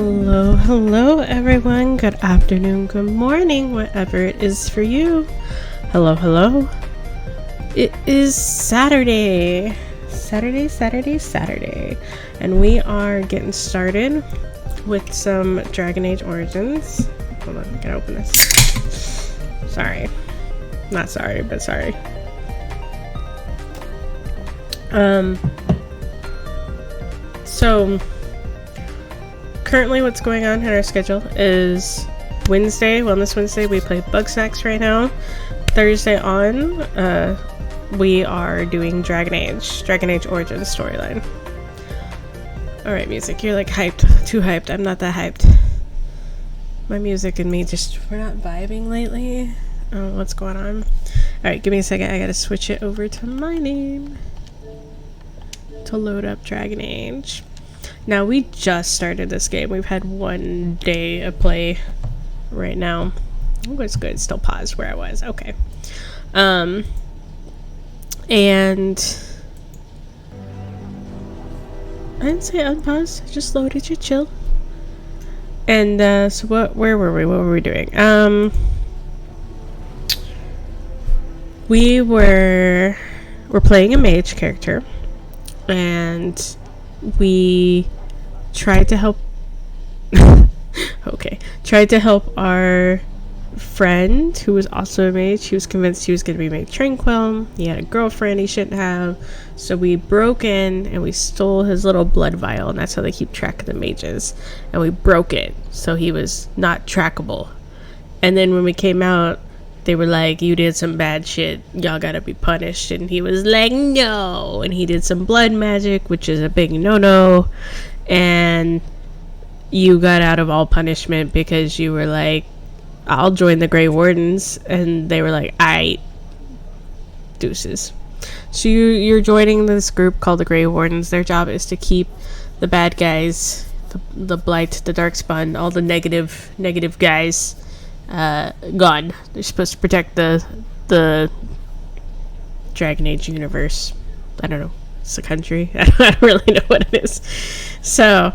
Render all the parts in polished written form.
Hello, hello everyone. Good afternoon, good morning, whatever it is for you. Hello, hello. It is Saturday. Saturday. And we are getting started with some Dragon Age Origins. Hold on, I gotta open this. Sorry. Not sorry, but sorry. So currently what's going on in our schedule is Wellness Wednesday, we play Bugsnax right now. Thursday on, we are doing Dragon Age Origins storyline. Alright, music, you're like hyped, too hyped. I'm not that hyped. My music and me we're not vibing lately. I don't know what's going on. Alright, give me a second, I gotta switch it over to my name to load up Dragon Age. Now, we just started this game. We've had 1 day of play right now. Oh, it's good. Still paused where I was. Okay. And I didn't say unpause. I just loaded you. Chill. And so where were we? What were we doing? We're playing a mage character, and we tried to help our friend who was also a mage. He was convinced he was going to be made tranquil. He had a girlfriend he shouldn't have, so we broke in and we stole his little blood vial, and that's how they keep track of the mages. And we broke it so he was not trackable. And then when we came out, they were like, you did some bad shit, y'all gotta be punished. And he was like, no. And he did some blood magic, which is a big no-no. And you got out of all punishment because you were like, I'll join the Grey Wardens. And they were like, aight, deuces. So you're joining this group called the Grey Wardens. Their job is to keep the bad guys, the Blight, the Darkspawn, all the negative guys gone. They're supposed to protect the Dragon Age universe. I don't know. It's a country. I don't really know what it is. So,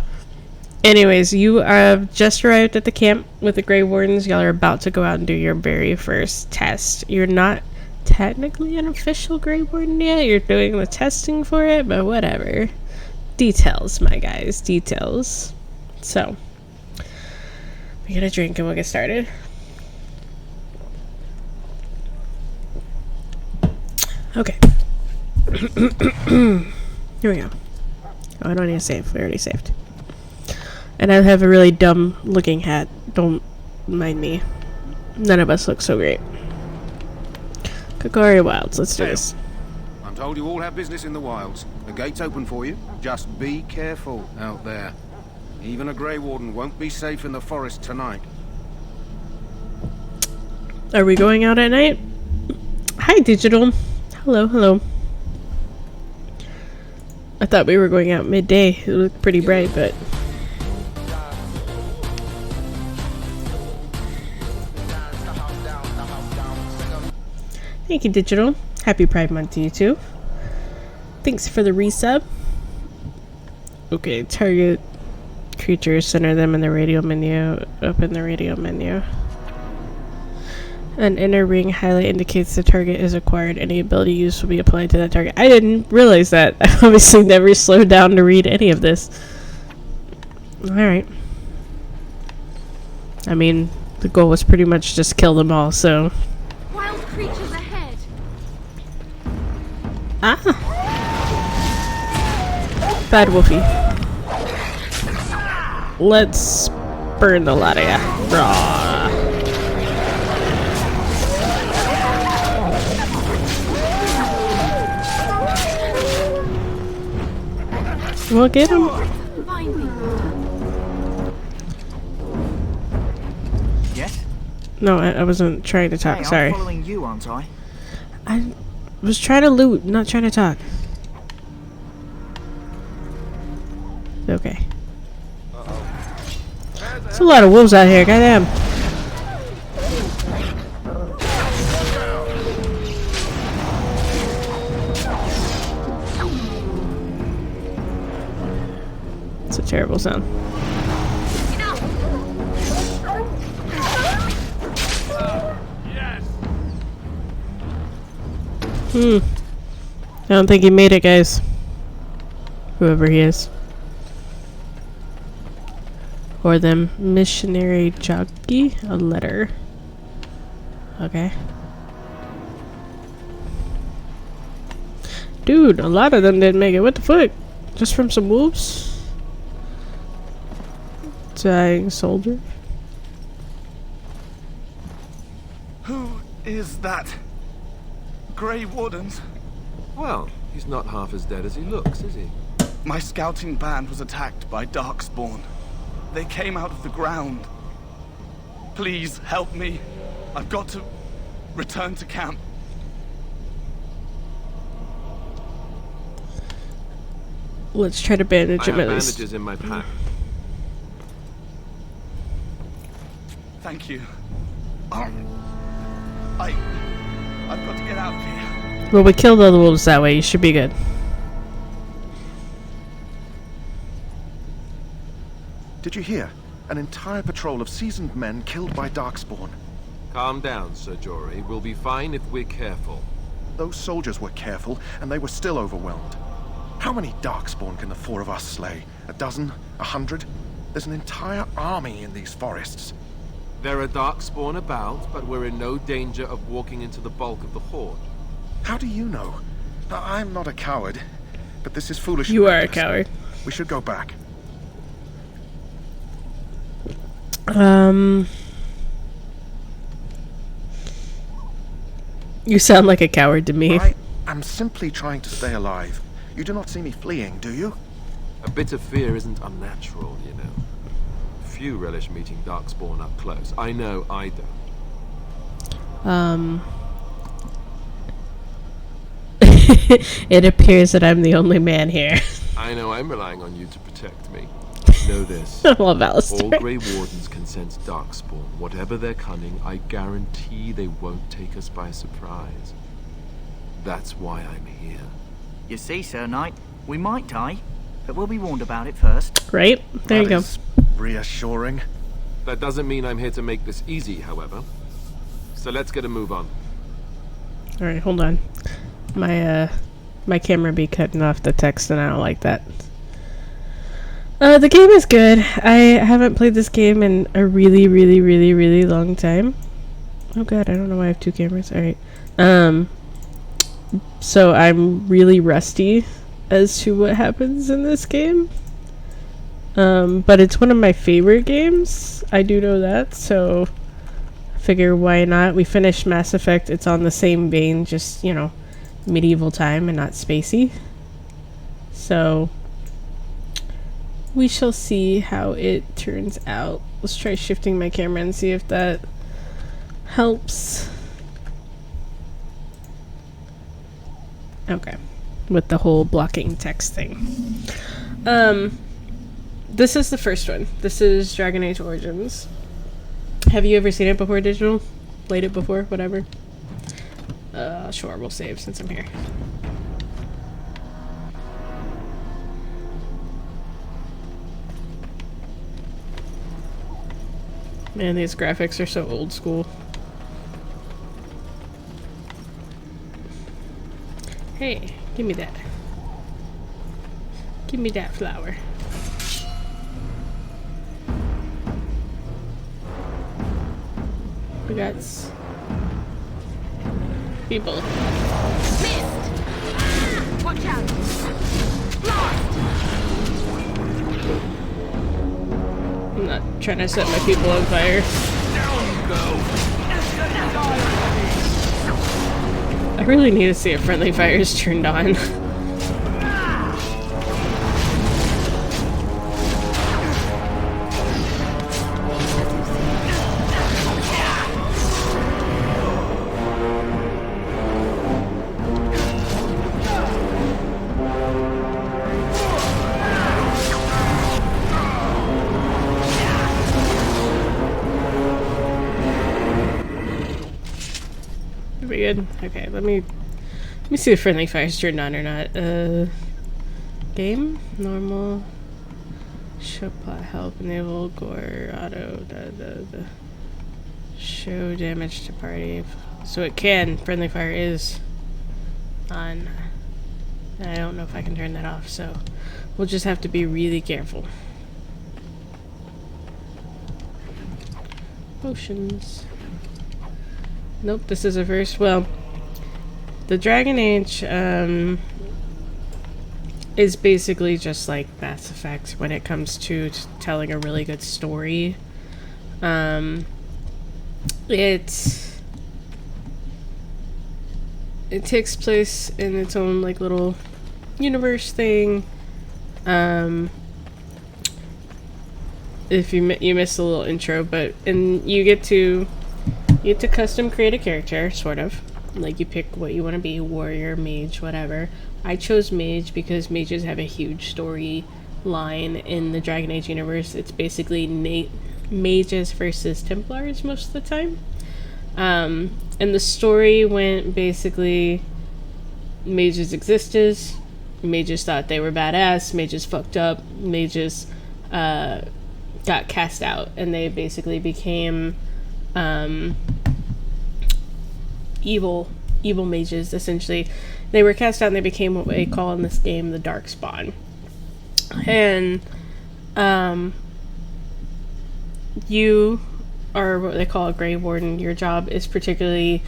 anyways, you have just arrived at the camp with the Grey Wardens. Y'all are about to go out and do your very first test. You're not technically an official Grey Warden yet. You're doing the testing for it, but whatever. Details, my guys. Details. So, we get a drink and we'll get started. Okay. Here we go. Oh, I don't need to save. We already saved. And I have a really dumb looking hat. Don't mind me. None of us look so great. Kokori Wilds. Let's do this. I'm told you all have business in the wilds. The gate's open for you. Just be careful out there. Even a Grey Warden won't be safe in the forest tonight. Are we going out at night? Hi, Digital. Hello. I thought we were going out midday. It looked pretty bright, but... Thank you, Digital. Happy Pride Month to you, too. Thanks for the resub. Okay, target creatures, center them in the radio menu. Open the radio menu. An inner ring highlight indicates the target is acquired. Any ability used will be applied to that target. I didn't realize that. I obviously never slowed down to read any of this. Alright. I mean, the goal was pretty much just kill them all, so... Wild creatures ahead! Ah! Bad Wolfie. Let's burn the lot of ya. Raw. We'll get him. Yes? No, I wasn't trying to talk. Hey, Sorry. I'm following you, aren't I? I was trying to loot, not trying to talk. Okay. There's a lot of wolves out here. Goddamn. It's a terrible sound. You I don't think he made it, guys. Whoever he is. Or the missionary jockey. A letter. Okay. Dude, a lot of them didn't make it. What the fuck? Just from some wolves? Dying soldier. Who is that? Grey Wardens? Well, he's not half as dead as he looks, is he? My scouting band was attacked by Darkspawn. They came out of the ground. Please help me. I've got to return to camp. Let's try to bandage I him have at least. bandages in my pack. Thank you. I've got to get out of here. Well, we killed all the wolves that way. You should be good. Did you hear? An entire patrol of seasoned men killed by Darkspawn. Calm down, Sir Jory. We'll be fine if we're careful. Those soldiers were careful, and they were still overwhelmed. How many Darkspawn can the four of us slay? A dozen? 100? There's an entire army in these forests. There are Darkspawn about, but we're in no danger of walking into the bulk of the horde. How do you know? I'm not a coward, but this is foolish. You are a coward. We should go back. You sound like a coward to me. I am simply trying to stay alive. You do not see me fleeing, do you? A bit of fear isn't unnatural, you know. Few relish meeting Darkspawn up close. I know I don't. It appears that I'm the only man here. I know I'm relying on you to protect me. Know this. I love Alistair. All Grey Wardens can sense Darkspawn. Whatever their cunning, I guarantee they won't take us by surprise. That's why I'm here. You see, Sir Knight, we might die, but we'll be warned about it first. Right? There you That go. is reassuring. That doesn't mean I'm here to make this easy, however. So let's get a move on. Alright, hold on. My camera be cutting off the text and I don't like that. The game is good. I haven't played this game in a really, really, really, really long time. Oh god, I don't know why I have two cameras. Alright. So I'm really rusty as to what happens in this game. But it's one of my favorite games. I do know that, so I figure why not. We finished Mass Effect. It's on the same vein, just, you know, medieval time and not spacey. So we shall see how it turns out. Let's try shifting my camera and see if that helps. Okay. With the whole blocking text thing. This is the first one. This is Dragon Age Origins. Have you ever seen it before, Digital? Played it before? Whatever. Sure, we'll save since I'm here. Man, these graphics are so old school. Hey, give me that. Give me that flower. We got people. Missed! Watch out! Lost! I'm not trying to set my people on fire. Down you go! I really need to see if friendly fire is turned on. We good? Okay, let me see if friendly fire is turned on or not. Game normal. Show plot help enable gore auto show damage to party. So it can friendly fire is on. I don't know if I can turn that off, so we'll just have to be really careful. Potions. Nope, this is a verse. Well, the Dragon Age is basically just like Mass Effect when it comes to telling a really good story. It takes place in its own like little universe thing. If you missed a little intro, but you get to custom create a character, sort of. Like you pick what you want to be, warrior, mage, whatever. I chose mage because mages have a huge story line in the Dragon Age universe. It's basically mages versus Templars most of the time. And the story went basically, mages existed, mages thought they were badass, mages fucked up, mages got cast out, and they basically became evil mages, essentially. They were cast out and they became what they call in this game the Darkspawn. And you are what they call a Grey Warden. Your job is particularly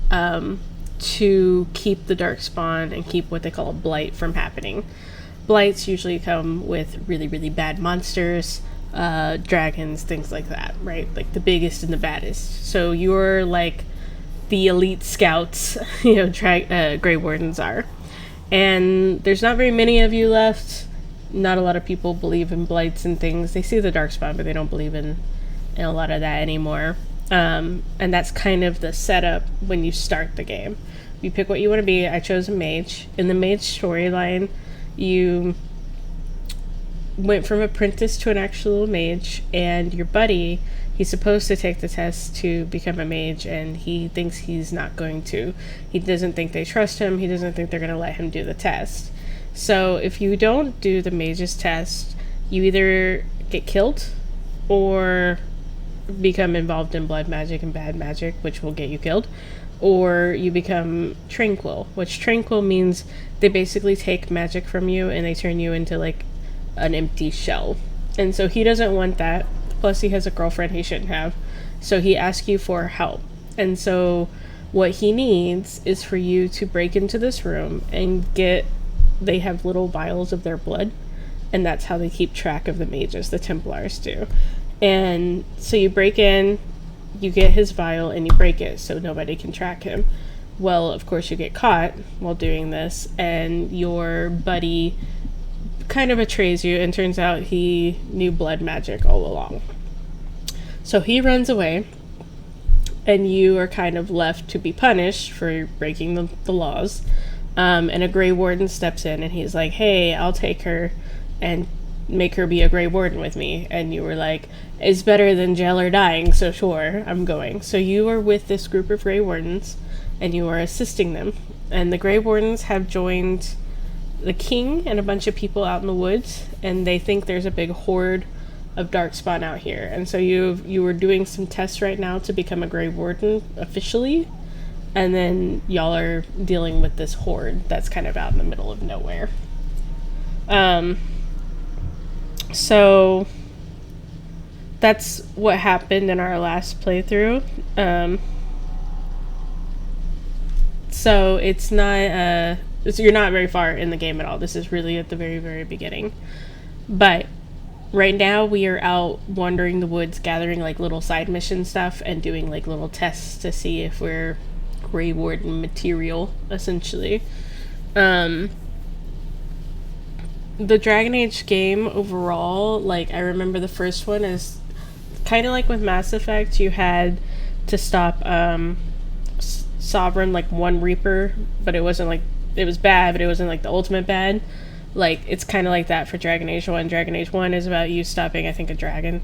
to keep the Darkspawn and keep what they call a blight from happening. Blights usually come with really, really bad monsters, dragons, things like that, right? Like the biggest and the baddest. So you're like the elite scouts, Grey Wardens are. And there's not very many of you left. Not a lot of people believe in blights and things. They see the Darkspawn, but they don't believe in a lot of that anymore. And that's kind of the setup when you start the game. You pick what you want to be. I chose a mage. In the mage storyline, you went from apprentice to an actual mage, and your buddy, he's supposed to take the test to become a mage, and he thinks he's not going to. He doesn't think they trust him. He doesn't think they're going to let him do the test. So if you don't do the mage's test, you either get killed or become involved in blood magic and bad magic, which will get you killed, or you become tranquil, which tranquil means they basically take magic from you and they turn you into like an empty shell. And so he doesn't want that. Plus he has a girlfriend he shouldn't have, so he asks you for help. And so what he needs is for you to break into this room and they have little vials of their blood, and that's how they keep track of the mages, the Templars do. And so you break in, you get his vial, and you break it so nobody can track him. Well, of course, you get caught while doing this, and your buddy kind of betrays you, and turns out he knew blood magic all along. So he runs away, and you are kind of left to be punished for breaking the laws. And a Grey Warden steps in, and he's like, hey, I'll take her and make her be a Grey Warden with me. And you were like, it's better than jail or dying, so sure, I'm going. So you are with this group of Grey Wardens, and you are assisting them. And the Grey Wardens have joined the king and a bunch of people out in the woods, and they think there's a big horde of Darkspawn out here. And so you were doing some tests right now to become a Grey Warden officially, and then y'all are dealing with this horde that's kind of out in the middle of nowhere. So that's what happened in our last playthrough. So it's not you're not very far in the game at all. This is really at the very, very beginning. But right now we are out wandering the woods, gathering like little side mission stuff and doing like little tests to see if we're Grey Warden material, essentially. The Dragon Age game overall, like, I remember the first one is kind of like with Mass Effect. You had to stop Sovereign, like one Reaper, but it wasn't like, it was bad, but it wasn't like the ultimate bad. Like, it's kind of like that for Dragon Age 1. Dragon Age 1 is about you stopping, I think, a dragon,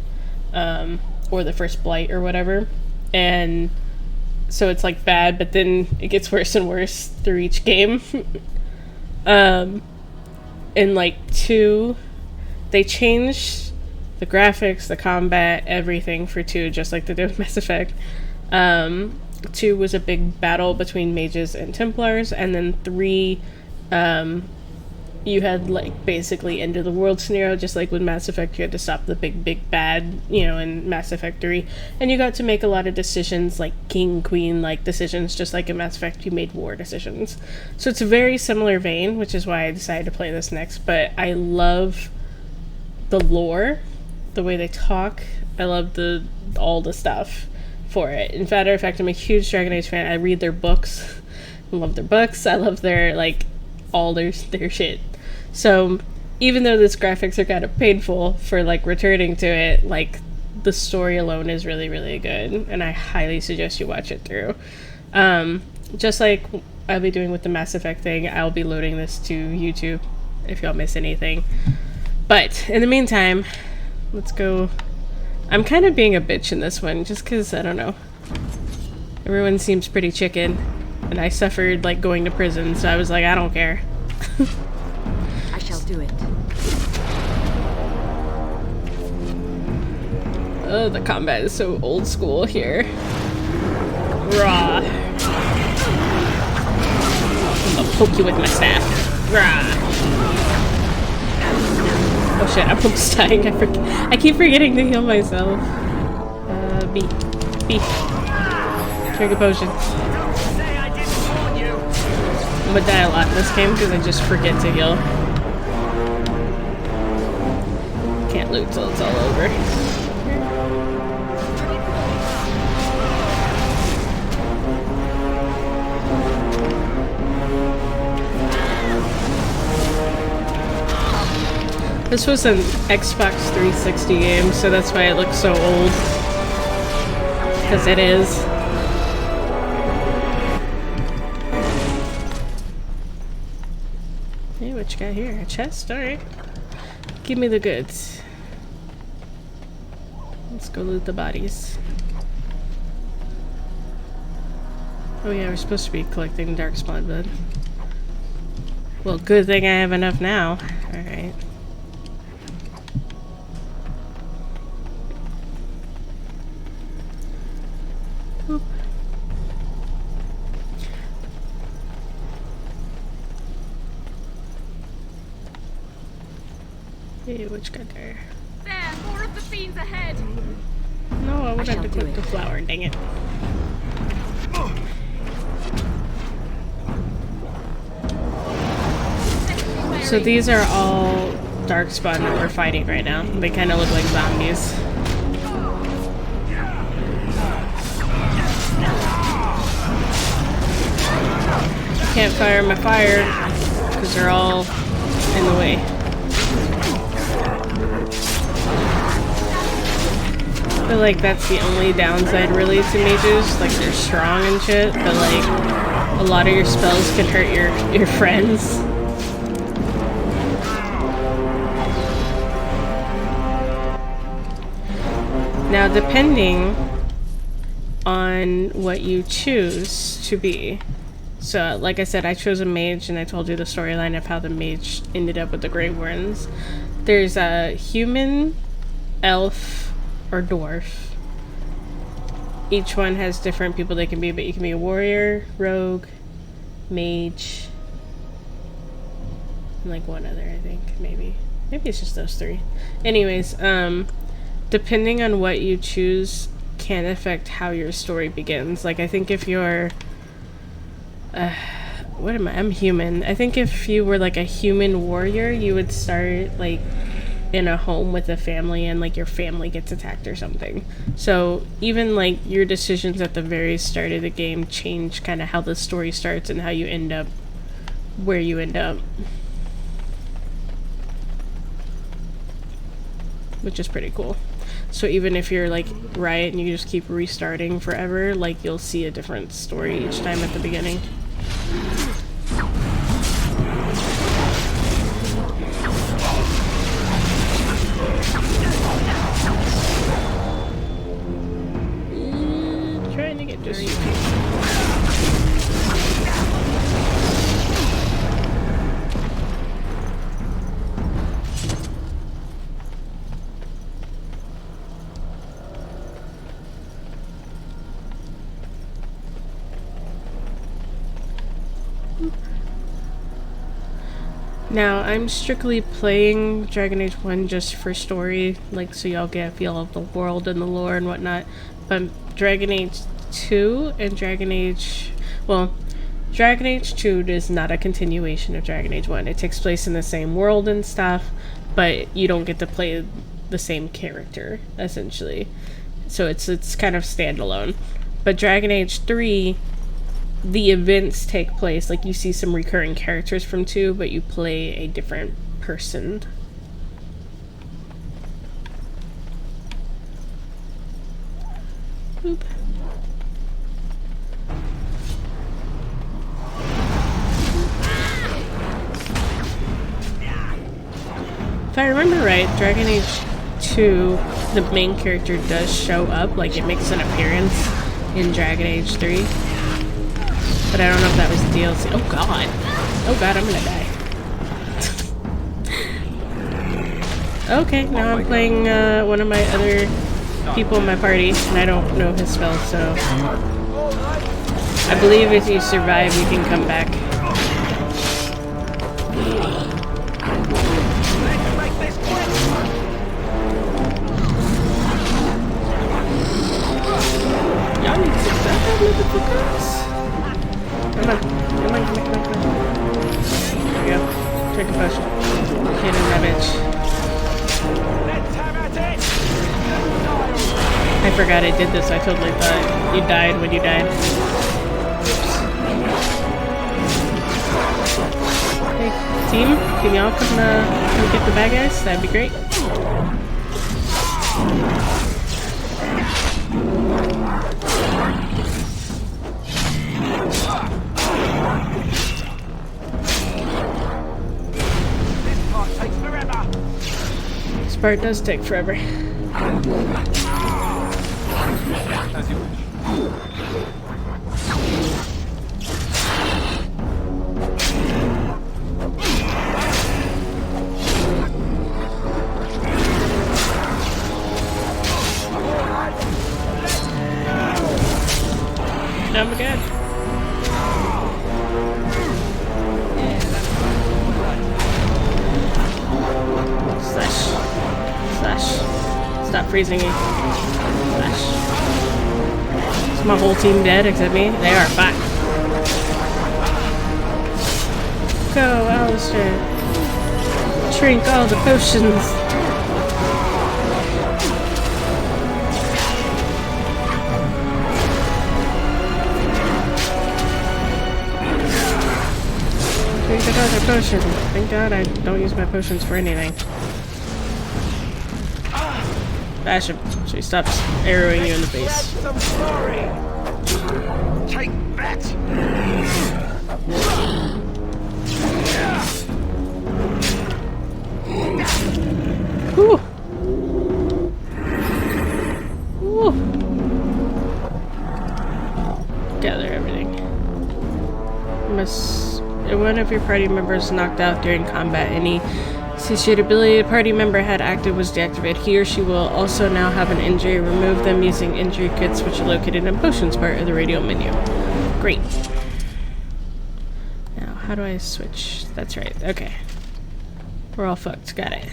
or the first blight or whatever. And so it's like bad, but then it gets worse and worse through each game. In like 2, they changed the graphics, the combat, everything for 2, just like they did with Mass Effect. 2 was a big battle between mages and Templars, and then 3, you had like basically end of the world scenario, just like with Mass Effect. You had to stop the big bad, you know, in Mass Effect 3, and you got to make a lot of decisions, like king queen like decisions, just like in Mass Effect you made war decisions. So it's a very similar vein, which is why I decided to play this next. But I love the lore, the way they talk. I love all the stuff for it. In matter of fact, I'm a huge Dragon Age fan. I read their books. I love their books. I love their like all their shit. So even though this graphics are kind of painful for like returning to it, like the story alone is really, really good, and I highly suggest you watch it through. Just like I'll be doing with the Mass Effect thing, I'll be loading this to YouTube if y'all miss anything. But in the meantime, let's go. I'm kind of being a bitch in this one just because, I don't know, everyone seems pretty chicken, and I suffered like going to prison, so I was like, I don't care. I shall do it. Oh, the combat is so old school here. Raw. I'll poke you with my staff. Rah. Oh shit, I'm almost dying. I keep forgetting to heal myself. Beef. Drink a potion. I'm gonna die a lot in this game because I just forget to heal. Can't loot till it's all over. This was an Xbox 360 game, so that's why it looks so old. Because it is. Hey, what you got here? A chest? Alright. Give me the goods. Let's go loot the bodies. Oh yeah, we're supposed to be collecting Darkspawn blood. Well, good thing I have enough now. Alright. Hey, what you got there? There, more of the fiends ahead. No, I wanted shall to do click it. the flower, dang it. So these are all Darkspawn that we're fighting right now. They kind of look like zombies. Can't fire my fire because they're all in the way. I feel like that's the only downside really to mages. Like, they're strong and shit, but like a lot of your spells can hurt your friends. Now, depending on what you choose to be. So, like I said, I chose a mage, and I told you the storyline of how the mage ended up with the Grey Warrens. There's a human, elf, or dwarf. Each one has different people they can be, but you can be a warrior, rogue, mage, and like one other, I think, maybe. Maybe it's just those three. Anyways, depending on what you choose can affect how your story begins. Like, I think if you're what am I? I'm human. I think if you were like a human warrior, you would start like in a home with a family, and like your family gets attacked or something. So even like your decisions at the very start of the game change kind of how the story starts and how you end up where you end up. Which is pretty cool. So even if you're like Riot and you just keep restarting forever, like you'll see a different story each time at the beginning. Trying to get just Now, I'm strictly playing Dragon Age 1 just for story, like, so y'all get a feel of the world and the lore and whatnot. But Dragon Age 2 and Dragon Age... Well, Dragon Age 2 is not a continuation of Dragon Age 1. It takes place in the same world and stuff, but you don't get to play the same character, essentially. So it's kind of standalone. But Dragon Age 3... the events take place, like you see some recurring characters from 2, but you play a different person. Oop. If I remember right, Dragon Age 2, the main character does show up, like it makes an appearance in Dragon Age 3. But I don't know if that was DLC. Oh god. Oh god, I'm gonna die. Okay, now I'm playing one of my other people in my party, and I don't know his spell, so... I believe if you survive, you can come back. Y'all need to stop that, motherfuckers. Come on. Come on. There we go. Drink a potion. Get in that bitch. I forgot I did this. I totally thought you died when you died. Hey, team, can y'all come get the bad guys? That'd be great. This part does take forever. As you wish. Oh my god. Slash. Slash. Stop freezing me. Slash. Is my whole team dead except me? They are fine. Go, Alistair. Drink all the potions. Drink another potion. Thank God I don't use my potions for anything. Bash him so he stops arrowing you in the face. Take that! Whew. Whew. Gather everything. One of your party members knocked out during combat. Any associated ability a party member had active was deactivated. He or she will also now have an injury. Remove them using injury kits, which are located in potions part of the radio menu. Great. Now, how do I switch? That's right. Okay. We're all fucked. Got it.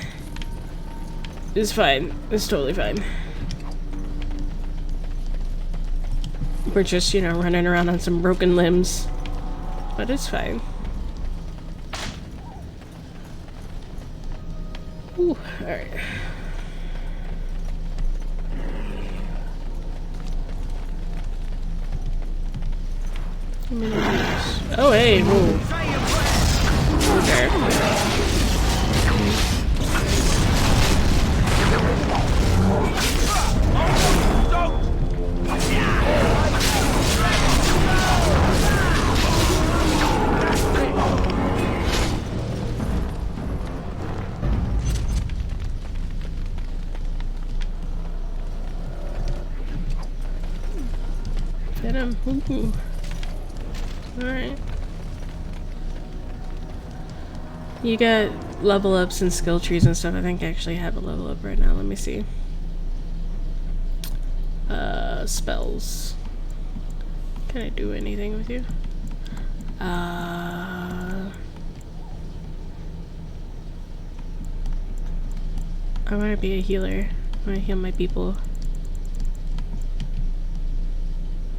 It's fine. It's totally fine. We're just, you know, running around on some broken limbs. But it's fine. Ooh, alright. Oh, hey, whoa. Okay. Get him. Ooh. Alright. You got level ups and skill trees and stuff. I think I actually have a level up right now. Let me see. Spells. Can I do anything with you? I want to be a healer. I want to heal my people.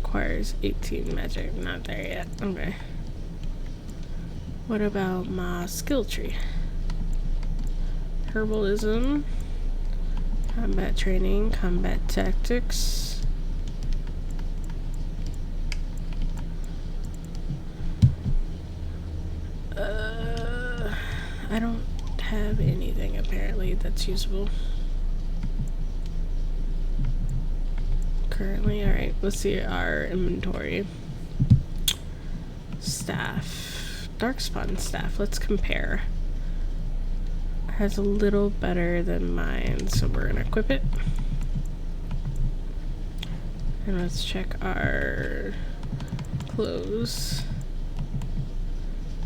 Requires 18 magic. Not there yet. Okay. What about my skill tree? Herbalism. Combat training. Combat tactics. I don't have anything apparently that's usable. Currently, alright, let's see our inventory. Staff. Darkspawn staff, let's compare. Has a little better than mine, so we're gonna equip it. And let's check our clothes.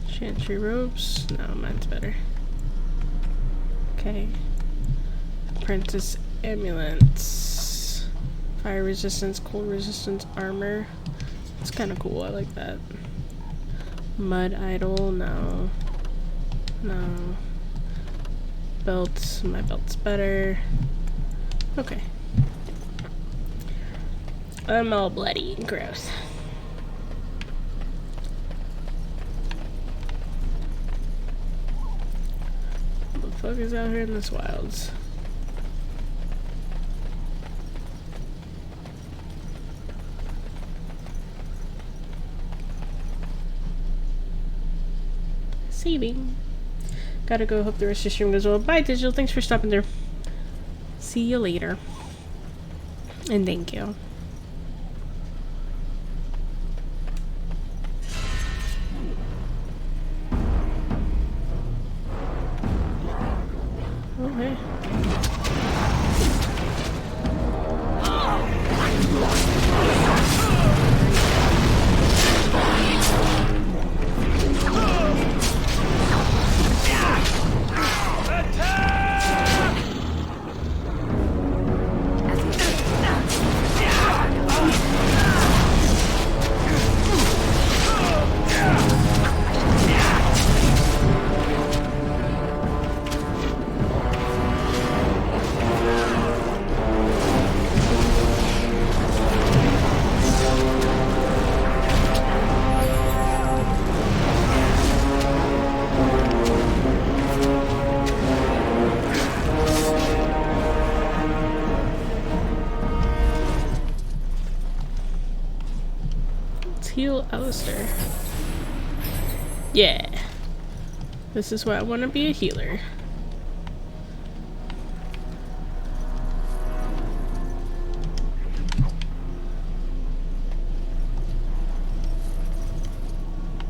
Chantry robes. No, mine's better. Okay. Apprentice amulets. Fire resistance, cold resistance armor. It's kind of cool. I like that. Mud idol. No. No. Belt. My belt's better. Okay. I'm all bloody and gross. What the fuck is out here in this wilds? Saving. Gotta go. Hope the rest of the stream goes well. Bye, Digital. Thanks for stopping there. See you later. And thank you. Okay. Heal Alistair. Yeah. This is why I want to be a healer.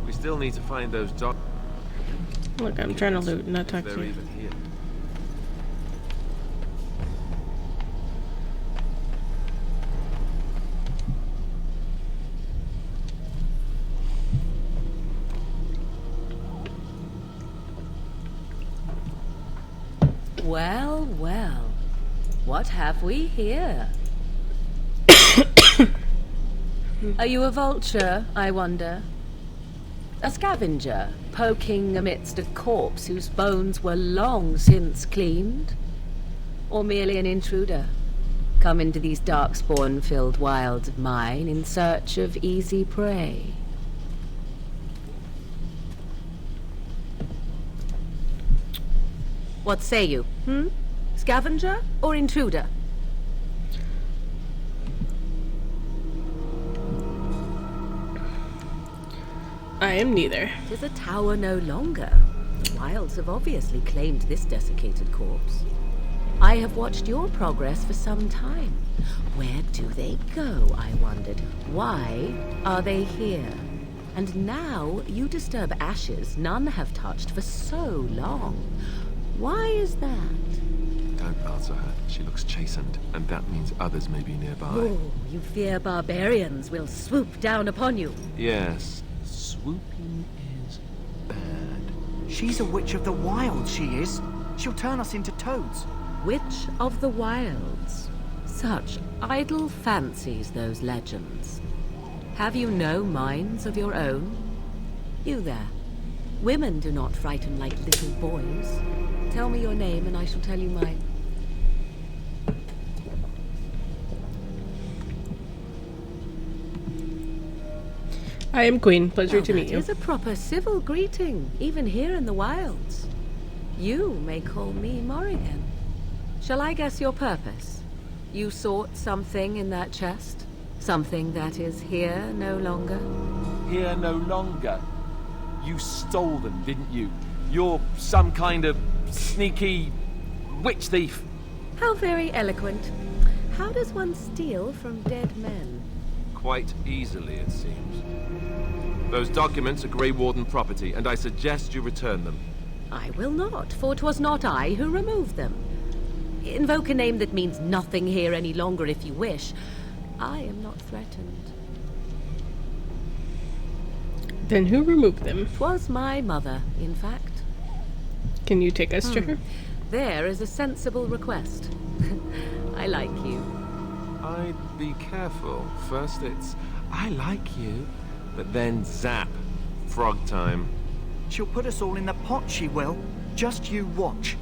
We still need to find those dogs. Look, I'm trying to loot, not talk to They're you. even here. Well, well. What have we here? Are you a vulture, I wonder? A scavenger, poking amidst a corpse whose bones were long since cleaned? Or merely an intruder, come into these darkspawn-filled wilds of mine in search of easy prey? What say you, Scavenger or intruder? I am neither. 'Tis a tower no longer. The wilds have obviously claimed this desiccated corpse. I have watched your progress for some time. Where do they go, I wondered? Why are they here? And now you disturb ashes none have touched for so long. Why is that? Don't answer her. She looks chastened, and that means others may be nearby. Oh, you fear barbarians will swoop down upon you. Yes, swooping is bad. She's a witch of the wild, she is. She'll turn us into toads. Witch of the Wilds. Such idle fancies, those legends. Have you no minds of your own? You there. Women do not frighten like little boys. Tell me your name and I shall tell you mine. I am Queen. Pleasure Well, to meet that you. is a proper civil greeting, even here in the wilds. You may call me Morrigan. Shall I guess your purpose? You sought something in that chest? Something that is here no longer? Here no longer. You stole them, didn't you? You're some kind of sneaky witch thief. How very eloquent. How does one steal from dead men? Quite easily, it seems. Those documents are Grey Warden property, and I suggest you return them. I will not, for 'twas not I who removed them. Invoke a name that means nothing here any longer if you wish. I am not threatened. Then who removed them? 'Twas my mother, in fact. Can you take us to her? There is a sensible request. I like you. I'd be careful. First it's, I like you, but then zap. Frog time. She'll put us all in the pot, she will. Just you watch.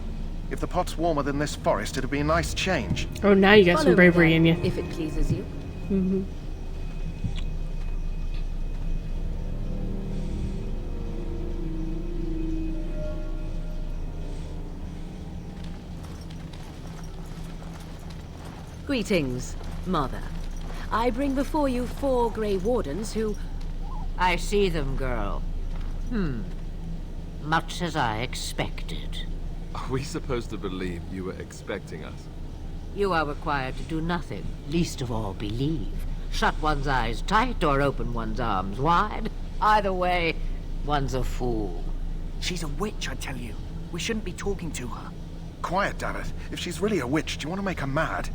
If the pot's warmer than this forest, it'd be a nice change. Oh, now you got Follow some me bravery in then, you. if it pleases you. Greetings, Mother. I bring before you 4 Grey Wardens who... I see them, girl. Much as I expected. Are we supposed to believe you were expecting us? You are required to do nothing, least of all believe. Shut one's eyes tight or open one's arms wide. Either way, one's a fool. She's a witch, I tell you. We shouldn't be talking to her. Quiet, damn it. If she's really a witch, do you want to make her mad?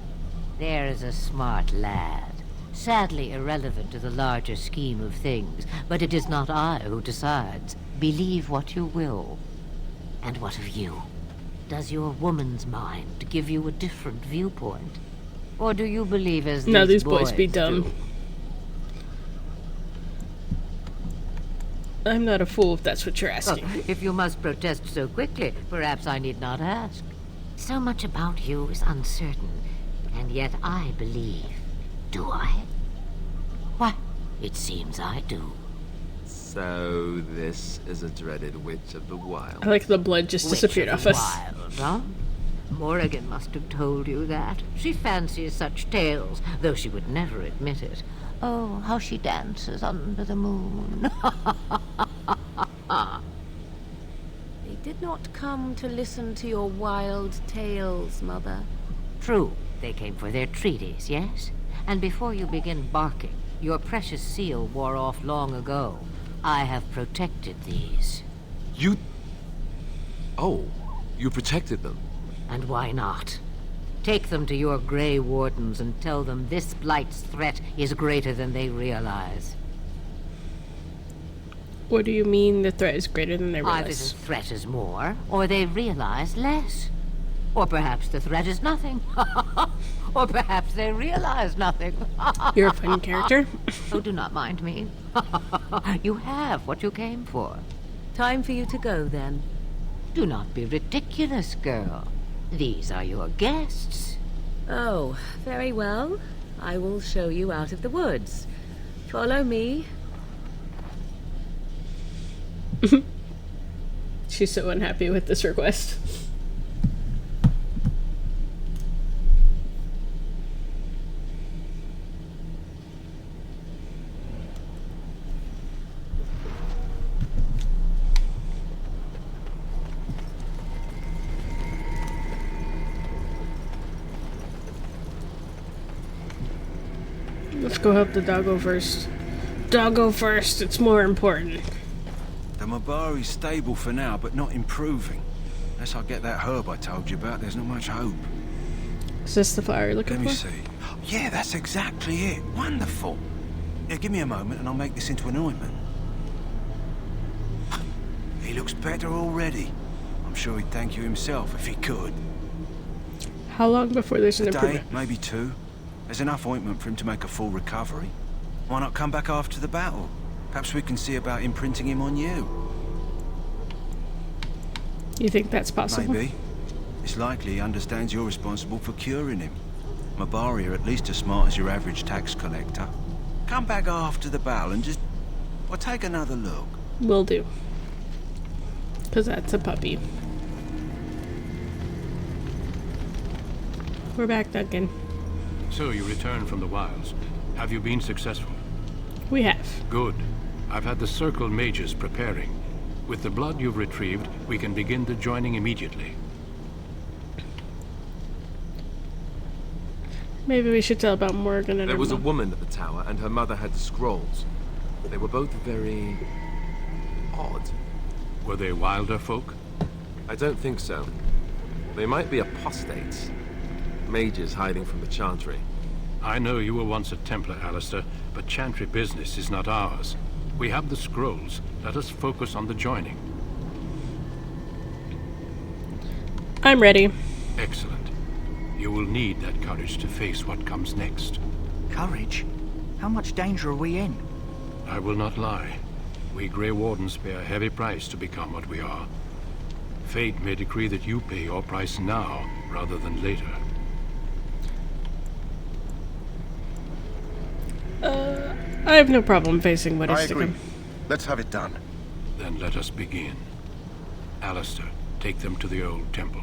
There is a smart lad. Sadly irrelevant to the larger scheme of things, but it is not I who decides. Believe what you will. And what of you? Does your woman's mind give you a different viewpoint? Or do you believe as No, these these boys be do? dumb. I'm not a fool if that's what you're Oh, asking. if you must protest so quickly, perhaps I need not ask. So much about you is uncertain, and yet I believe. Do I? Why, it seems I do. So this is a dreaded witch of the wild. I like the blood just disappeared off us. Wild, huh? Morrigan must have told you that. She fancies such tales, though she would never admit it. Oh, how she dances under the moon. They did not come to listen to your wild tales, Mother. True, they came for their treaties, yes? And before you begin barking, your precious seal wore off long ago. I have protected these. You... Oh, you protected them. And why not? Take them to your Grey Wardens and tell them this Blight's threat is greater than they realize. What do you mean the threat is greater than they Either realize? the threat is more, or they realize less. Or perhaps the threat is nothing. Or perhaps they realize nothing. You're a fun character. Oh, do not mind me. You have what you came for. Time for you to go, then. Do not be ridiculous, girl. These are your guests. Oh, very well. I will show you out of the woods. Follow me. She's so unhappy with this request. Let's go help the doggo first. Doggo first, it's more important. The Mabari's stable for now, but not improving. Unless I get that herb I told you about, there's not much hope. Is this the flower you're looking Let me for? see. Yeah, that's exactly it. Wonderful. Yeah, give me a moment and I'll make this into an ointment. He looks better already. I'm sure he'd thank you himself if he could. How long before there's an A day, improvement? maybe 2. There's enough ointment for him to make a full recovery. Why not come back after the battle? Perhaps we can see about imprinting him on you. You think that's possible? Maybe. It's likely he understands you're responsible for curing him. Mabari are at least as smart as your average tax collector. Come back after the battle and just Well, take another look. Will do. Because that's a puppy. We're back, Duncan. So you returned from the wilds. Have you been successful? We have. Good. I've had the Circle mages preparing. With the blood you've retrieved, we can begin the joining immediately. Maybe we should tell about Morgan and There her was a mom. woman at the tower, and her mother had the scrolls. They were both very odd. Were they wilder folk? I don't think so. They might be apostates. Mages hiding from the Chantry. I know you were once a Templar, Alistair, but Chantry business is not ours. We have the scrolls. Let us focus on the joining. I'm ready. Excellent. You will need that courage to face what comes next. Courage? How much danger are we in? I will not lie. We Grey Wardens pay a heavy price to become what we are. Fate may decree that you pay your price now, rather than later. I have no problem facing what I is to agree. come. Let's have it done. Then let us begin. Alistair, take them to the old temple.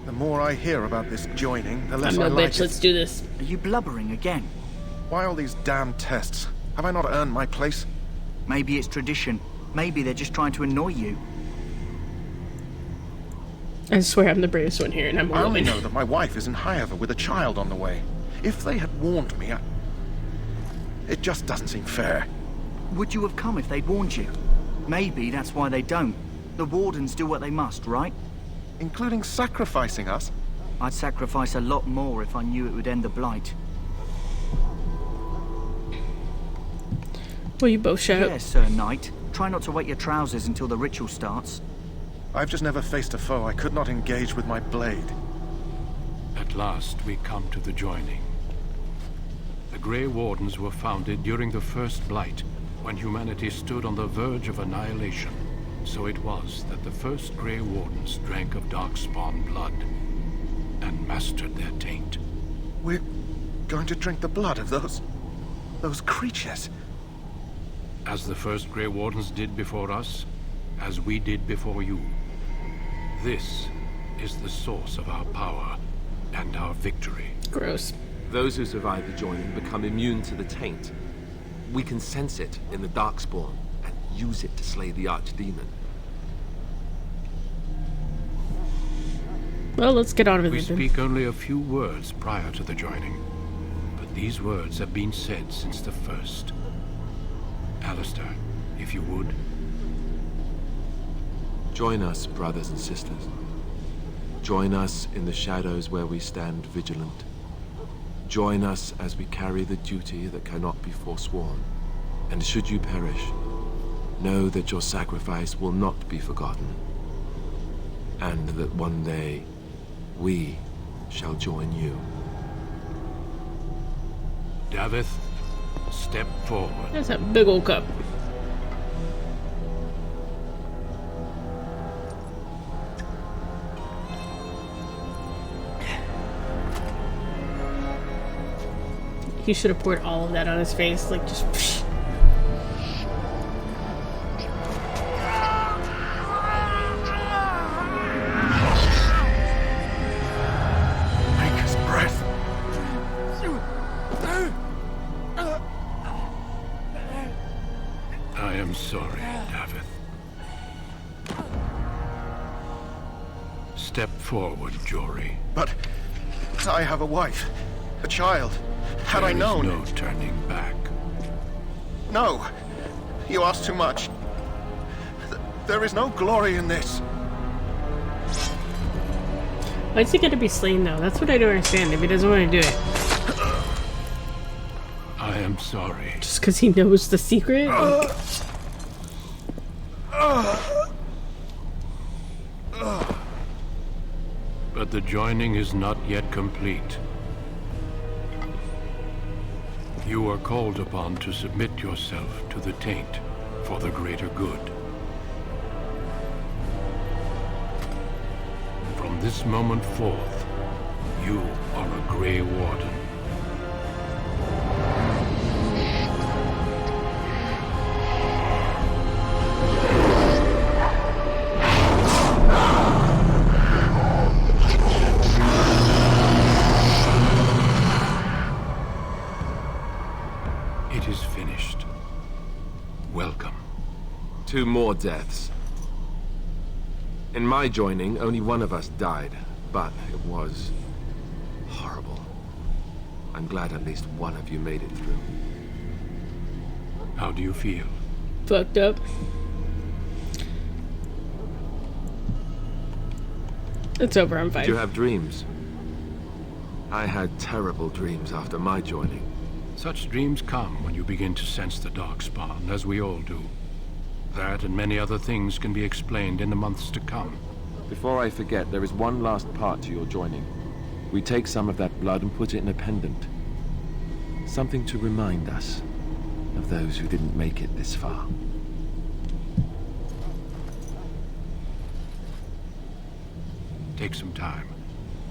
The more I hear about this joining, the less I'm I no like bitch, it. let's do this. Are you blubbering again? Why all these damn tests? Have I not earned my place? Maybe it's tradition. Maybe they're just trying to annoy you. I swear I'm the bravest one here, and I'm a I only woman. know that my wife is in Highever with a child on the way. If they had warned me, it just doesn't seem fair. Would you have come if they'd warned you? Maybe that's why they don't. The Wardens do what they must, right? Including sacrificing us? I'd sacrifice a lot more if I knew it would end the Blight. Will you both shout? Yes, Sir Knight. Try not to wet your trousers until the ritual starts. I've just never faced a foe I could not engage with my blade. At last, we come to the joining. The Grey Wardens were founded during the First Blight, when humanity stood on the verge of annihilation. So it was that the first Grey Wardens drank of Darkspawn blood and mastered their taint. We're going to drink the blood of those creatures. As the first Grey Wardens did before us, as we did before you. This is the source of our power and our victory. Gross. Those who survive the joining become immune to the taint. We can sense it in the Darkspawn and use it to slay the Archdemon. Well, let's get on with We it then. speak only a few words prior to the joining, but these words have been said since the first. Alistair, if you would. Join us, brothers and sisters. Join us in the shadows where we stand vigilant. Join us as we carry the duty that cannot be forsworn. And should you perish, know that your sacrifice will not be forgotten. And that one day, we shall join you. Davith, step forward. That's a big old cup. He should have poured all of that on his face, like just. Psh. Take his breath. I am sorry, Davith. Step forward, Jory. But I have a wife, a child. Had I known... There is no turning back. No. You ask too much. There is no glory in this. Why's he gonna be slain though? That's what I don't understand. If he doesn't want to do it, I am sorry. just because he knows the secret. But the joining is not yet complete. You are called upon to submit yourself to the taint for the greater good. From this moment forth, you are a Grey Warden. It is finished. Welcome. 2 more deaths. In my joining, only one of us died, but it was horrible. I'm glad at least one of you made it through. How do you feel? Fucked up. It's over, I'm fine. Did you have dreams? I had terrible dreams after my joining. Such dreams come when you begin to sense the Darkspawn, as we all do. That and many other things can be explained in the months to come. Before I forget, there is one last part to your joining. We take some of that blood and put it in a pendant. Something to remind us of those who didn't make it this far. Take some time.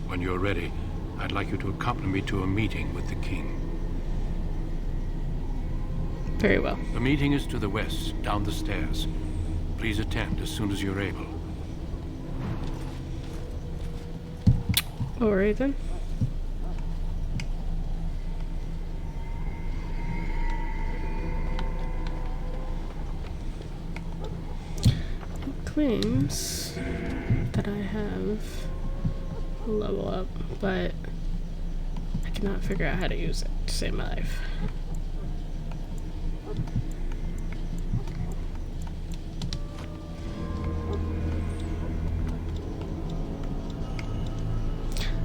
When you're ready, I'd like you to accompany me to a meeting with the king. Very well. The meeting is to the west, down the stairs. Please attend as soon as you're able. Alright then. It claims that I have a level up, but I cannot figure out how to use it to save my life.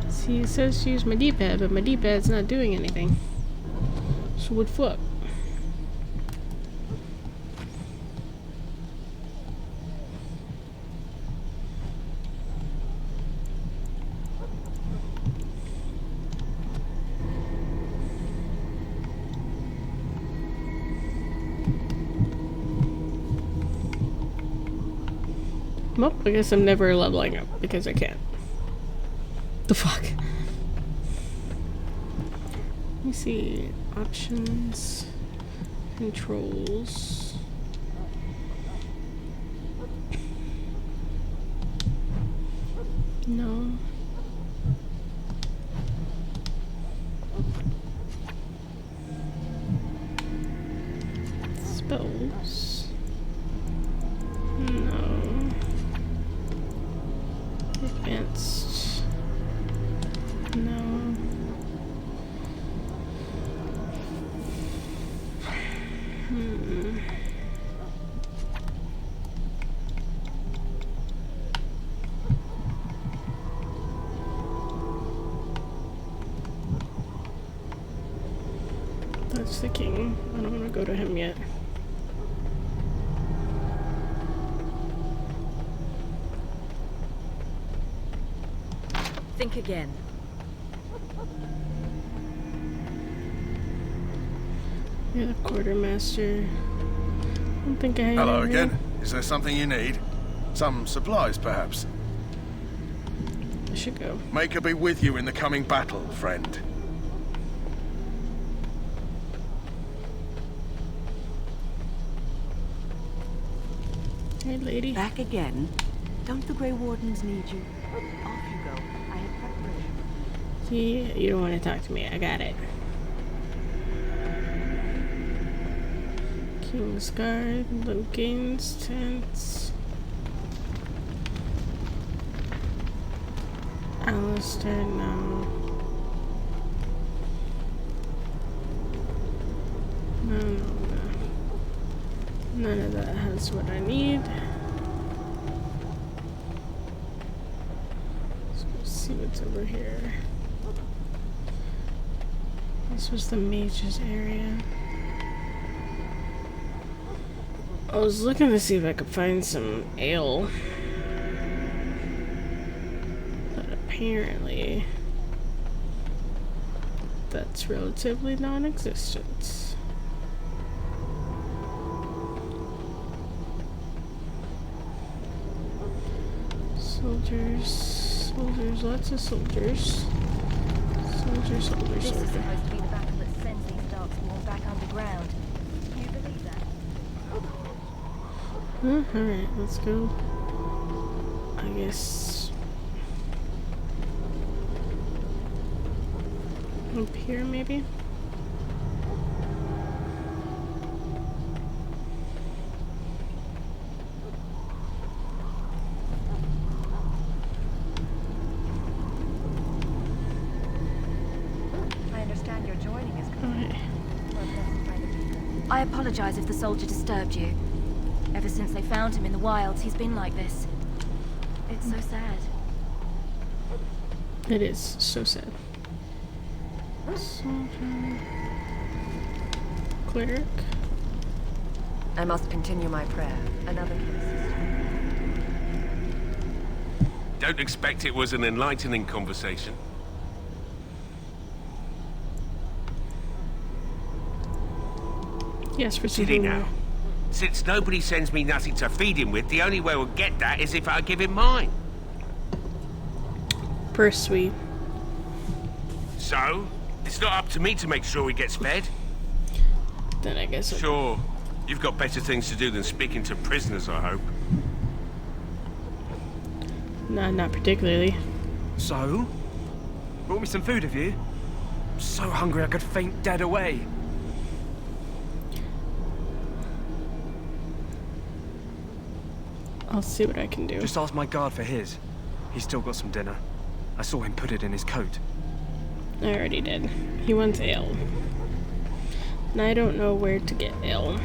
See, it says to use my D-pad, but my D-pad's not doing anything. So what the fuck? Well, I guess I'm never leveling up because I can't. The fuck? Let me see. Options. Controls. No. Spells. No. Advanced. No. That's the king. I don't want to go to him yet. Think again. You're the quartermaster. I don't think I have Hello anything. again. Is there something you need? Some supplies, perhaps? I should go. May I be with you in the coming battle, friend. Hey, lady. Back again? Don't the Grey Wardens need you? Off you go. I have preparation. See, you don't want to talk to me. I got it. King's Guard, Lumpkins, Tents. Alistair, no. No. None of that has what I need. Let's go see what's over here. This was the mage's area. I was looking to see if I could find some ale. But apparently that's relatively non-existent. Soldiers, Soldiers, lots of soldiers. Soldier. This is supposed to be the battle that sends these Darkspawn back underground. Can you believe that? Alright, let's go. I guess up here, maybe? I understand you're joining us. Alright. I apologize if the soldier disturbed you. Ever since they found him in the wilds, he's been like this. It's so sad. It is so sad. Soldier. Cleric. I must continue my prayer. Another case. Don't expect it was an enlightening conversation. Yes, for Silly something. now. Since nobody sends me nothing to feed him with, the only way we'll get that is if I give him mine. Sweet. So, it's not up to me to make sure he gets fed. Then I guess. Sure, you've got better things to do than speaking to prisoners, I hope. Nah, not particularly. So? Brought me some food, have you? I'm so hungry I could faint dead away. I'll see what I can do. Just ask my guard for his. He's still got some dinner. I saw him put it in his coat. I already did. He wants ale. And I don't know where to get ale.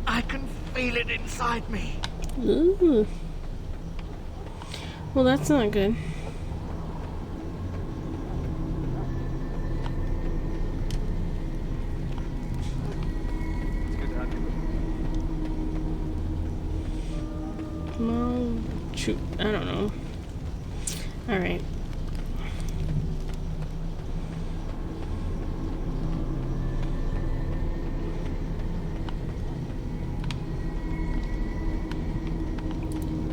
I can feel it inside me. Ooh. Well, that's not good. Well, shoot, I don't know. Alright.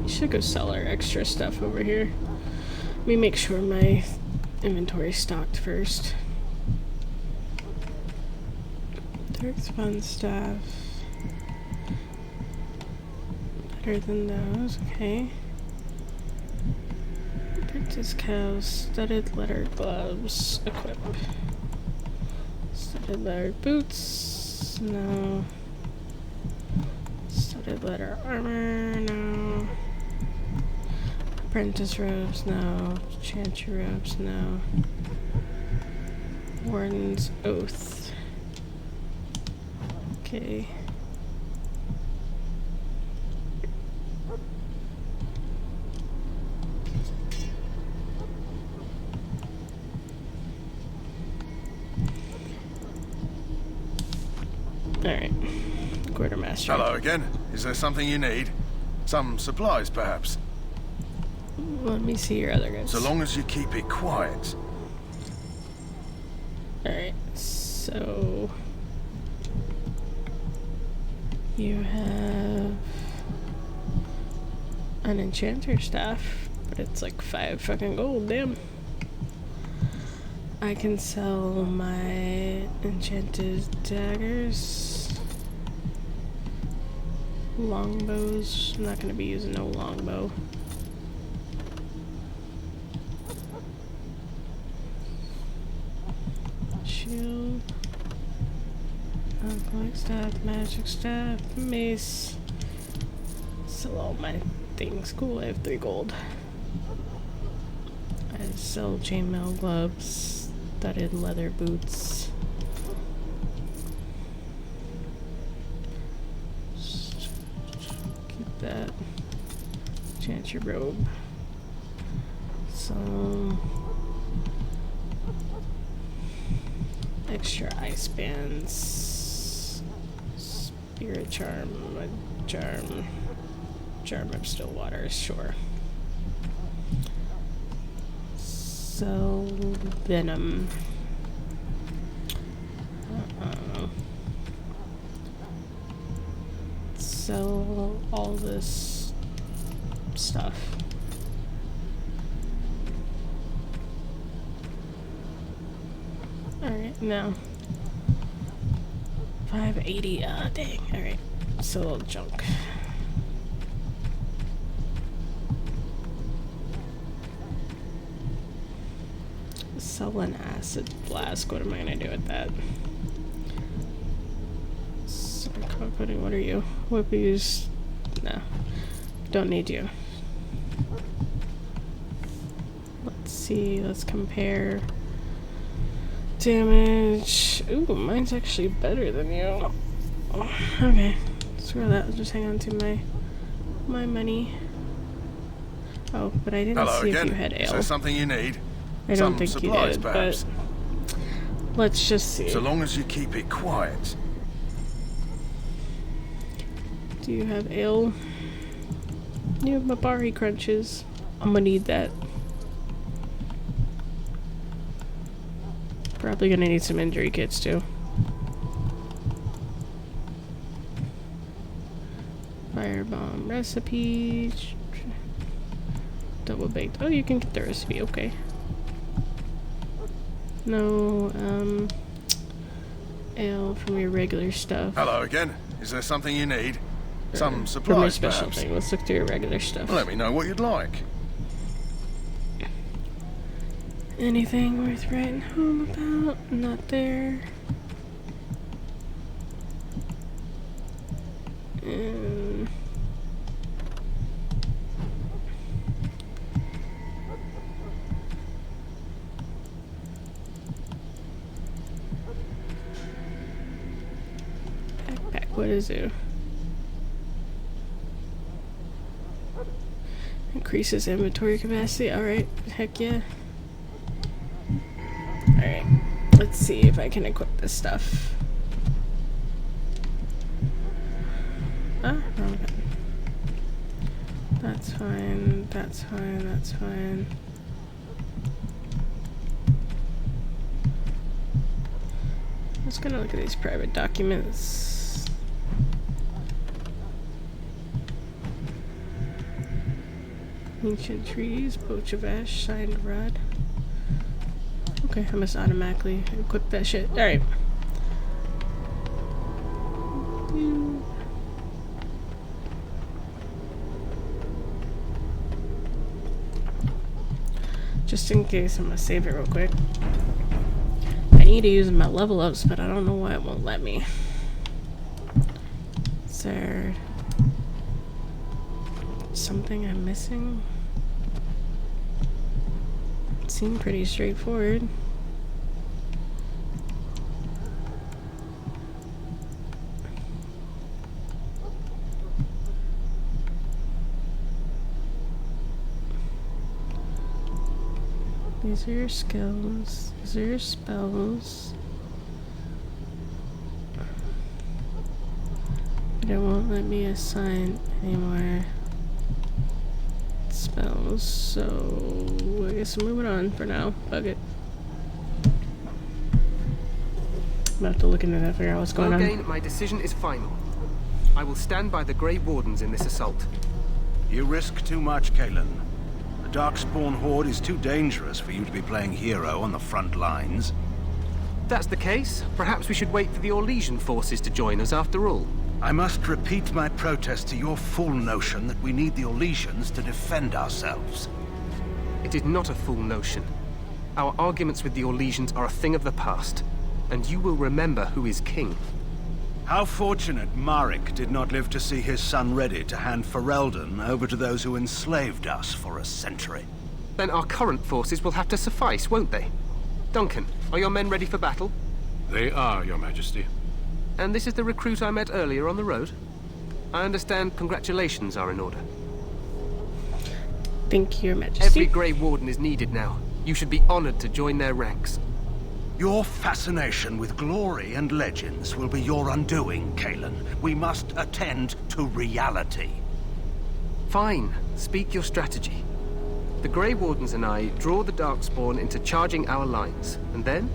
Should go sell our extra stuff over here. Let me make sure my inventory's stocked first. Darkspawn staff. Better than those, okay. Princess cows, studded leather gloves, equip. Studded leather boots, no. Studded leather armor, no. Apprentice robes, no. Chantry robes, no. Warden's oath. Okay. Alright. Quartermaster. Hello again. Is there something you need? Some supplies, perhaps? Let me see your other guys. So long as you keep it quiet. Alright, so you have an enchanter staff, but it's like 5 fucking gold, damn. I can sell my enchanted daggers. Longbows. I'm not gonna be using no longbow. Shield. Alcoholic staff, magic staff, mace. Sell all my things. Cool, I have 3 gold. I sell chainmail gloves, studded leather boots. Keep that. Chantry robe. Some extra ice bands. Spirit charm, a charm of still water, sure. So venom. sell all this stuff. Alright, now 580, dang, alright, still junk. Sell an acid flask, what am I gonna do with that? What are you? Whippies? No. Don't need you. Let's see, let's compare. Damage. Ooh, mine's actually better than you. Oh, okay. Screw that, I'll just hang on to my money. Oh, but I didn't see if you had ale. Is there something you need? I don't think you did, perhaps. but let's just see. So long as you keep it quiet. Do you have ale? You have Mabari crunches. I'm gonna need that. Probably gonna need some injury kits too. Firebomb recipe. Double baked. Oh, you can get the recipe, okay. No, ale from your regular stuff. Hello again. Is there something you need? Some From your supplies, special perhaps? thing. Let's look through your regular stuff. Let me know what you'd like. Anything worth writing home about? Not there. Backpack, what is it? Increases inventory capacity, alright, heck yeah. Alright, let's see if I can equip this stuff. Ah, wrong button. That's fine, that's fine, that's fine. I'm just gonna look at these private documents. Ancient trees, poach of ash, shined rod. Okay, I must automatically equip that shit. Alright. Just in case, I'm gonna save it real quick. I need to use my level ups, but I don't know why it won't let me. Is there something I'm missing? It seemed pretty straightforward. These are your skills. These are your spells. But it won't let me assign any more spells, so I guess I'm moving on for now. Bug it. I'm gonna have to look into that, figure out what's going on. My decision is final. I will stand by the Grey Wardens in this assault. You risk too much, Kalen. The Darkspawn Horde is too dangerous for you to be playing hero on the front lines. If that's the case, perhaps we should wait for the Orlesian forces to join us after all. I must repeat my protest to your fool notion that we need the Orlesians to defend ourselves. It is not a fool notion. Our arguments with the Orlesians are a thing of the past, and you will remember who is king. How fortunate Marek did not live to see his son ready to hand Ferelden over to those who enslaved us for a century. Then our current forces will have to suffice, won't they? Duncan, are your men ready for battle? They are, Your Majesty. And this is the recruit I met earlier on the road? I understand congratulations are in order. Thank you, Your Majesty. Every Grey Warden is needed now. You should be honored to join their ranks. Your fascination with glory and legends will be your undoing, Kalen. We must attend to reality. Fine. Speak your strategy. The Grey Wardens and I draw the Darkspawn into charging our lines, and then?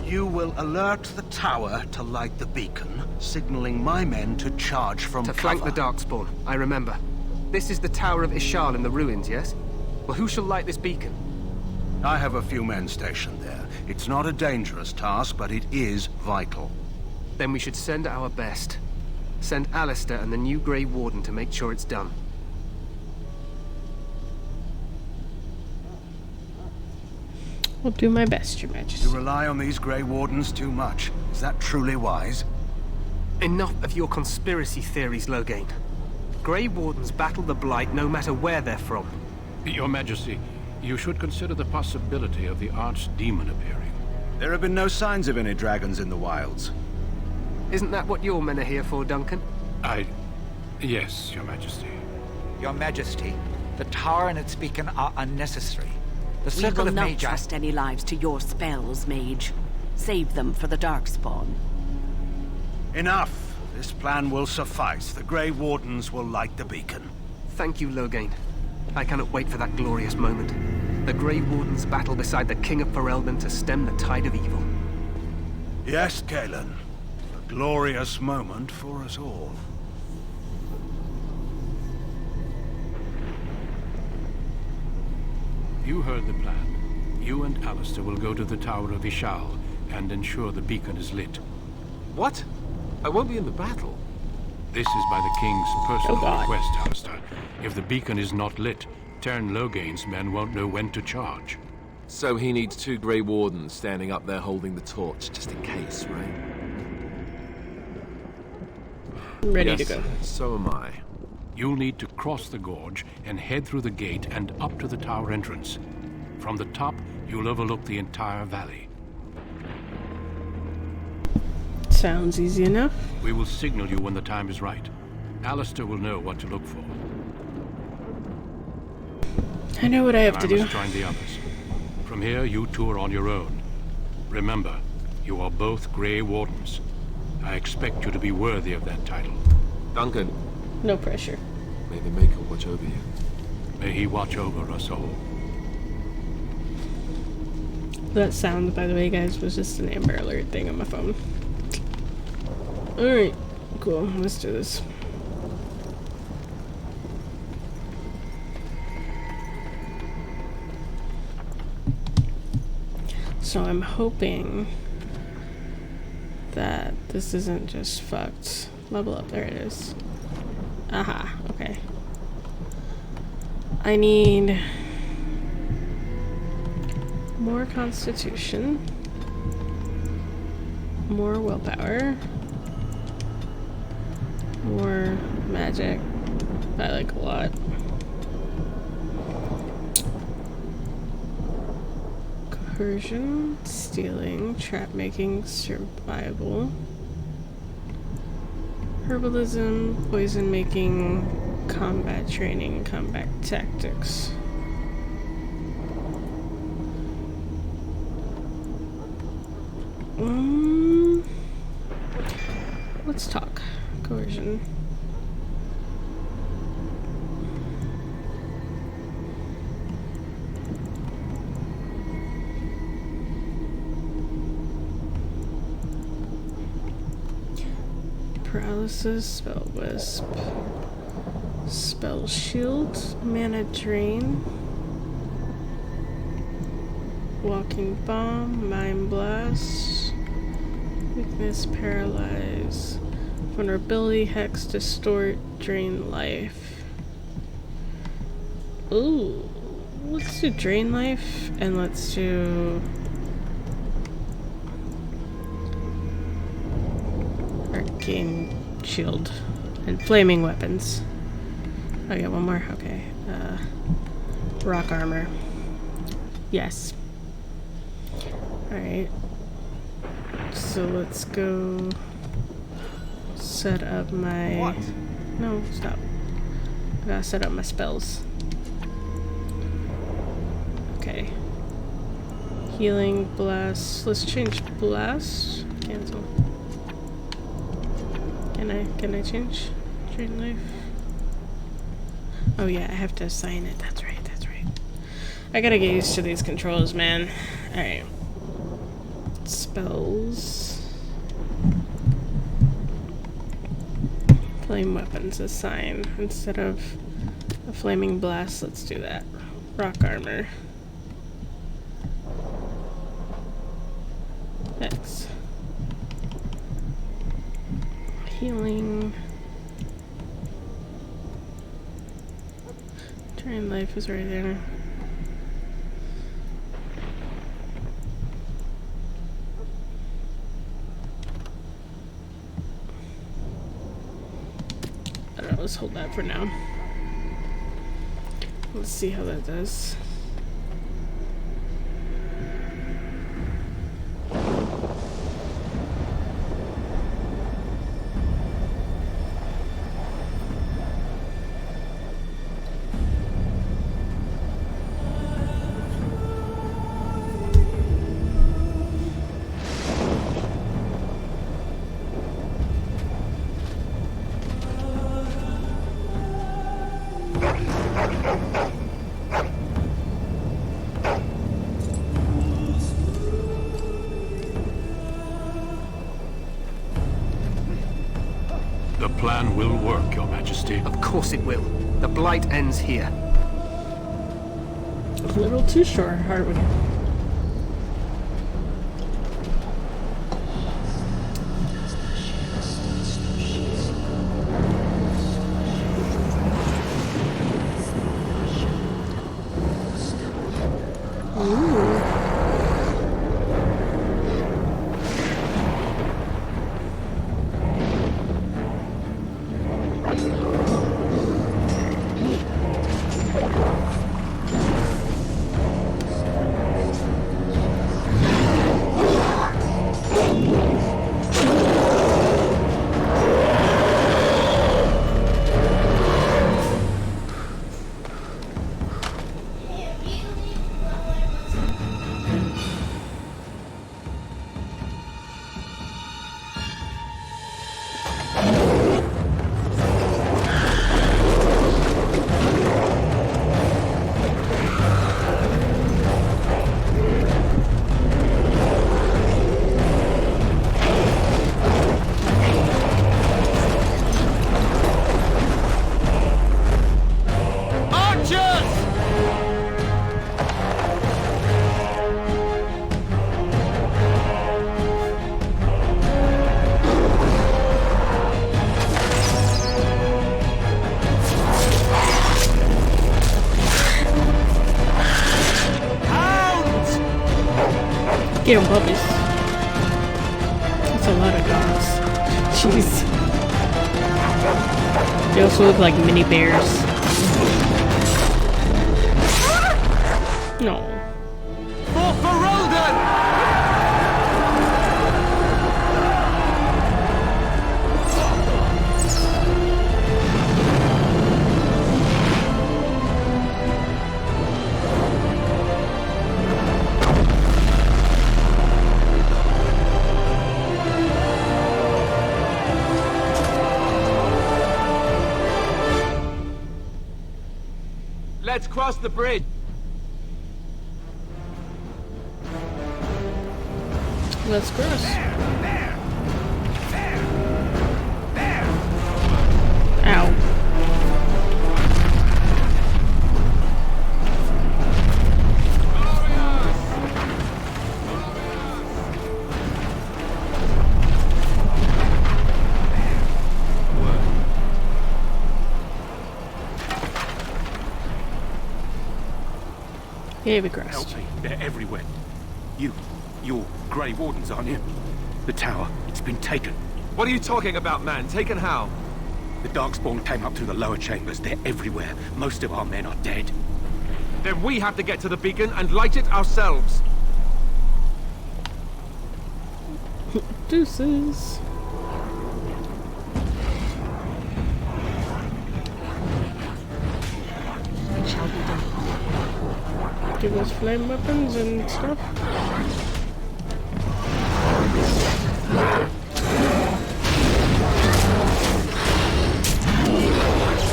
You will alert the tower to light the beacon, signaling my men to charge from cover. To flank the Darkspawn, I remember. This is the Tower of Ishal in the ruins, yes? Well, who shall light this beacon? I have a few men stationed there. It's not a dangerous task, but it is vital. Then we should send our best. Send Alistair and the new Grey Warden to make sure it's done. I'll do my best, Your Majesty. You rely on these Grey Wardens too much. Is that truly wise? Enough of your conspiracy theories, Loghain. Grey Wardens battle the Blight no matter where they're from. Your Majesty, you should consider the possibility of the Archdemon appearing. There have been no signs of any dragons in the wilds. Isn't that what your men are here for, Duncan? Yes, Your Majesty. Your Majesty, the tower and its beacon are unnecessary. The We circle will of not Magi... trust any lives to your spells, Mage. Save them for the Darkspawn. Enough! This plan will suffice. The Grey Wardens will light the beacon. Thank you, Loghain. I cannot wait for that glorious moment. The Grey Wardens battle beside the King of Ferelden to stem the tide of evil. Yes, Galen. A glorious moment for us all. You heard the plan. You and Alistair will go to the Tower of Ishal and ensure the beacon is lit. What? I won't be in the battle. This is by the King's personal request, Alistair. If the beacon is not lit, Tern Loghain's men won't know when to charge. So he needs 2 Grey Wardens standing up there holding the torch, just in case, right? Ready to go. So am I. You'll need to cross the gorge and head through the gate and up to the tower entrance. From the top, you'll overlook the entire valley. Sounds easy enough. We will signal you when the time is right. Alistair will know what to look for. I know what I have And to do. must join the others. From here, you two are on your own. Remember, you are both Grey Wardens. I expect you to be worthy of that title. Duncan. No pressure. May the Maker watch over you. May he watch over us all. That sound, by the way, guys, was just an Amber Alert thing on my phone. Alright, cool. Let's do this. So I'm hoping that this isn't just fucked. Level up, there it is. Aha, okay. I need more constitution, more willpower, more magic. I like a lot. Coercion, stealing, trap making, survival, herbalism, poison making, combat training, combat tactics. Let's talk. Coercion. Paralysis, spell wisp, spell shield, mana drain, walking bomb, mind blast, weakness, paralyze, vulnerability, hex, distort, drain life. Ooh, let's do drain life and let's do arcane shield and flaming weapons. Oh yeah, one more. Okay. Rock armor. Yes. Alright. So let's go set up my... What? No, stop. I gotta set up my spells. Okay. Healing, blast. Let's change blast. Cancel. Can I change? Drain life? Oh yeah, I have to assign it. That's right, that's right. I gotta get used to these controls, man. Alright. spells. Flame weapons assign. Instead of a flaming blast, let's do that. Rock armor. X. Healing. Drain life is right there. I don't know, let's hold that for now. Let's see how that does. The plan will work, Your Majesty. Of course it will. The Blight ends here. A little too short, aren't we? Get him, puppies. That's a lot of dogs. Jeez. They also look like mini bears. No. For Roldan! Let's cross the bridge. Let's cross. Ow. Yeah, we crossed. Help me. They're everywhere. You're Grey Wardens, aren't you? The tower, it's been taken. What are you talking about, man? Taken how? The Darkspawn came up through the lower chambers. They're everywhere. Most of our men are dead. Then we have to get to the beacon and light it ourselves. Deuces. It shall be done. Give us flame weapons and stuff.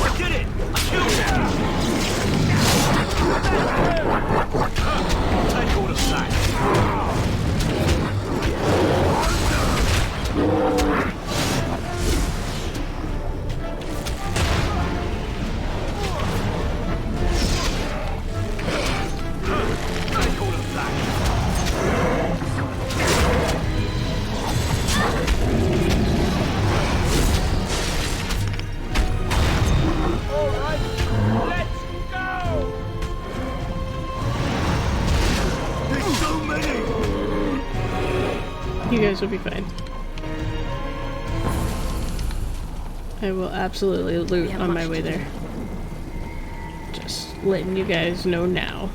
I did it! I killed him! Take all of that. will be fine. I will absolutely loot on my way there. Just letting you guys know now.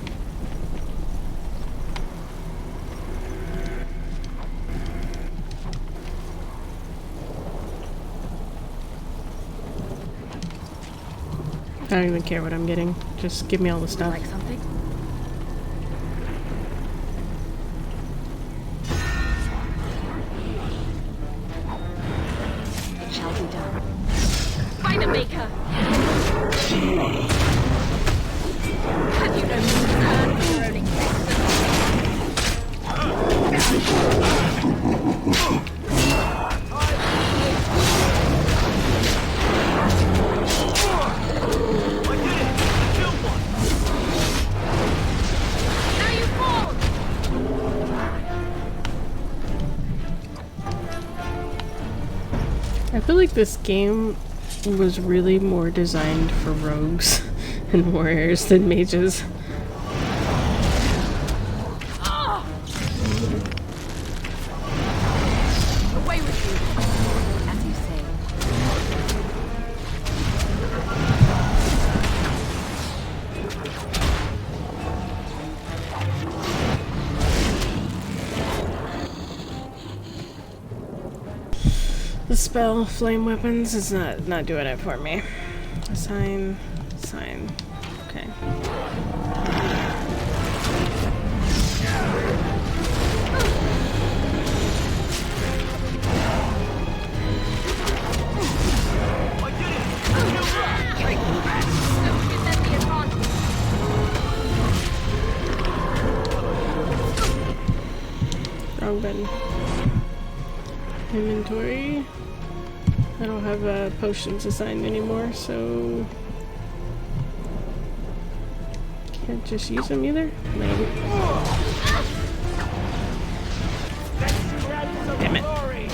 I don't even care what I'm getting. Just give me all the stuff. Like something? It shall be done. Find a maker! Have you no concern for your own existence? I feel like this game was really more designed for rogues and warriors than mages. Away with you, as you say. The spell flame weapons is not doing it for me. Sign. Okay. Wrong button. Inventory. I don't have potions assigned anymore, so can't just use them either. Maybe. Damn it! All right.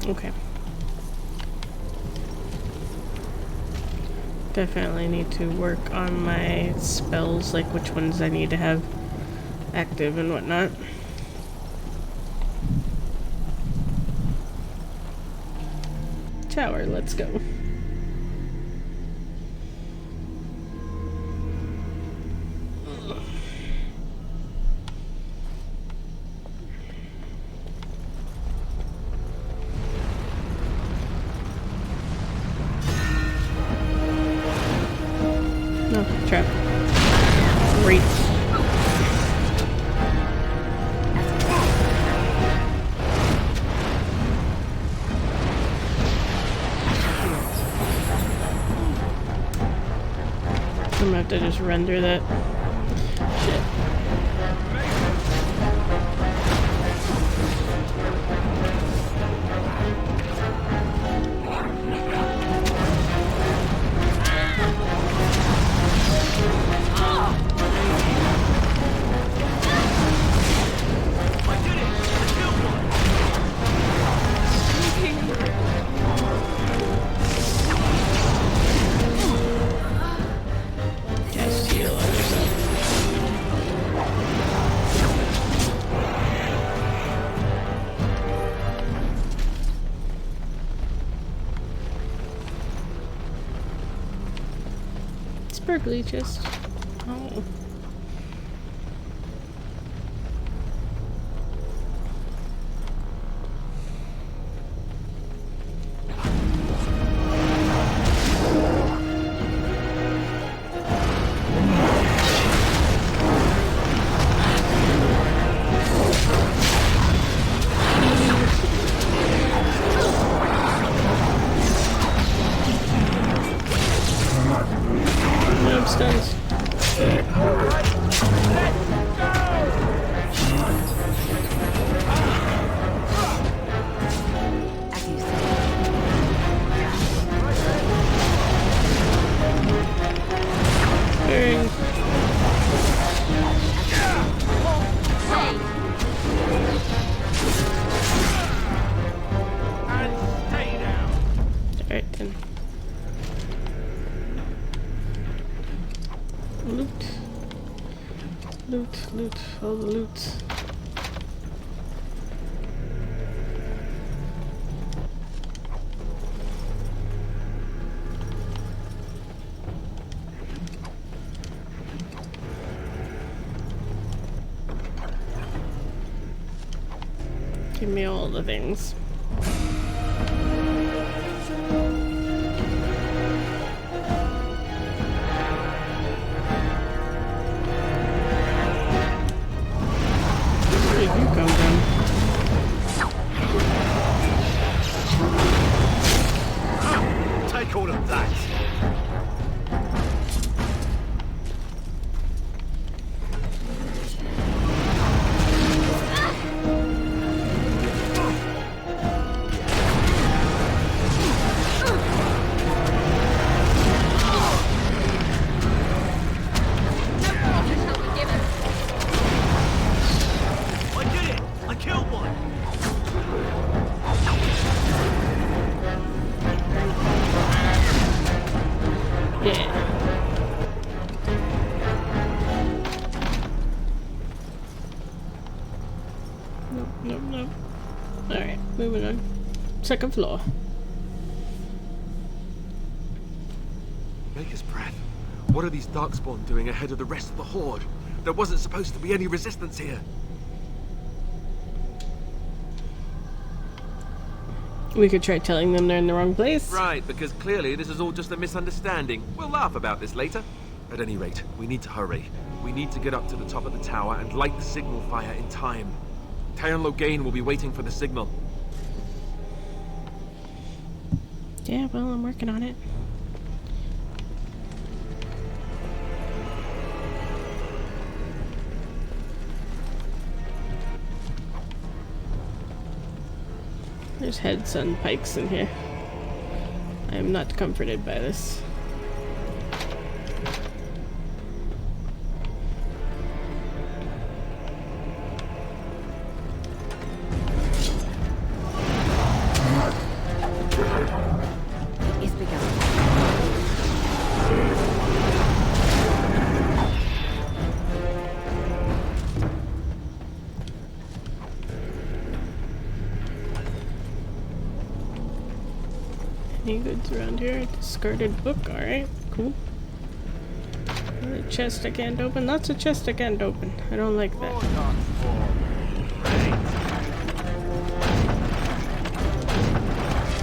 Okay. Definitely need to work on my spells, like which ones I need to have active and whatnot. Tower, let's go. No, trap. Great. I'm gonna have to just render that. Shit. Just heal on yourself. Sparkly chest. Oh. No stuns. Loot, all the loot. Give me all the things. Where did you come from? Take all of that. Nope. Alright, moving on. Second floor. Maker's breath. What are these Darkspawn doing ahead of the rest of the Horde? There wasn't supposed to be any resistance here. We could try telling them they're in the wrong place. Right, because clearly this is all just a misunderstanding. We'll laugh about this later. At any rate, we need to hurry. We need to get up to the top of the tower and light the signal fire in time. Theon Loghain will be waiting for the signal. Yeah, well, I'm working on it. There's heads on pikes in here. I am not comforted by this. Any goods around here? Discarded book, alright, cool. A chest I can't open? That's a chest I can't open. I don't like that.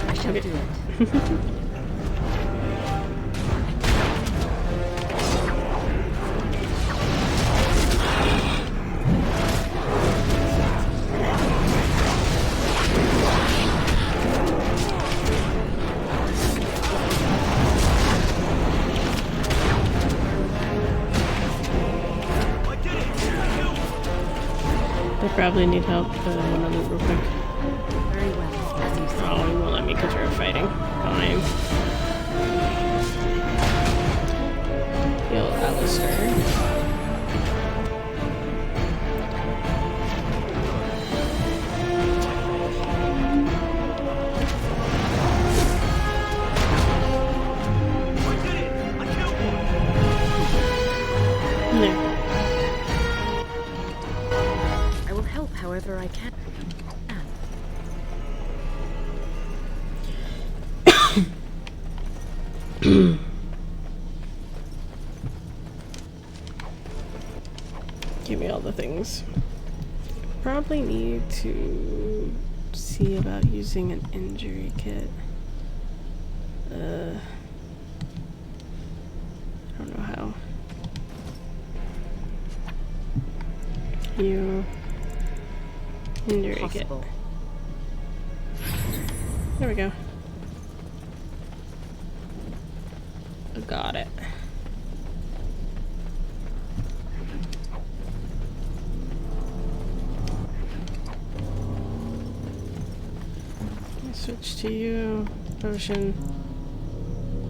I shall do it. They probably need help, but I want to loot real quick. Very well, as you say. Oh, he won't let me because we're fighting. Fine. Yo, Alistair. However I can. Give me all the things. Probably need to see about using an injury kit. I don't know how. Injury kit. There we go. Got it. Switch to you. Potion.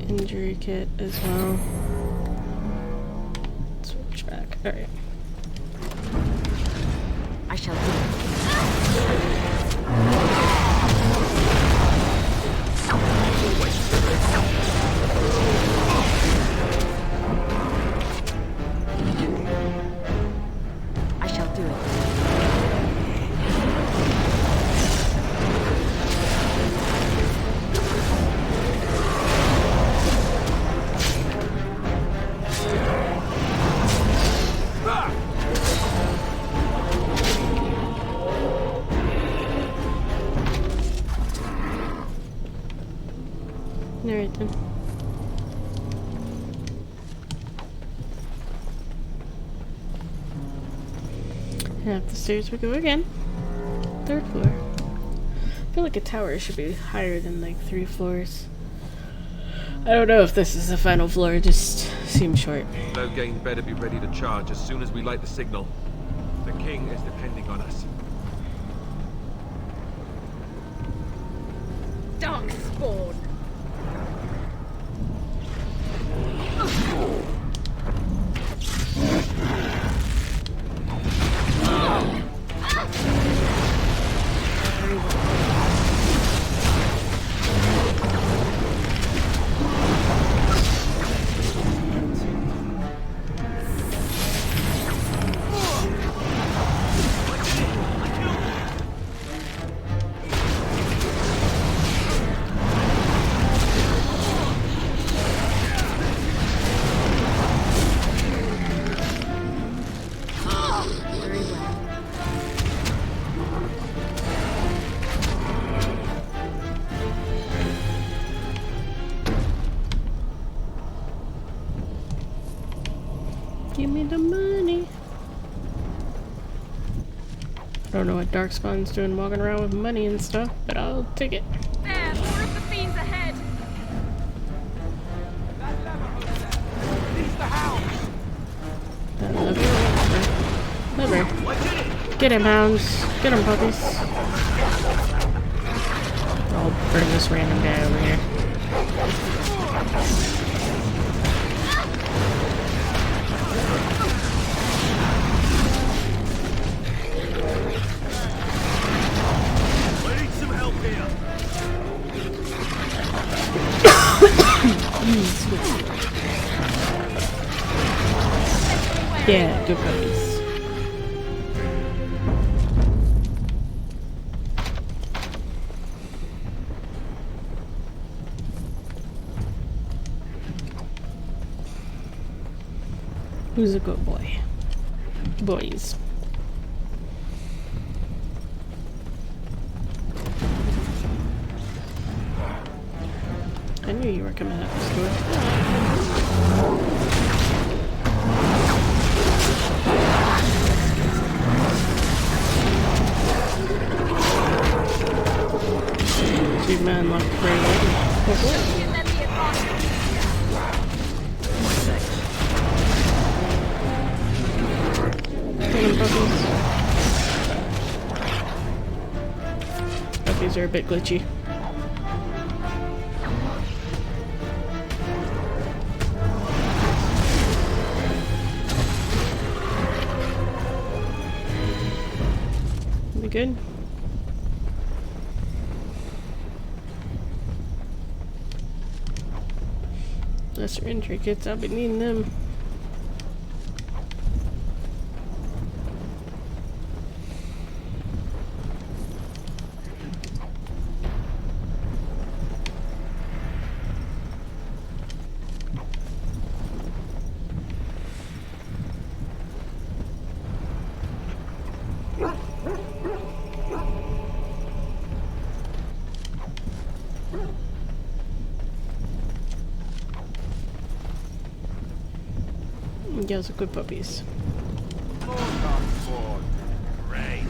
Injury kit as well. Switch back. Alright. I shall do it. Alright then. And up the stairs we go again. 3rd floor. I feel like a tower should be higher than like 3 floors. I don't know if this is the final floor, it just seems short. Loghain better be ready to charge as soon as we light the signal. The king is depending on us. Darkspawn! Give me the money. I don't know what Darkspawn's doing walking around with money and stuff, but I'll take it. There, more of the fiends ahead! Liver. Get him, hounds. Get him, puppies. I'll bring this random guy over here. Yeah, good puppies. Who's a good boy? Boys. I knew you were coming out this door. Dude, man, look very well. Puppies. Puppies are a bit glitchy. We good? Lesser entry kits, I'll be needing them. Yeah, so good puppies. Great.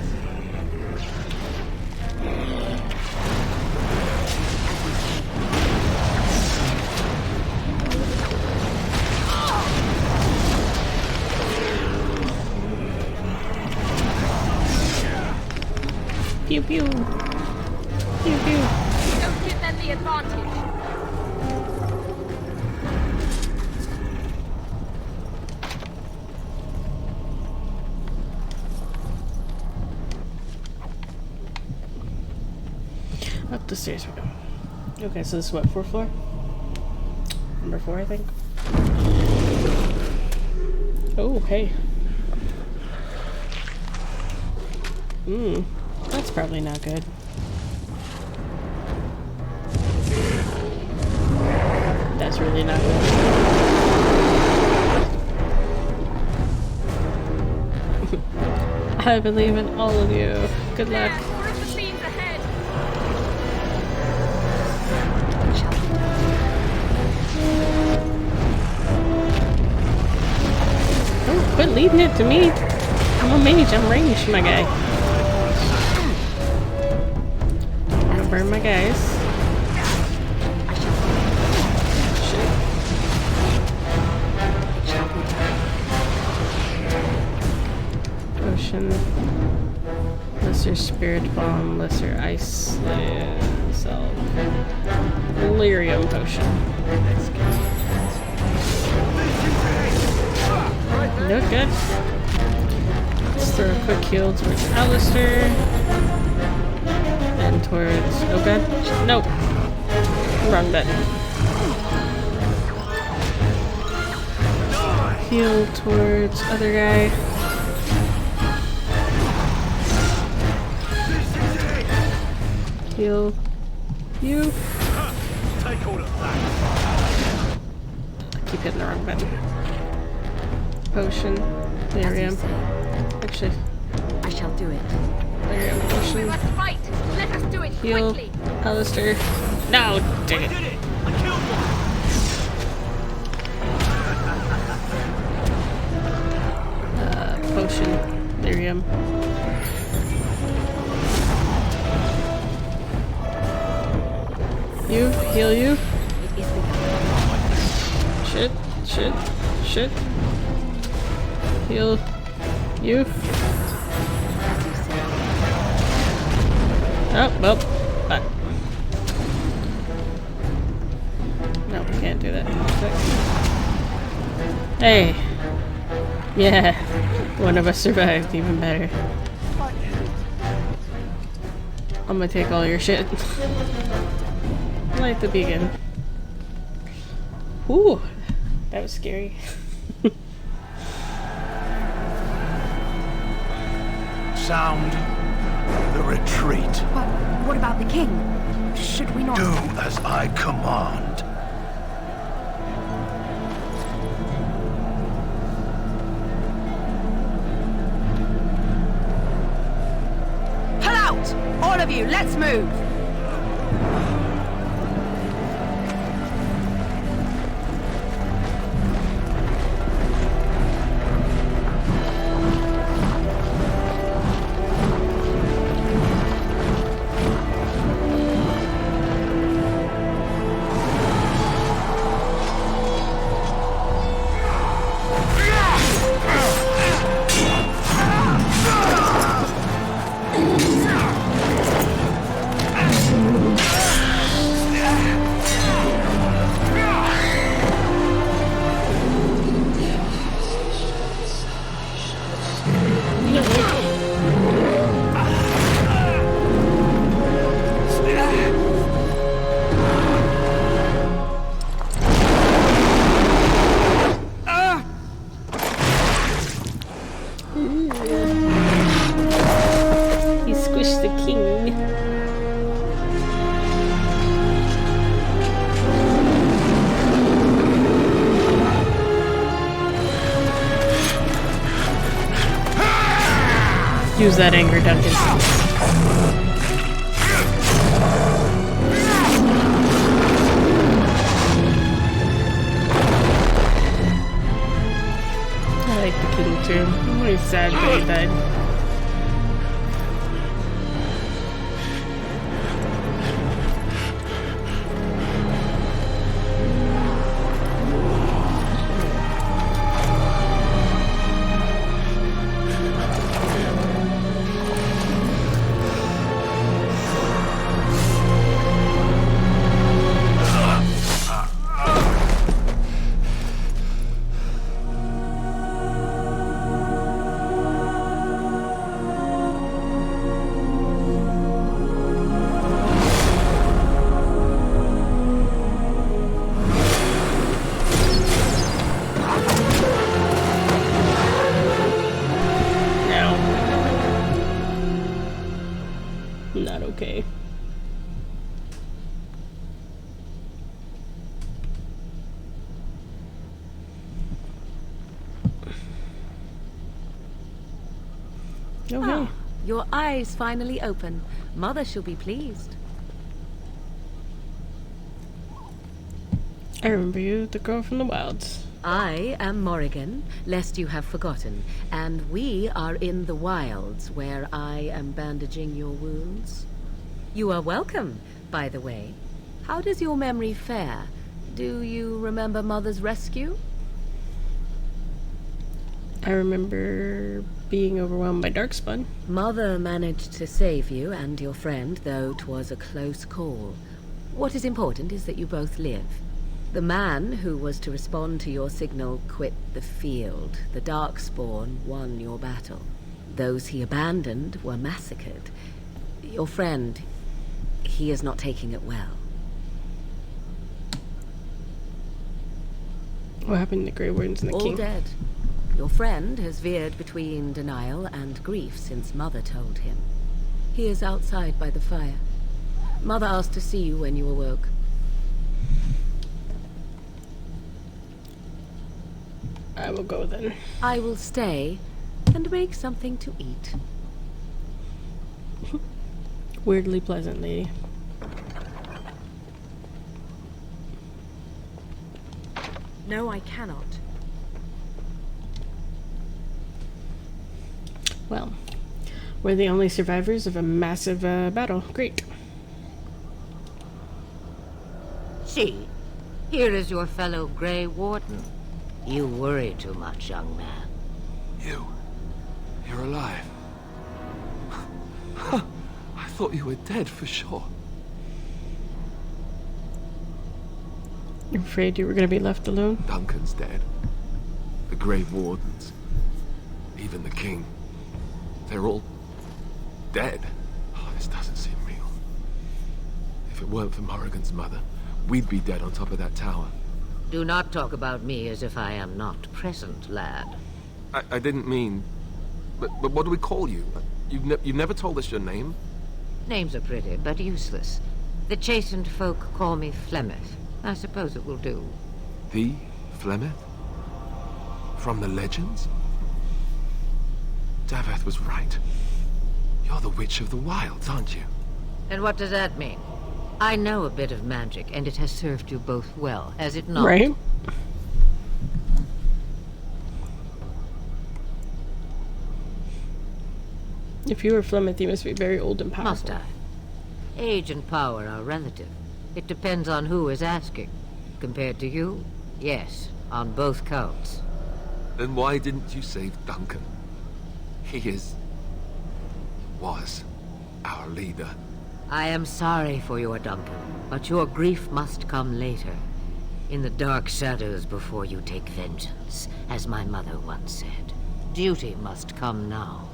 Pew pew. Pew pew. Don't give them the advantage. Up the stairs we go. Okay, so this is what, 4th floor? Number 4, I think. Oh, hey. That's probably not good. That's really not good. I believe in all of you. Good luck. More of the fiends ahead! not leading it to me. I'm a mage, I'm ranged, my guy. Don't want to burn my guys. Shit. Potion. Lesser Spirit Bomb, Lesser Ice Salve. Delirium Potion. No good. Let's throw a quick heal towards Alistair. And towards... Oh god. Nope. Wrong button. Heal towards other guy. Heal you. Take all of that. I keep hitting the wrong button. Potion. Delirium. Actually. I shall do it. Delirium potion. We must fight. Let us do it Heal. quickly. Alistair. No, dang it. I killed one. Potion. Delirium. You. Heal you. Shit. Shit. Shit. Heal you. Oh, well, but no, we can't do that. Hey, yeah, one of us survived. Even better. I'm gonna take all your shit. Light the beacon. Ooh, that was scary. Sound the retreat. But what about the king? Should we not... Do as I command. Pull out! All of you, let's move! He squished the king. Use that anger, Duncan. I like the king too. I'm really sad that he died. Not okay. Okay. Ah, your eyes finally open. Mother shall be pleased. I remember you, the girl from the wilds. I am Morrigan, lest you have forgotten, and we are in the wilds where I am bandaging your wounds. You are welcome, by the way. How does your memory fare? Do you remember Mother's rescue? I remember being overwhelmed by Darkspawn. Mother managed to save you and your friend, though 'twas a close call. What is important is that you both live. The man who was to respond to your signal quit the field. The Darkspawn won your battle. Those he abandoned were massacred. Your friend, he is not taking it well. What happened to the Grey Wardens and the All King? dead. Your friend has veered between denial and grief since Mother told him. He is outside by the fire. Mother asked to see you when you awoke. I will go then. I will stay and make something to eat. Weirdly pleasant lady. No, I cannot. Well, we're the only survivors of a massive battle. Great. See, here is your fellow Grey Warden. You worry too much, young man. You're alive. I thought you were dead for sure. You're afraid you were going to be left alone? Duncan's dead. The Grey Wardens. Even the King. They're all dead. Oh, this doesn't seem real. If it weren't for Morrigan's mother, we'd be dead on top of that tower. Do not talk about me as if I am not present, lad. I didn't mean... But what do we call you? You've never told us your name? Names are pretty, but useless. The chastened folk call me Flemeth. I suppose it will do. The Flemeth? From the legends? Daveth was right. You're the Witch of the Wilds, aren't you? And what does that mean? I know a bit of magic, and it has served you both well, has it not? Right. If you were Flemeth, you must be very old and powerful. Must I? Age and power are relative. It depends on who is asking. Compared to you, yes, on both counts. Then why didn't you save Duncan? He was our leader. I am sorry for your Duncan, but your grief must come later. In the dark shadows before you take vengeance, as my mother once said. Duty must come now.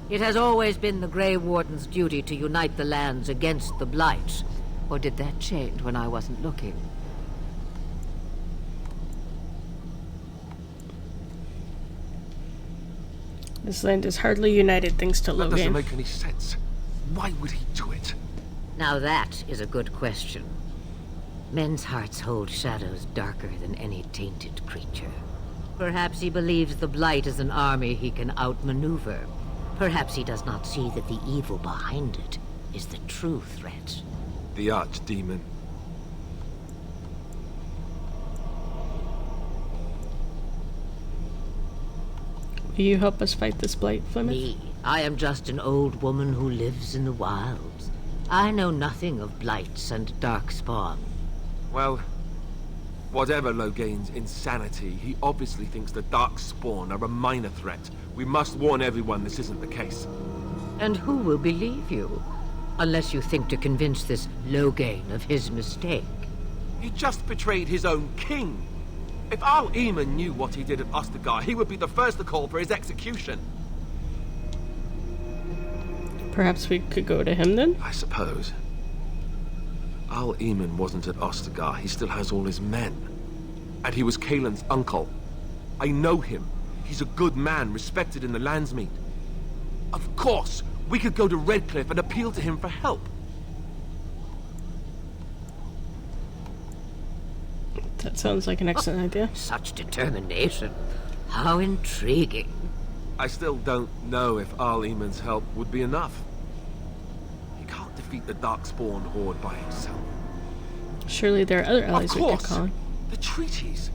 It has always been the Grey Warden's duty to unite the lands against the Blight. Or did that change when I wasn't looking? This land is hardly united thanks to Logan. That doesn't make any sense. Why would he do it? Now that is a good question. Men's hearts hold shadows darker than any tainted creature. Perhaps he believes the Blight is an army he can outmaneuver. Perhaps he does not see that the evil behind it is the true threat. The Archdemon. Will you help us fight this Blight, Flemeth? Me? I am just an old woman who lives in the wilds. I know nothing of blights and darkspawn. Well, whatever Loghain's insanity, he obviously thinks the Darkspawn are a minor threat. We must warn everyone this isn't the case. And who will believe you? Unless you think to convince this Loghain of his mistake. He just betrayed his own king. If Al Eamon knew what he did at Ostagar, he would be the first to call for his execution. Perhaps we could go to him then? I suppose. Al Eamon wasn't at Ostagar. He still has all his men. And he was Kaelin's uncle. I know him. He's a good man, respected in the Landsmeet. Of course, we could go to Redcliffe and appeal to him for help. That sounds like an excellent idea. Such determination. How intriguing. I still don't know if Al Eamon's help would be enough. He can't defeat the Darkspawn horde by himself. Surely there are other allies we could call on. The treaties.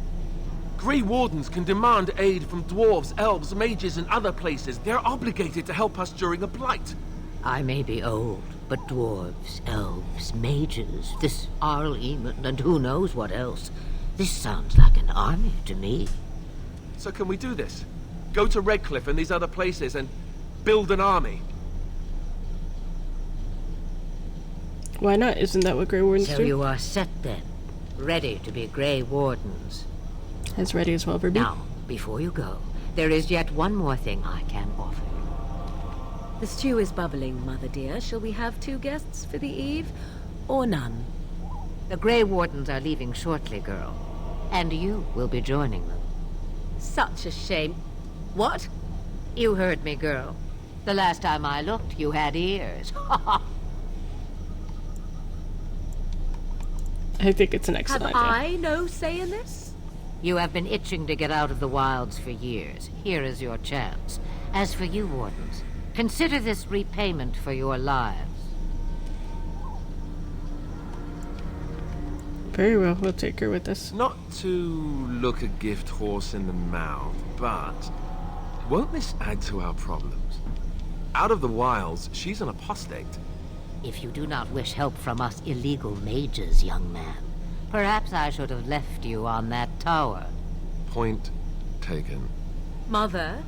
Grey Wardens can demand aid from dwarves, elves, mages, and other places. They're obligated to help us during a blight. I may be old, but dwarves, elves, mages, this Arleman, and who knows what else. This sounds like an army to me. So can we do this? Go to Redcliffe and these other places and build an army? Why not? Isn't that what Grey Wardens do? So you are set then, ready to be Grey Wardens. As ready as well for me. Now, before you go, there is yet one more thing I can offer. The stew is bubbling, Mother dear. Shall we have 2 guests for the eve, or none? The Grey Wardens are leaving shortly, girl. And you will be joining them. Such a shame. What? You heard me, girl. The last time I looked, you had ears. I think it's an excellent Have idea. I no say in this? You have been itching to get out of the wilds for years. Here is your chance. As for you, Wardens, consider this repayment for your lives. Very well, we'll take her with us. Not to look a gift horse in the mouth, but won't this add to our problems? Out of the wilds, she's an apostate. If you do not wish help from us illegal mages, young man, perhaps I should have left you on that tower. Point taken. Mother,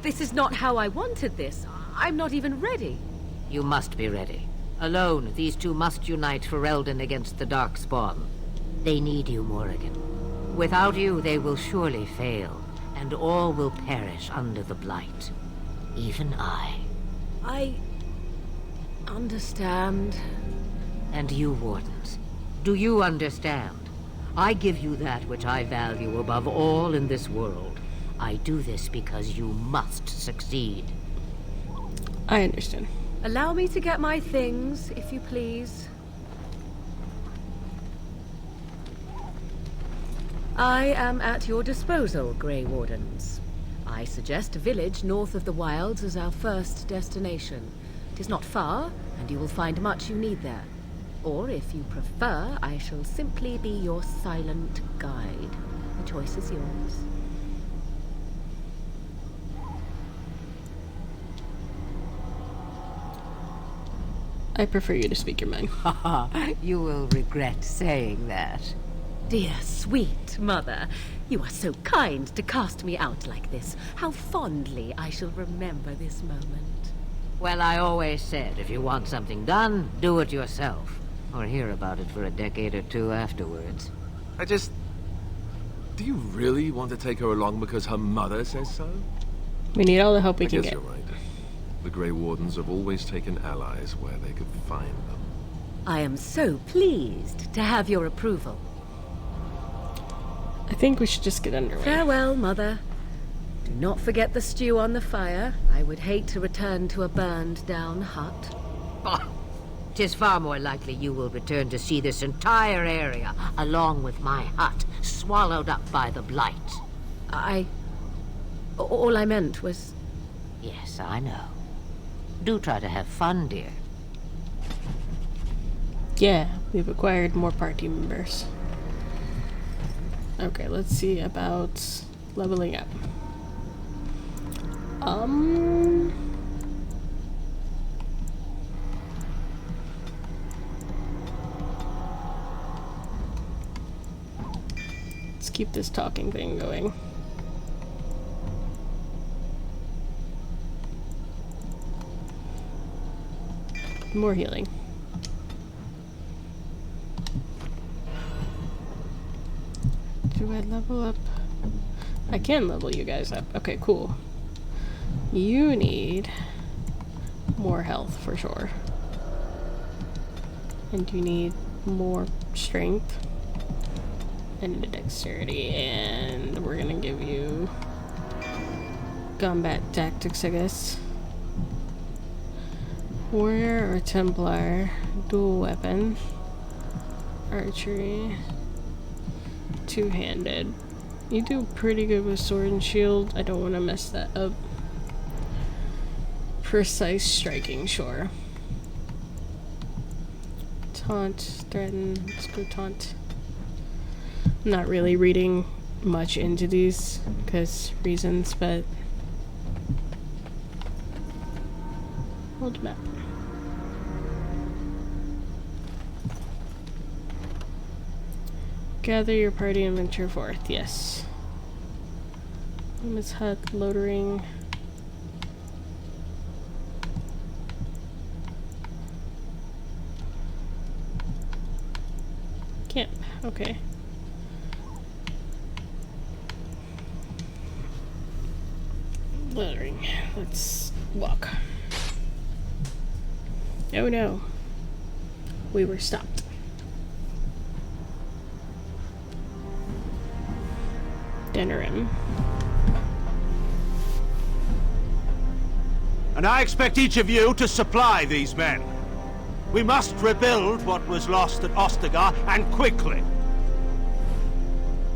this is not how I wanted this. I'm not even ready. You must be ready. Alone, these two must unite Ferelden against the Darkspawn. They need you, Morrigan. Without you, they will surely fail, and all will perish under the Blight. Even I. I understand. And you, Wardens, do you understand? I give you that which I value above all in this world. I do this because you must succeed. I understand. Allow me to get my things, if you please. I am at your disposal, Grey Wardens. I suggest a village north of the wilds as our first destination. It is not far, and you will find much you need there. Or, if you prefer, I shall simply be your silent guide. The choice is yours. I prefer you to speak your mind. You will regret saying that. Dear, sweet mother, you are so kind to cast me out like this. How fondly I shall remember this moment. Well, I always said, if you want something done, do it yourself. Or hear about it for a decade or two afterwards. Do you really want to take her along because her mother says so? We need all the help we can I guess get. you're right. The Grey Wardens have always taken allies where they could find them. I am so pleased to have your approval. I think we should just get underway. Farewell, Mother. Do not forget the stew on the fire. I would hate to return to a burned-down hut. Oh, 'tis far more likely you will return to see this entire area, along with my hut, swallowed up by the Blight. All I meant was... Yes, I know. Do try to have fun, dear. Yeah, we've acquired more party members. Okay, let's see about leveling up. Let's keep this talking thing going. More healing. Do I level up? I can level you guys up. Okay, cool. You need more health for sure. And you need more strength and a dexterity. And we're gonna give you combat tactics, I guess. Warrior or Templar, dual weapon, archery, two-handed. You do pretty good with sword and shield. I don't want to mess that up. Precise striking, sure. Taunt, threaten, let's go taunt. I'm not really reading much into these because reasons, but old map. Gather your party and venture forth. Yes. Miss Huck, loitering. Camp. Okay. Loitering. Let's walk. Oh no. We were stopped. Denerim. And I expect each of you to supply these men. We must rebuild what was lost at Ostagar, and quickly.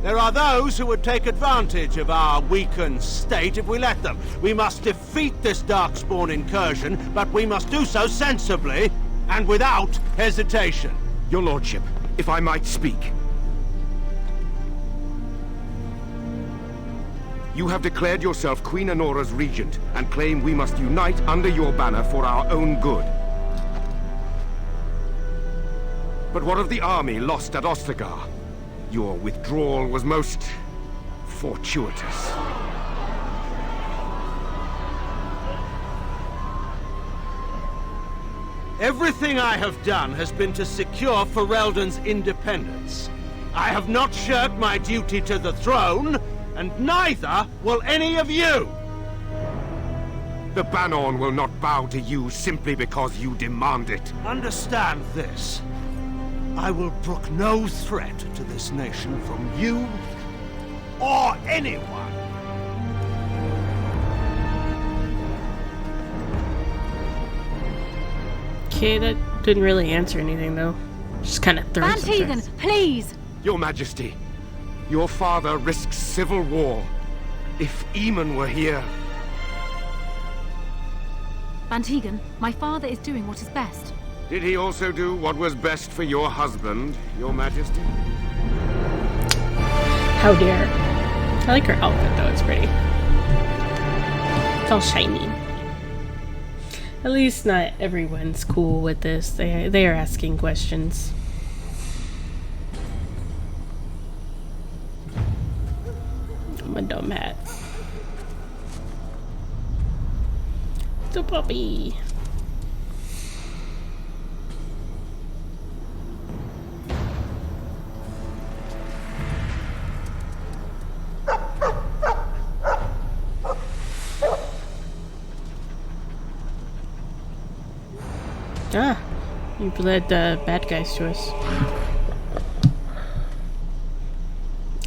There are those who would take advantage of our weakened state if we let them. We must defeat this Darkspawn incursion, but we must do so sensibly and without hesitation. Your lordship, if I might speak. You have declared yourself Queen Anora's regent, and claim we must unite under your banner for our own good. But what of the army lost at Ostagar? Your withdrawal was most fortuitous. Everything I have done has been to secure Ferelden's independence. I have not shirked my duty to the throne, and neither will any of you! The Bannorn will not bow to you simply because you demand it. Understand this. I will brook no threat to this nation from you or anyone. Okay, that didn't really answer anything though. Just kind of throws Van Tegan, please! Your Majesty, your father risks civil war. If Eamon were here... Van Tegan, my father is doing what is best. Did he also do what was best for your husband, Your Majesty? How dare. I like her outfit though, it's pretty. It's all shiny. At least not everyone's cool with this. They are asking questions. My dumb hat. It's a puppy. Ah, you've led the bad guys to us.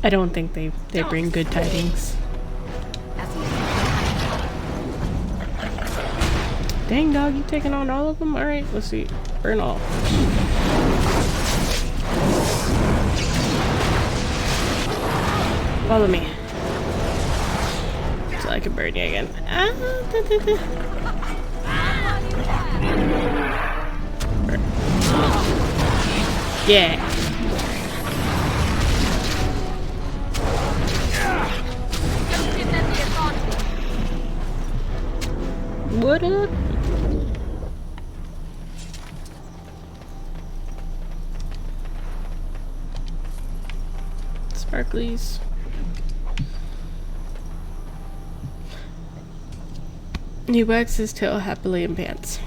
I don't think they bring good tidings. Dang dog, you taking on all of them? Alright, let's see. Burn all. Follow me. So I can burn you again. Ah, yeah. What up? Sparklies. He wags his tail happily in pants.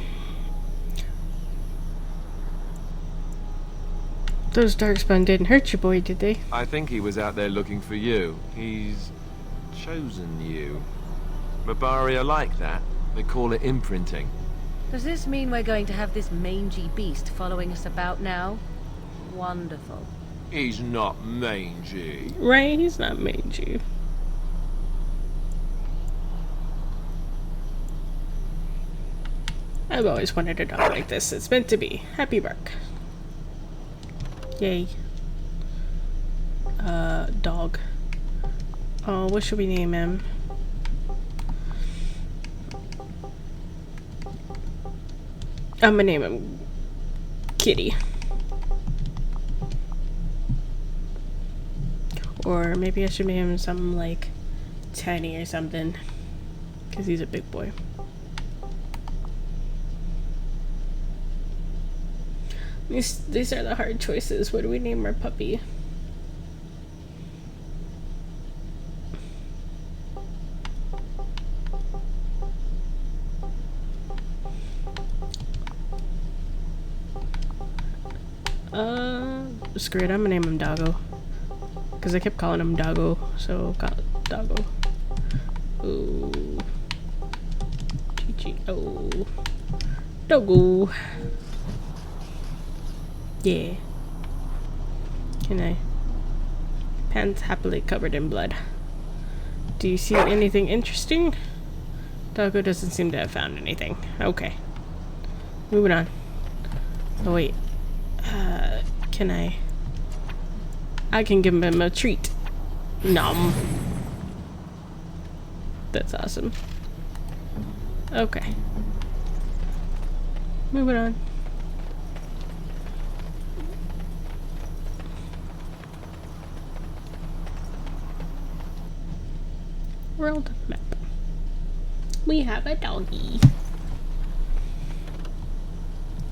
Those Darkspawn didn't hurt your boy, did they? I think he was out there looking for you. He's chosen you. Mabari are like that. They call it imprinting. Does this mean we're going to have this mangy beast following us about now? Wonderful. He's not mangy. Right, he's not mangy. I've always wanted a dog like this. It's meant to be. Happy bark. Yay. Dog. Oh, what should we name him? I'm gonna name him Kitty. Or maybe I should make him something like Tiny or something. Because he's a big boy. These are the hard choices. What do we name our puppy? Screw it, I'm gonna name him Doggo. Because I kept calling him Doggo, so call it Doggo. Oh. Chi-chi. Oh. Doggo. Yeah. Can I? Pants happily covered in blood. Do you see anything interesting? Doggo doesn't seem to have found anything. Okay. Moving on. Oh wait. Can I can give him a treat. Nom. That's awesome. Okay. Moving on. World map. We have a doggy.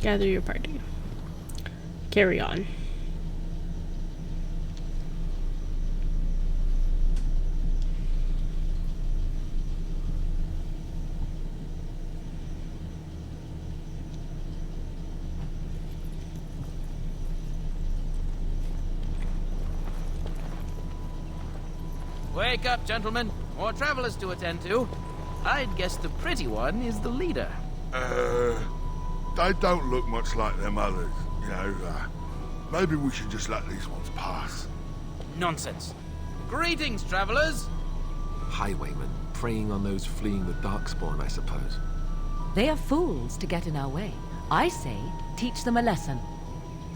Gather your party. Carry on. Wake up, gentlemen. More travelers to attend to. I'd guess the pretty one is the leader. They don't look much like them others, you know. Maybe we should just let these ones pass. Nonsense. Greetings, travelers. Highwaymen, preying on those fleeing the Darkspawn, I suppose. They are fools to get in our way. I say, teach them a lesson.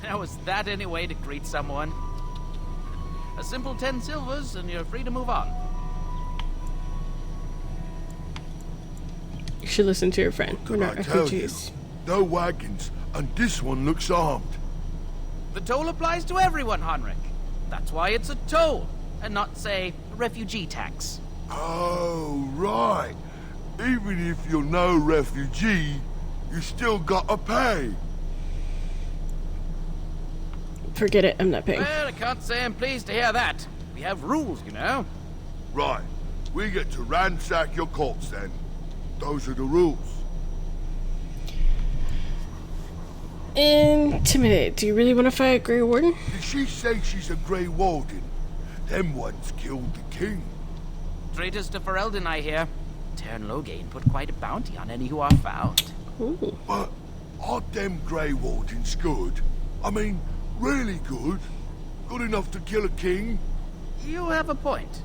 How is that any way to greet someone? A simple 10 silvers and you're free to move on. You should listen to your friend. We're not I tell refugees. you, no wagons, and this one looks armed. The toll applies to everyone, Henrik. That's why it's a toll, and not, say, a refugee tax. Oh, right. Even if you're no refugee, you still gotta pay. Forget it, I'm not paying. Well, I can't say I'm pleased to hear that. We have rules, you know. Right. We get to ransack your corpse then. Those are the rules. Intimidate. Do you really want to fight Grey Warden? Did she say she's a Grey Warden? Them ones killed the king. Traitors to Ferelden, I hear. Teyrn Loghain put quite a bounty on any who are found. Ooh. But aren't them Grey Wardens good? I mean, really good? Good enough to kill a king? You have a point.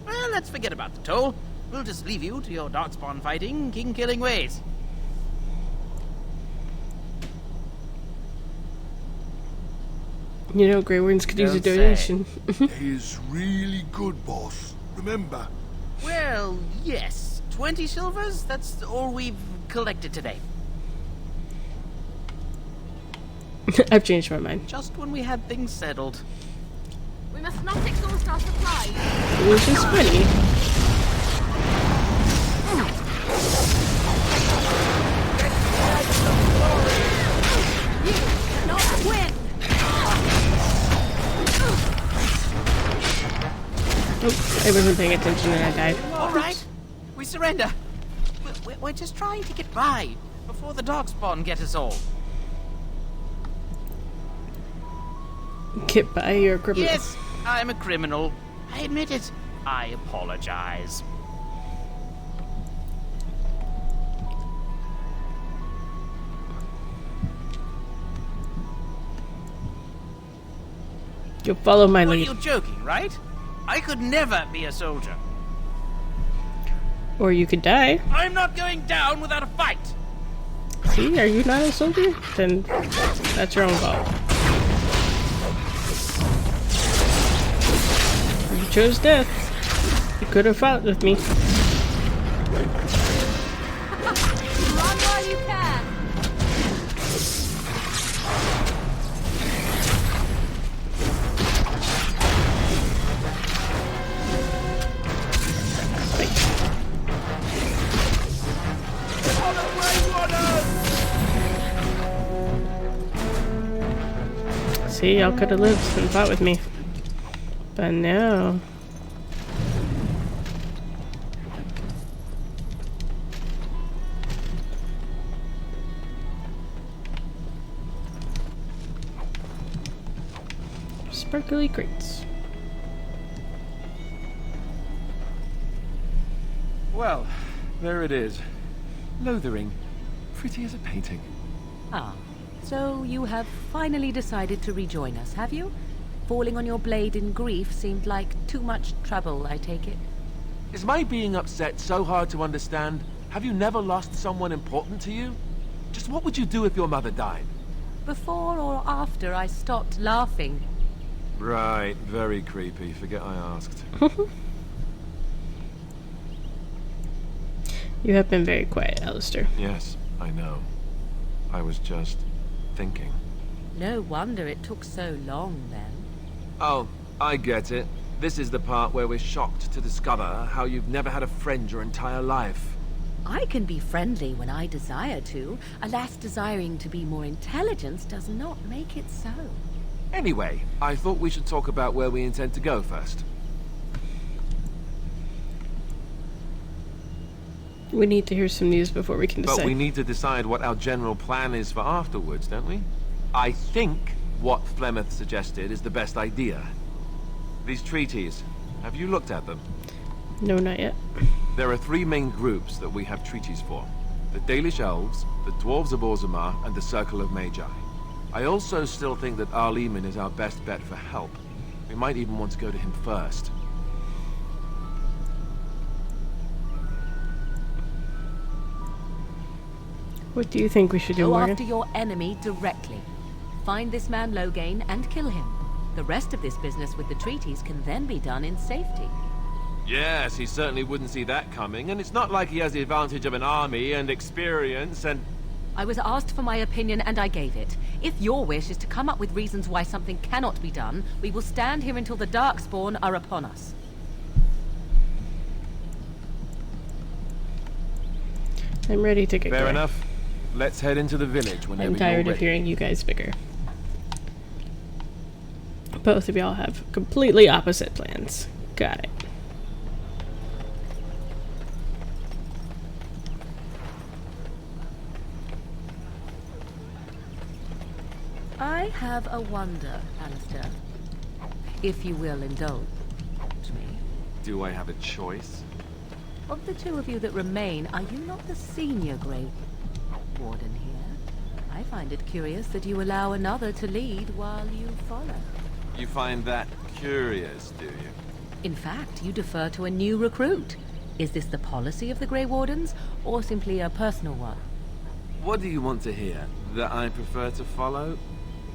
Well, let's forget about the toll. We'll just leave you to your Darkspawn fighting, king-killing ways. You know, Grey Wardens could use a donation. He is really good, boss. Remember? Well, yes. 20 silvers? That's all we've collected today. I've changed my mind. Just when we had things settled. We must not exhaust our supplies. Which is funny. You cannot win. Oops, I wasn't paying attention and I died. All right, we surrender. We're just trying to get by before the Darkspawn get us all. Get by, you're a criminal. Yes, I'm a criminal. I admit it. I apologize. You'll follow my lead. You're joking, right? I could never be a soldier. Or you could die. I'm not going down without a fight. See, are you not a soldier? Then that's your own fault. You chose death. You could have fought with me. Run while you can. See, y'all could have lived and fought with me. But no. Sparkly crates. Well, there it is. Lothering. Pretty as a painting. Ah, so you have finally decided to rejoin us, have you? Falling on your blade in grief seemed like too much trouble, I take it. Is my being upset so hard to understand? Have you never lost someone important to you? Just what would you do if your mother died? Before or after I stopped laughing? Right, very creepy. Forget I asked. You have been very quiet, Alistair. Yes, I know. I was just thinking. No wonder it took so long, then. Oh, I get it. This is the part where we're shocked to discover how you've never had a friend your entire life. I can be friendly when I desire to. Alas, desiring to be more intelligent does not make it so. Anyway, I thought we should talk about where we intend to go first. We need to hear some news before we can decide. But we need to decide what our general plan is for afterwards, don't we? I think what Flemeth suggested is the best idea. These treaties, have you looked at them? No, not yet. There are 3 main groups that we have treaties for. The Dalish Elves, the Dwarves of Orzammar, and the Circle of Magi. I also still think that Arleman is our best bet for help. We might even want to go to him first. What do you think we should do, Go Morgan? after your enemy directly. Find this man Loghain and kill him. The rest of this business with the treaties can then be done in safety. Yes, he certainly wouldn't see that coming, and it's not like he has the advantage of an army and experience and... I was asked for my opinion and I gave it. If your wish is to come up with reasons why something cannot be done, we will stand here until the Darkspawn are upon us. I'm ready to get Fair going. enough. Let's head into the village whenever I'm tired you're of ready. hearing you guys bicker. Both of y'all have completely opposite plans. Got it. I have a wonder, Alistair. If you will indulge me. Do I have a choice? Of the 2 of you that remain, are you not the senior Grey Warden here? I find it curious that you allow another to lead while you follow. You find that curious, do you? In fact, you defer to a new recruit. Is this the policy of the Grey Wardens, or simply a personal one? What do you want to hear? That I prefer to follow?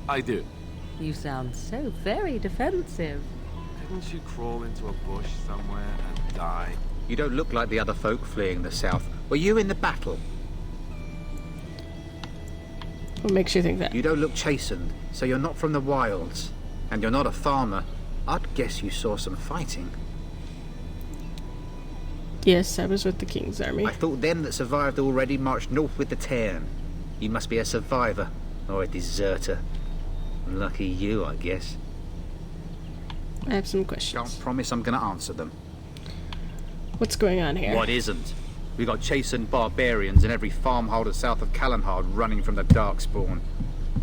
I do. You sound so very defensive. Couldn't you crawl into a bush somewhere and die? You don't look like the other folk fleeing the south. Were you in the battle? What makes you think that? You don't look chastened, so you're not from the wilds. And you're not a farmer. I'd guess you saw some fighting. Yes, I was with the King's army. I thought them that survived already marched north with the Tairn. You must be a survivor, or a deserter. Lucky you, I guess. I have some questions. Can't promise I'm gonna answer them. What's going on here? What isn't? We got chastened barbarians in every farmholder south of Callanhard running from the Darkspawn.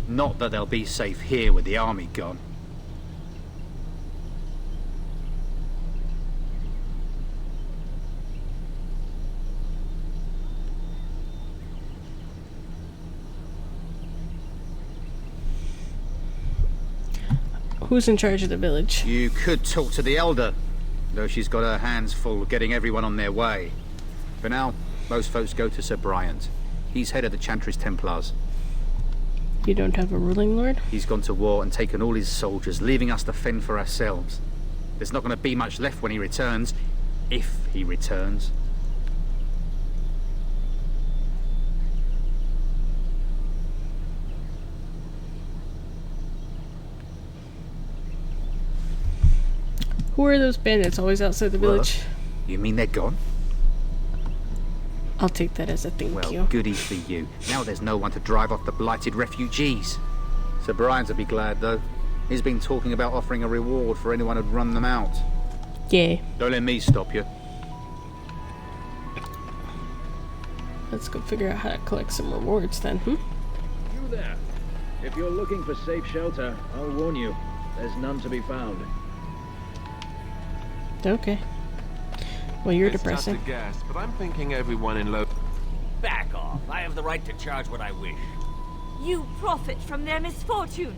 Not that they'll be safe here with the army gone. Who's in charge of the village? You could talk to the Elder, though she's got her hands full getting everyone on their way. For now, most folks go to Sir Bryant. He's head of the Chantry's Templars. You don't have a ruling lord? He's gone to war and taken all his soldiers, leaving us to fend for ourselves. There's not going to be much left when he returns, if he returns. Who are those bandits always outside the village? What? You mean they're gone? I'll take that as a thank Well, you. goody for you. Now there's no one to drive off the blighted refugees. Sir Bryant will be glad, though. He's been talking about offering a reward for anyone who'd run them out. Yeah. Don't let me stop you. Let's go figure out how to collect some rewards then, You there. If you're looking for safe shelter, I'll warn you. There's none to be found. Okay. Well, you're It's depressing. just a guess, but I'm thinking everyone in low... Back off. I have the right to charge what I wish. You profit from their misfortune.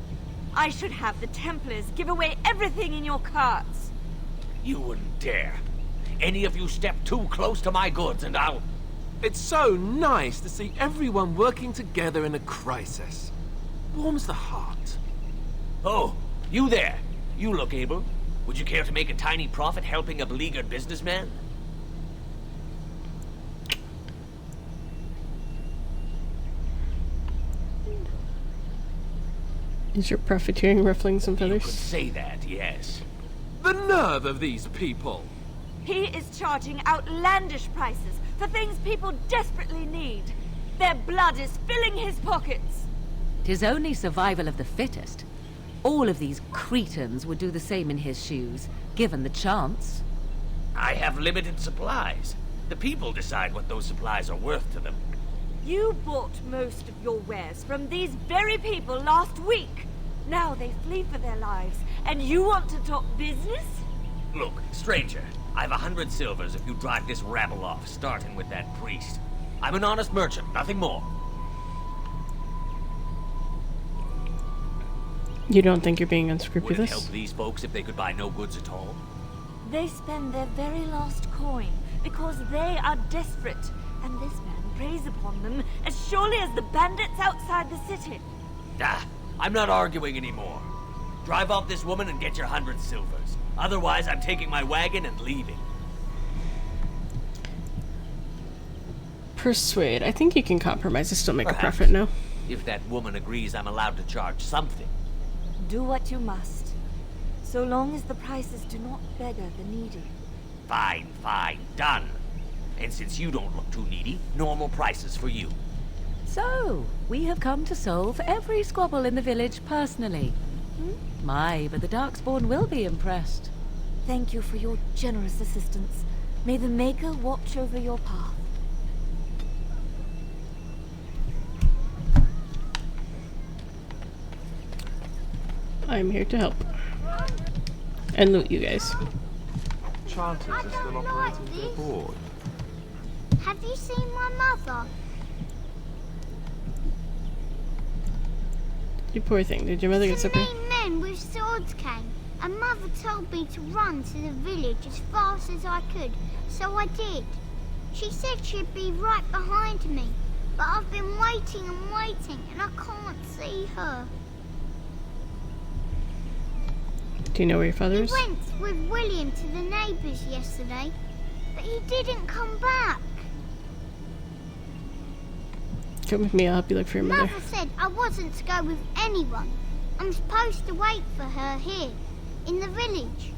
I should have the Templars give away everything in your carts. You wouldn't dare. Any of you step too close to my goods and I'll... It's so nice to see everyone working together in a crisis. Warms the heart. Oh, you there. You look able. Would you care to make a tiny profit helping a beleaguered businessman? Is your profiteering ruffling some feathers? You could say that, yes. The nerve of these people! He is charging outlandish prices for things people desperately need. Their blood is filling his pockets. 'Tis only survival of the fittest. All of these cretins would do the same in his shoes, given the chance. I have limited supplies. The people decide what those supplies are worth to them. You bought most of your wares from these very people last week. Now they flee for their lives, and you want to talk business? Look, stranger, I've 100 silvers if you drive this rabble off, starting with that priest. I'm an honest merchant, nothing more. You don't think you're being Would it unscrupulous? help these folks if they could buy no goods at all? They spend their very last coin because they are desperate, and this man preys upon them as surely as the bandits outside the city. Ah, I'm not arguing anymore. Drive off this woman and get your 100 silvers. Otherwise, I'm taking my wagon and leaving. Persuade. I think you can compromise and still make Perhaps. a profit, no? If that woman agrees, I'm allowed to charge something. Do what you must, so long as the prices do not beggar the needy. Fine, fine, done. And since you don't look too needy, normal prices for you. So, we have come to solve every squabble in the village personally. My, but the Darkspawn will be impressed. Thank you for your generous assistance. May the Maker watch over your path. I'm here to help. And loot you guys. Chanters are still operating their board. Have you seen my mother? You poor thing. Did your mother get Some something? mean men with swords came, and Mother told me to run to the village as fast as I could, so I did. She said she'd be right behind me, but I've been waiting and waiting, and I can't see her. Do you know where your father He is? went with William to the neighbours yesterday, but he didn't come back. Come with me, I'll help you look for your mother. Mother said I wasn't to go with anyone. I'm supposed to wait for her here, in the village.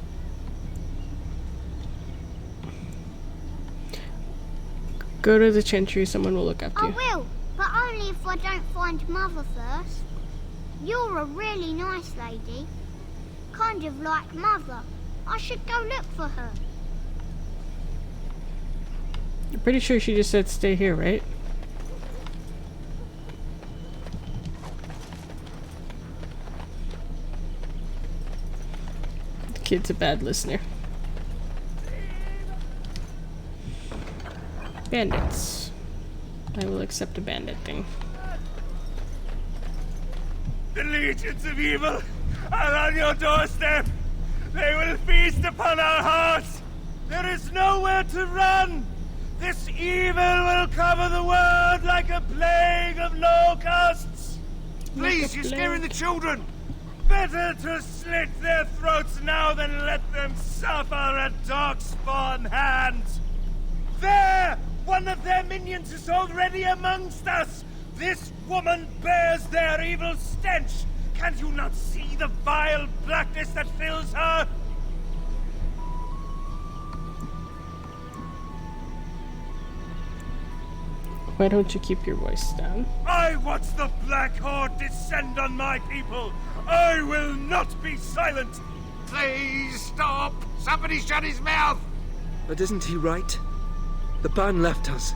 Go to the Chantry, someone will look after I you. will, but only if I don't find Mother first. You're a really nice lady. Kind of like Mother. I should go look for her. I'm pretty sure she just said stay here, right? The kid's a bad listener. Bandits. I will accept a bandit thing. The legions of evil are on your doorstep. They will feast upon our hearts. There is nowhere to run. This evil will cover the world like a plague of locusts. Please, you're scaring the children. Better to slit their throats now than let them suffer at Darkspawn hands. There! One of their minions is already amongst us. This woman bears their evil stench. Can you not see the vile blackness that fills her? Why don't you keep your voice down? I watch the Black Horde descend on my people. I will not be silent. Please stop! Somebody shut his mouth! But isn't he right? The ban left us.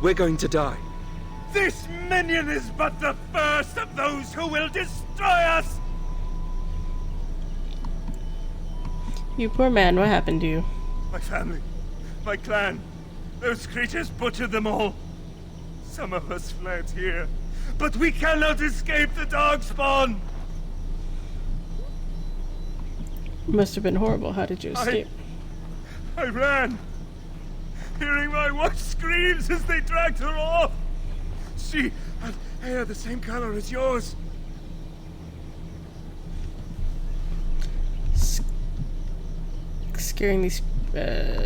We're going to die. This minion is but the first of those who will destroy us! You poor man, what happened to you? My family, my clan, those creatures butchered them all. Some of us fled here, but we cannot escape the Darkspawn! Must have been horrible. How did you escape? I ran, hearing my wife's screams as they dragged her off. She had hair the same color as yours. Scaring these...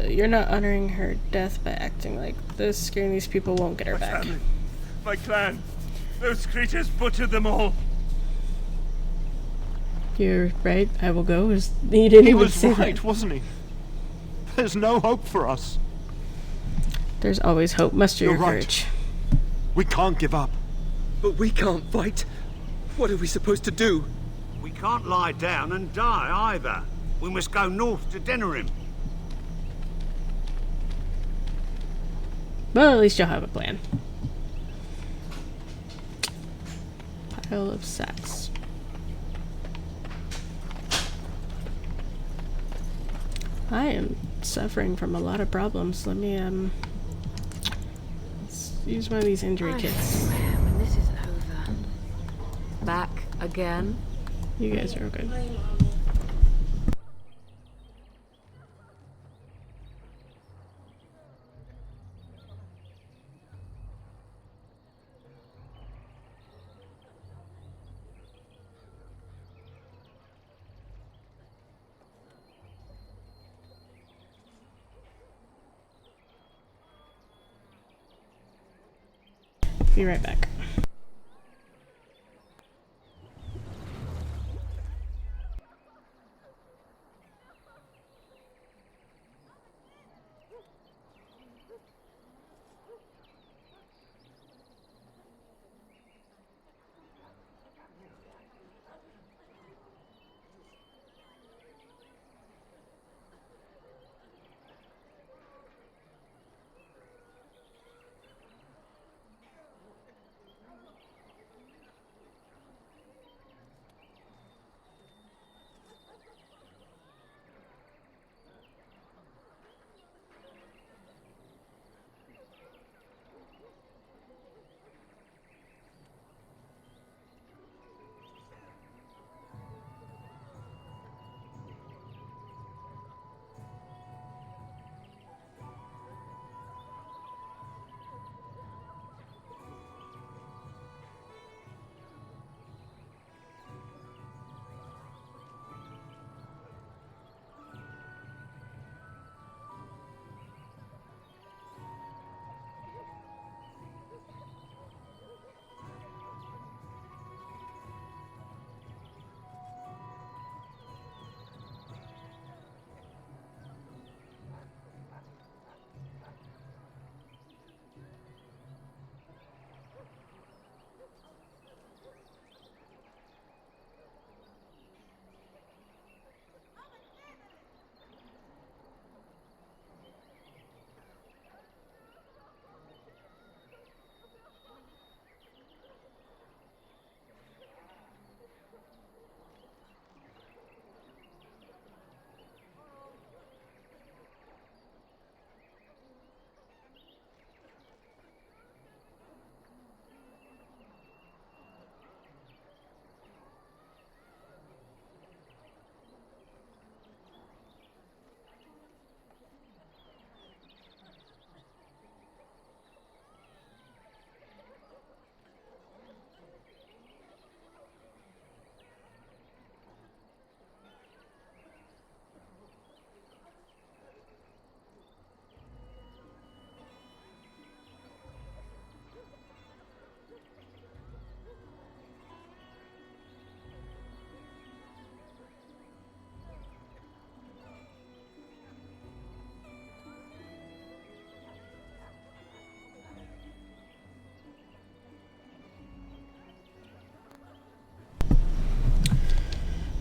you're not honoring her death by acting like this. Scaring these people won't get her back. Family, my clan, those creatures butchered them all. You're right, I will go. He didn't even say that. He was right, wasn't he? There's no hope for us. There's always hope. Muster your You're right. courage. We can't give up. But we can't fight. What are we supposed to do? We can't lie down and die either. We must go north to Denerim. Well, at least you'll have a plan. Pile of sacks. I am suffering from a lot of problems. Let me, let's use one of these injury kits. When this is over. Back again? You guys are good. Be right back.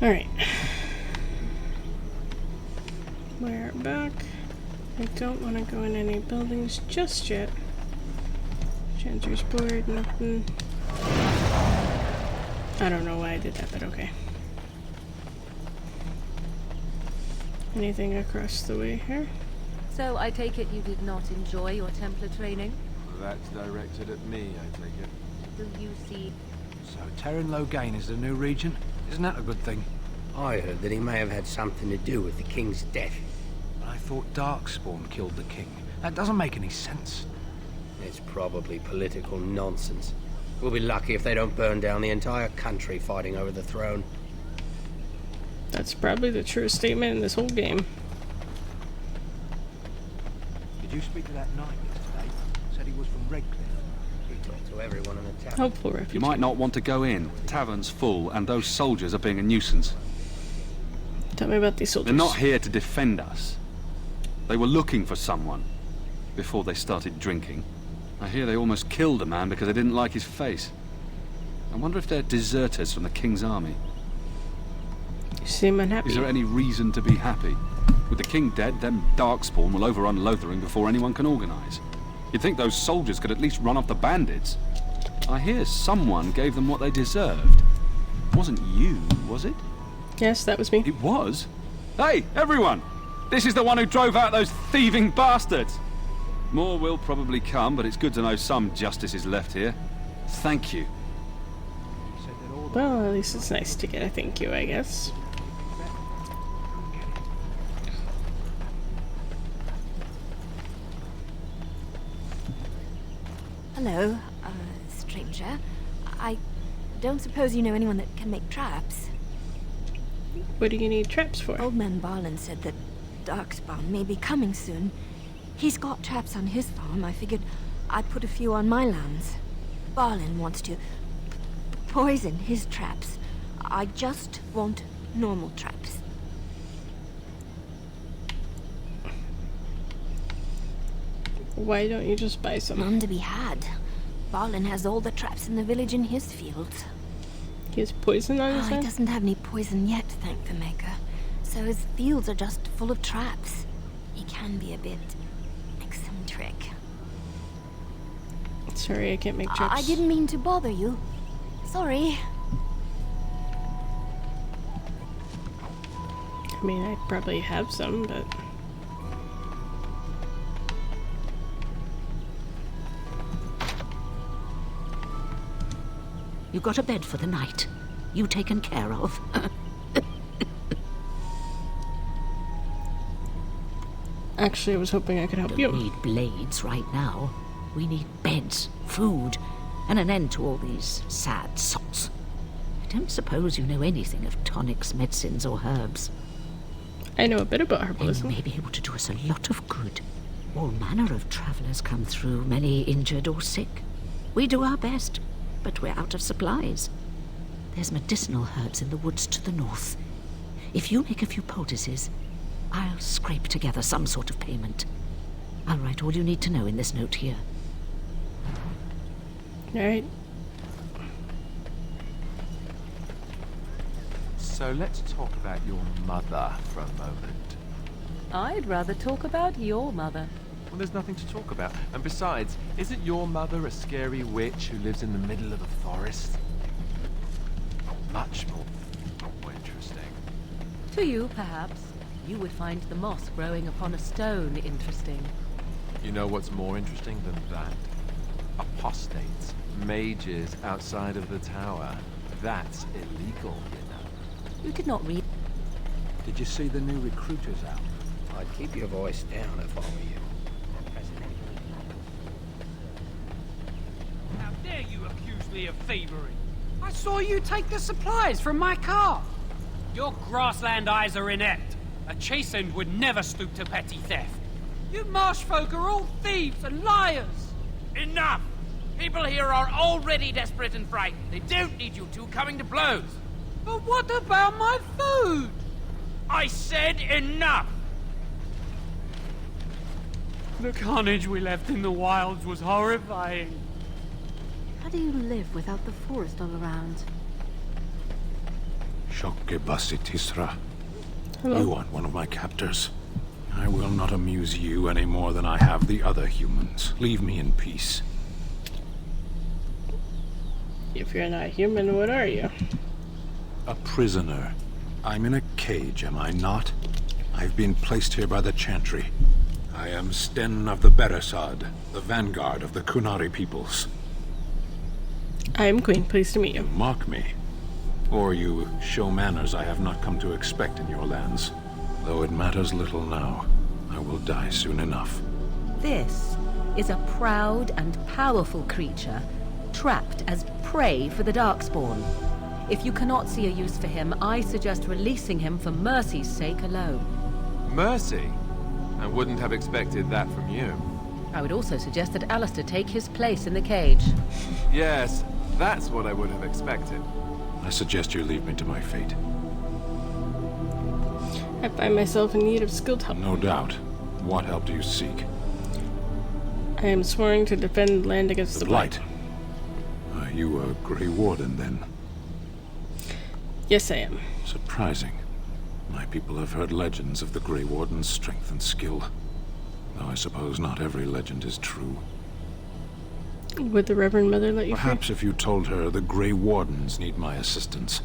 Alright. We're back. I don't want to go in any buildings just yet. Chancer's board, nothing. I don't know why I did that, but okay. Anything across the way here? So I take it you did not enjoy your Templar training? That's directed at me, I take it. Do you see? So Terran Loghain is the new regent? Isn't that a good thing? I heard that he may have had something to do with the king's death. But I thought Darkspawn killed the king. That doesn't make any sense. It's probably political nonsense. We'll be lucky if they don't burn down the entire country fighting over the throne. That's probably the truest statement in this whole game. Did you speak to that knight yesterday? Said he was from Redcliffe. He talked to everyone in the tavern. Hopeful refugee. You might not want to go in. The tavern's full, and those soldiers are being a nuisance. Tell me about these soldiers. They're not here to defend us. They were looking for someone before they started drinking. I hear they almost killed a man because they didn't like his face. I wonder if they're deserters from the king's army. You seem unhappy. Is there any reason to be happy? With the king dead, them Darkspawn will overrun Lothering before anyone can organize. You'd think those soldiers could at least run off the bandits. I hear someone gave them what they deserved. It wasn't you, was it? Yes, that was me. It was? Hey, everyone! This is the one who drove out those thieving bastards! More will probably come, but it's good to know some justice is left here. Thank you. Well, at least it's nice to get a thank you, I guess. Hello, stranger. I don't suppose you know anyone that can make traps? What do you need traps for? Old man Barlin said that Darkspawn may be coming soon. He's got traps on his farm. I figured I'd put a few on my lands. Barlin wants to poison his traps. I just want normal traps. Why don't you just buy some? None to be had. Barlin has all the traps in the village in his fields. He has poison on his He head? doesn't have any poison yet, thank the Maker. So his fields are just full of traps. He can be a bit eccentric. Sorry, I can't make traps. I didn't mean to bother you. Sorry. I mean, I probably have some, but... You got a bed for the night. You taken care of. Actually, I was hoping I could help you. We need blades right now. We need beds, food, and an end to all these sad sots. I don't suppose you know anything of tonics, medicines, or herbs. I know a bit about herbalism. They may be able to do us a lot of good. All manner of travelers come through, many injured or sick. We do our best, but we're out of supplies. There's medicinal herbs in the woods to the north. If you make a few poultices, I'll scrape together some sort of payment. I'll write all you need to know in this note here. Alright. So let's talk about your mother for a moment. I'd rather talk about your mother. Well, there's nothing to talk about. And besides, isn't your mother a scary witch who lives in the middle of a forest? Much more interesting. To you, perhaps. You would find the moss growing upon a stone interesting. You know what's more interesting than that? Apostates, mages outside of the tower. That's illegal, you know. You did not read. Did you see the new recruiters out? I'd keep your voice down if I were you. How dare you accuse me of thievery? I saw you take the supplies from my car. Your grassland eyes are inept. A chastened would never stoop to petty theft. You marsh folk are all thieves and liars. Enough! People here are already desperate and frightened. They don't need you two coming to blows. But what about my food? I said enough! The carnage we left in the wilds was horrifying. How do you live without the forest all around? Shokebasitisra. Hello. You aren't one of my captors. I will not amuse you any more than I have the other humans. Leave me in peace. If you're not human, what are you? A prisoner. I'm in a cage, am I not? I've been placed here by the Chantry. I am Sten of the Beresad, the vanguard of the Kunari peoples. I am Queen. Pleased to meet you. Mock me. Or you show manners I have not come to expect in your lands. Though it matters little now, I will die soon enough. This is a proud and powerful creature, trapped as prey for the Darkspawn. If you cannot see a use for him, I suggest releasing him for mercy's sake alone. Mercy? I wouldn't have expected that from you. I would also suggest that Alistair take his place in the cage. Yes, that's what I would have expected. I suggest you leave me to my fate. I find myself in need of skilled help. No doubt. What help do you seek? I am sworn to defend land against the Blight. Are you a Grey Warden, then? Yes, I am. Surprising. My people have heard legends of the Grey Warden's strength and skill. Though I suppose not every legend is true. Would the Reverend Mother let you free? Perhaps if you told her the Grey Wardens need my assistance,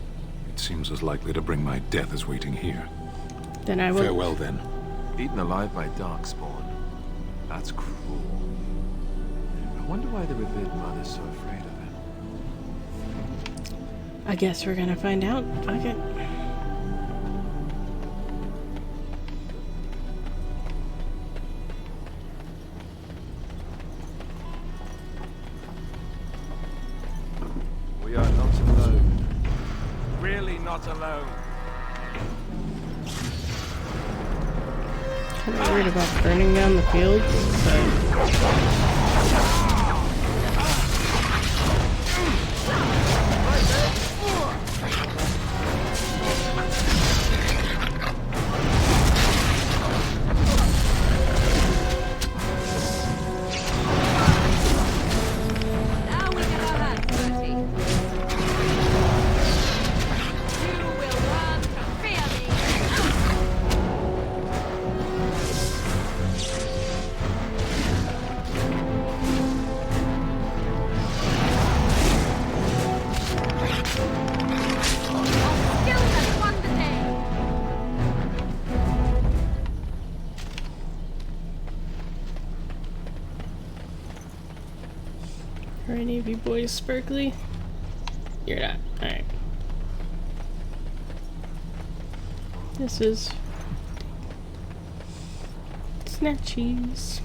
it seems as likely to bring my death as waiting here. Then I will. Farewell, then. Eaten alive by Darkspawn. That's cruel. I wonder why the revered mother's so afraid of it. I guess we're gonna find out. Fuck it. We are not alone. Really not alone. Kind of worried about burning down the fields, Are any of you boys sparkly? You're not. Alright. This is Snatchies.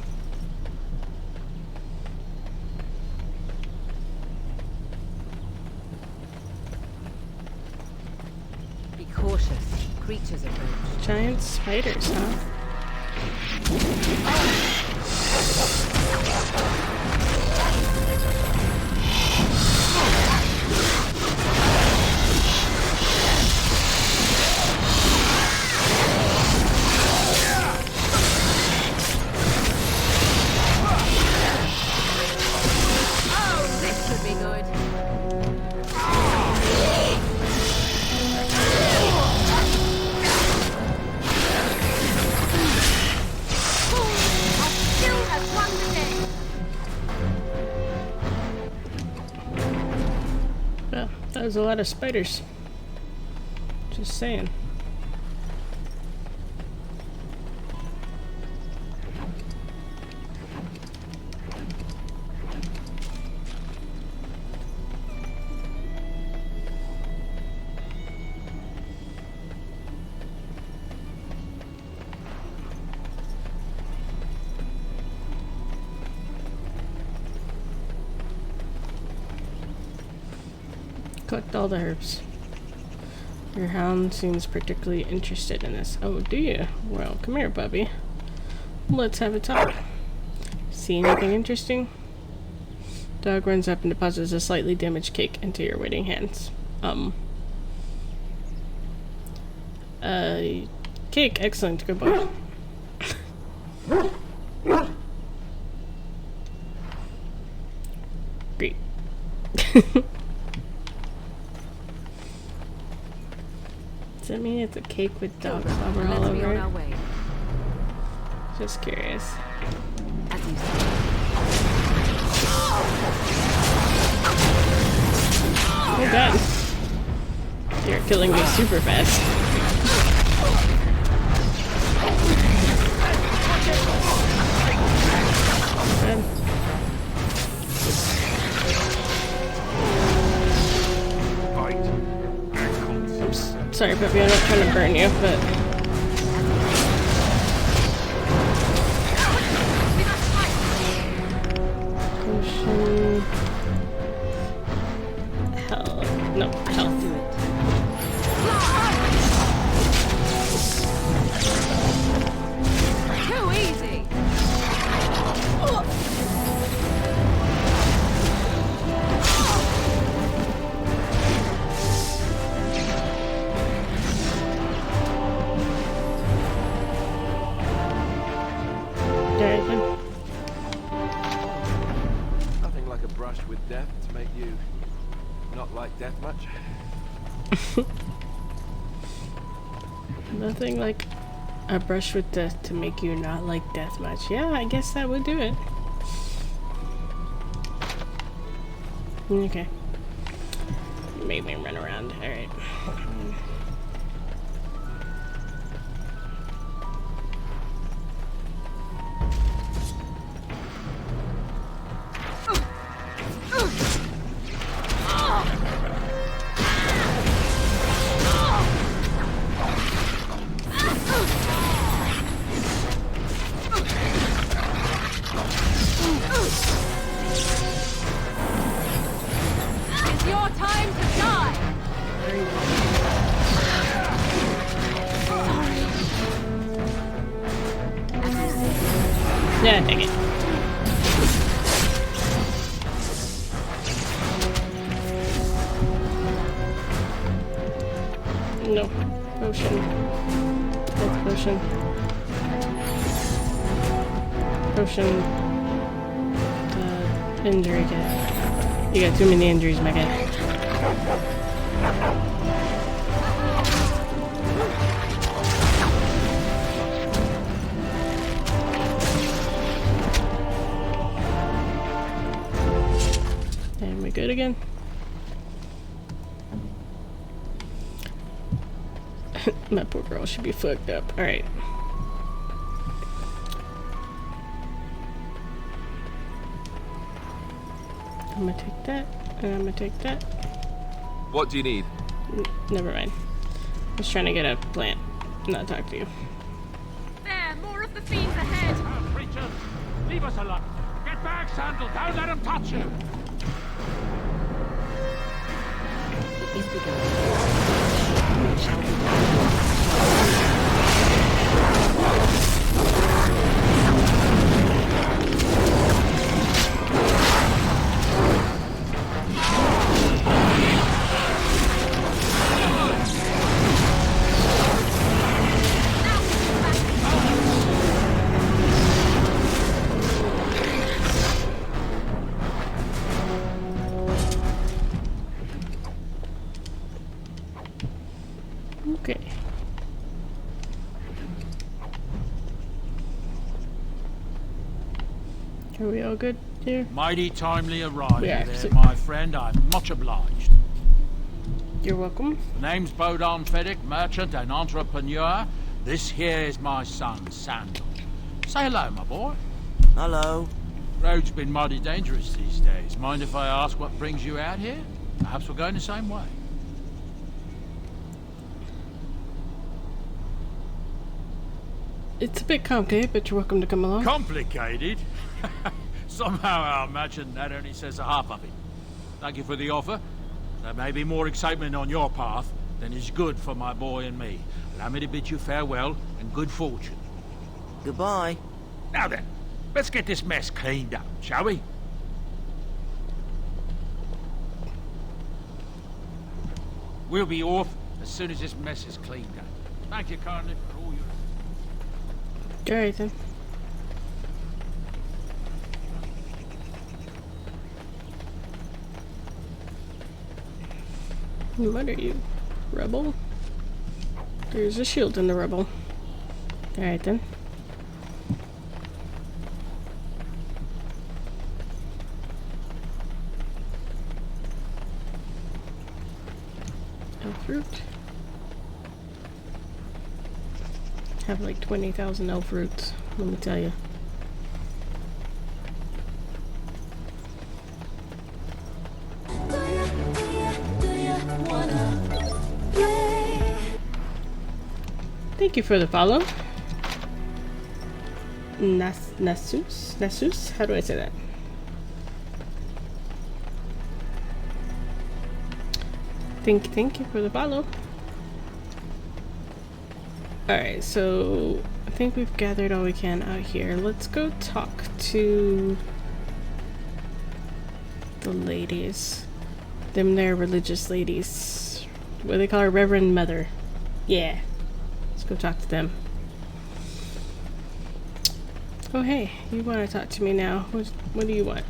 Be cautious. Creatures approach. Giant spiders, huh? Oh, this could be good. Well, that was a lot of spiders. Just saying. Collect all the herbs. Your hound seems particularly interested in this. Oh, do you? Well, come here, Bubby. Let's have a talk. See anything interesting? Dog runs up and deposits a slightly damaged cake into your waiting hands. Cake, excellent, good boy. Great. cake with dog slobber all Let's be over on it? our way. Just curious. As you Oh god. You're killing me super fast. Sorry, Puppy, I'm not trying to burn you, but... Potion... Health... No, health. Too easy. Nothing like a brush with death to make you not like death much. Nothing like a brush with death to make you not like death much. Yeah, I guess that would do it. Okay. Made me run around. Alright. It's your time to die. Yeah, dang it. No. Potion. Health potion. Potion. Injury kit. You got too many injuries, my guy. And we good again? My poor girl should be fucked up. Alright. I'm gonna take that, and I'm gonna take that. What do you need? Never mind. I was trying to get a plant, not talk to you. There, more of the fiends ahead. Creatures, leave us alone. Get back, Sandal. Don't let him touch you. It is begun. Shall we Okay. Are we all good here? Mighty timely arrival Yeah, there, so- my friend. I'm much obliged. You're welcome. The name's Bodon Feddick, merchant and entrepreneur. This here is my son, Sandal. Say hello, my boy. Hello. Road's been mighty dangerous these days. Mind if I ask what brings you out here? Perhaps we're going the same way. It's a bit complicated, but you're welcome to come along. Complicated? Somehow I imagine that only says a half of it. Thank you for the offer. There may be more excitement on your path than is good for my boy and me. Allow me to bid you farewell and good fortune. Goodbye. Now then, let's get this mess cleaned up, shall we? We'll be off as soon as this mess is cleaned up. Thank you kindly for all your... Alright then. What are you? Rebel? There's a shield in the rubble. Alright then. Elf fruit. Have like 20,000 elf fruits, let me tell you. Thank you for the follow. Nasus? How do I say that? Thank you for the follow. Alright, so I think we've gathered all we can out here. Let's go talk to the ladies. Them there religious ladies. What do they call her? Reverend Mother. Yeah. Let's go talk to them. Oh hey, you want to talk to me now. What do you want?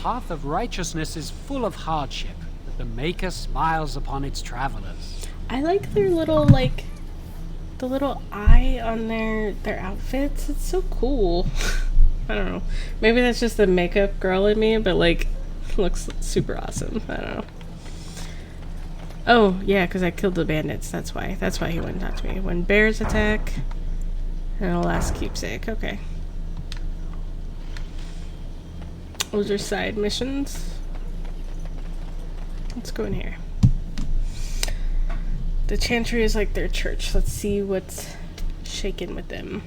Path of righteousness is full of hardship, but the Maker smiles upon its travelers. I like their little, like, the little eye on their outfits. It's so cool. I don't know. Maybe that's just the makeup girl in me, but like, looks super awesome. I don't know. Oh, yeah, because I killed the bandits. That's why. That's why he wouldn't talk to me. When bears attack, and a last keepsake. Okay. Those are side missions. Let's go in here. The Chantry is like their church. Let's see what's shaking with them.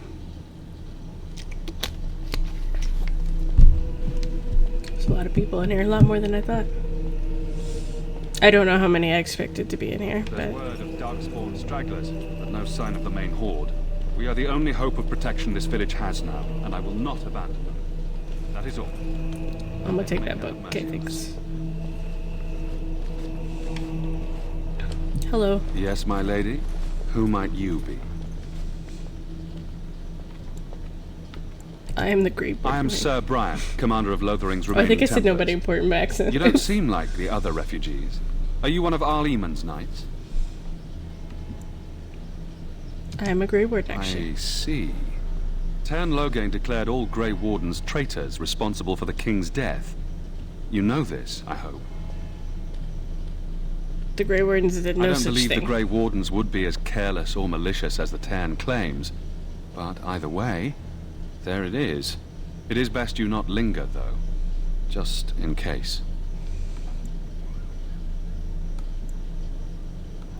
There's a lot of people in here. A lot more than I thought. I don't know how many I expected to be in here, but... There's word of darkspawn stragglers, but no sign of the main horde. We are the only hope of protection this village has now, and I will not abandon them. That is all. I'm gonna take that book. Okay, thanks. Hello. Yes, my lady? Who might you be? I am the Great I am Sir Brian, commander of Lothering's I remaining think I said Templars. nobody important by accident. You don't seem like the other refugees. Are you one of Arl Eamon's knights? I am a Grey Warden, actually. I see. Tern Loghain declared all Grey Wardens traitors responsible for the king's death. You know this, I hope. The Grey Wardens did no I don't such believe thing. the Grey Wardens would be as careless or malicious as the Tern claims. But either way, there it is. It is best you not linger, though. Just in case.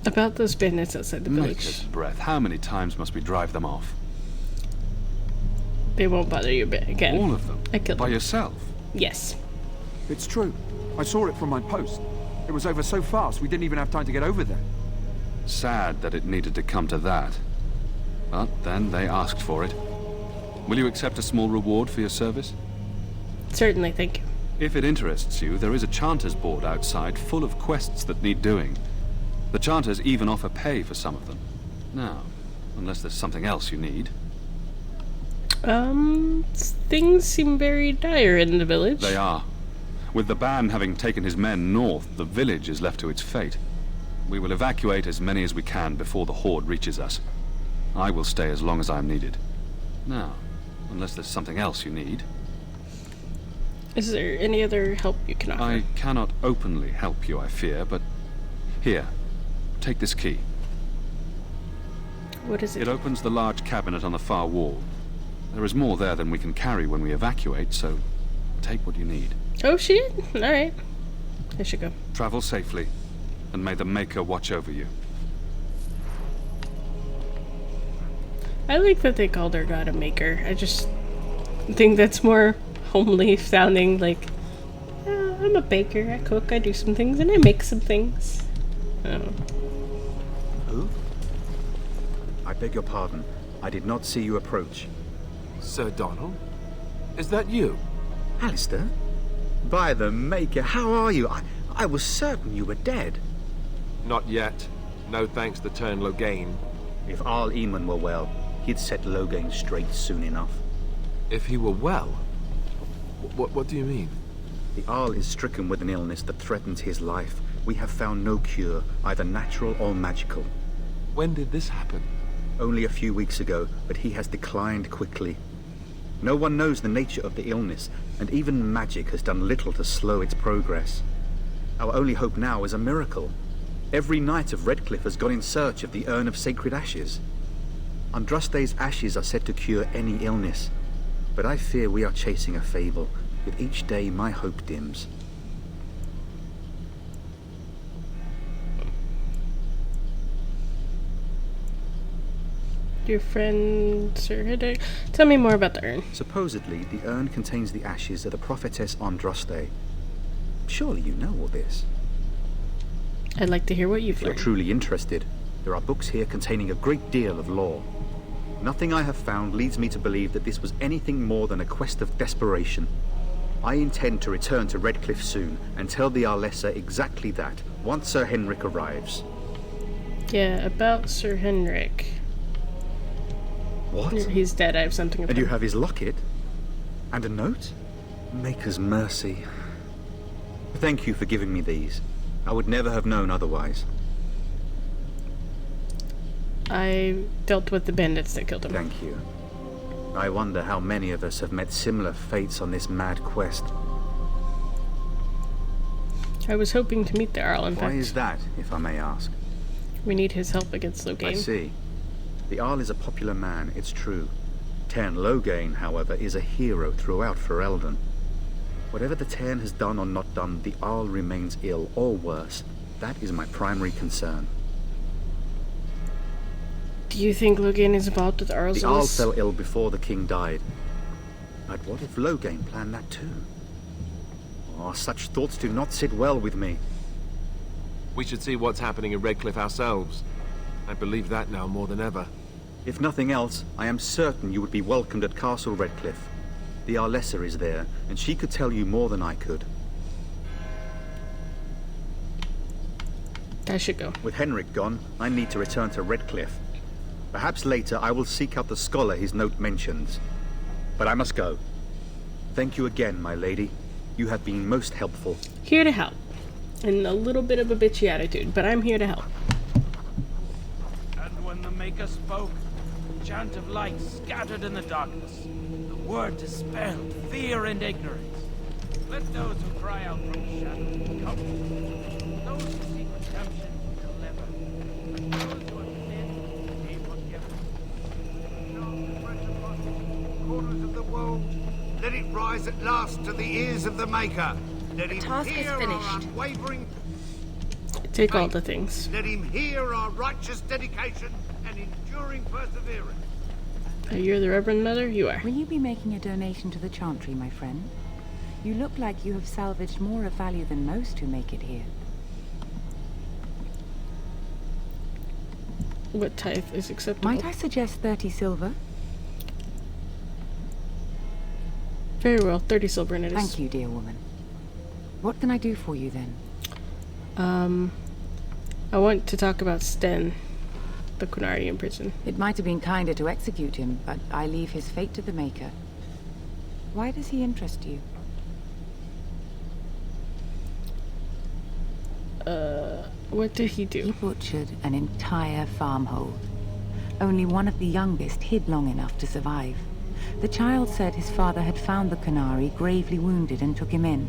About those bandits outside the village. Maker's breath. How many times must we drive them off? They won't bother you a bit again. All of them? I killed By them. yourself? Yes. It's true. I saw it from my post. It was over so fast, we didn't even have time to get over there. Sad that it needed to come to that. But then they asked for it. Will you accept a small reward for your service? Certainly, thank you. If it interests you, there is a Chanters board outside full of quests that need doing. The Chanters even offer pay for some of them. Now, unless there's something else you need. Things seem very dire in the village. They are. With the Ban having taken his men north, the village is left to its fate. We will evacuate as many as we can before the horde reaches us. I will stay as long as I am needed. Now, unless there's something else you need. Is there any other help you can offer? I cannot openly help you, I fear, but... Here, take this key. What is it? It opens the large cabinet on the far wall. There is more there than we can carry when we evacuate, so take what you need. Oh shit! Alright. I should go. Travel safely, and may the Maker watch over you. I like that they called their god a maker. I just think that's more homely sounding, like, I'm a baker, I cook, I do some things, and I make some things. I don't know. Who? I beg your pardon. I did not see you approach. Sir Donald? Is that you? Alistair? By the Maker, how are you? I was certain you were dead. Not yet. No thanks to Tern Loghain. If Arl Eamon were well, he'd set Loghain straight soon enough. If he were well? What do you mean? The Arl is stricken with an illness that threatens his life. We have found no cure, either natural or magical. When did this happen? only a few weeks ago, but he has declined quickly. No one knows the nature of the illness, and even magic has done little to slow its progress. Our only hope now is a miracle. Every knight of Redcliffe has gone in search of the Urn of Sacred Ashes. Andraste's ashes are said to cure any illness, but I fear we are chasing a fable. With each day, my hope dims. Your friend Sir Henrik? Tell me more about the urn. Supposedly, the urn contains the ashes of the prophetess Andraste. Surely you know all this. I'd like to hear what you've If you're learned. truly interested, there are books here containing a great deal of lore. Nothing I have found leads me to believe that this was anything more than a quest of desperation. I intend to return to Redcliffe soon and tell the Arlessa exactly that, once Sir Henrik arrives. Yeah, about Sir Henrik. What? He's dead. I have something about And you him. have his locket? And a note? Maker's mercy. Thank you for giving me these. I would never have known otherwise. I dealt with the bandits that killed him. Thank you. I wonder how many of us have met similar fates on this mad quest. I was hoping to meet the Arl, in Why fact. is that, if I may ask? We need his help against Loghain. I see. The Arl is a popular man, it's true. Tairn Loghain, however, is a hero throughout Ferelden. Whatever the Tairn has done or not done, the Arl remains ill, or worse. That is my primary concern. Do you think Loghain is involved with Arl's The Arl illness? fell ill before the king died. But what if Loghain planned that too? Oh, such thoughts do not sit well with me. We should see what's happening in Redcliffe ourselves. I believe that now more than ever. If nothing else, I am certain you would be welcomed at Castle Redcliffe. The Arlessa is there, and she could tell you more than I could. I should go. With Henrik gone, I need to return to Redcliffe. Perhaps later I will seek out the scholar his note mentions. But I must go. Thank you again, my lady. You have been most helpful. Here to help. And a little bit of a bitchy attitude, but I'm here to help. And when the Maker spoke, the chant of light scattered in the darkness. The word dispelled fear and ignorance. Let those who cry out from the shadows come. Those who seek redemption deliver. Those who have sinned be forgiven. Corners of the world, let it rise at last to the ears of the Maker. Let him task is hear our finished. unwavering. Take all the things. Let him hear our righteous dedication and enduring perseverance. You're the Reverend Mother? You are. Will you be making a donation to the Chantry, my friend? You look like you have salvaged more of value than most who make it here. What tithe is acceptable? Might I suggest 30 silver? Very well, 30 silver and it is. Thank you, dear woman. What can I do for you then? I want to talk about Sten, the Qunari in prison. It might have been kinder to execute him, but I leave his fate to the Maker. Why does he interest you? What did he do? He butchered an entire farmhold. Only one of the youngest hid long enough to survive. The child said his father had found the Qunari gravely wounded and took him in.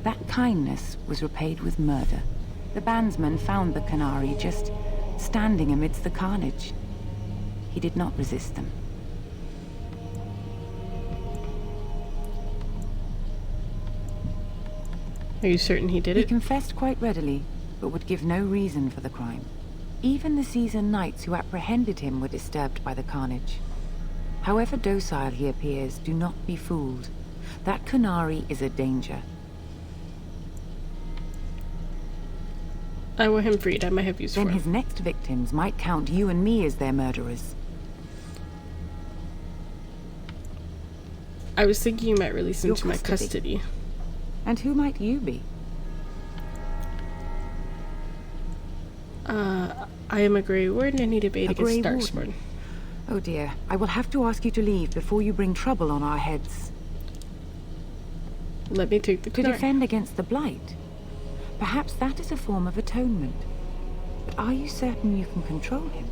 That kindness was repaid with murder. The bandsman found the Qunari just standing amidst the carnage. He did not resist them. Are you certain he did He it? confessed quite readily, but would give no reason for the crime. Even the seasoned knights who apprehended him were disturbed by the carnage. However docile he appears, do not be fooled. That Qunari is a danger. I want him freed. I might have use for Then him. his next victims might count you and me as their murderers. I was thinking you might release him Your to my custody. And who might you be? I am a Grey Warden. I need a bait A Grey against Darkspawn. Warden. Oh dear, I will have to ask you to leave before you bring trouble on our heads. Let me take the To Qunari. defend against the Blight. Perhaps that is a form of atonement. But are you certain you can control him?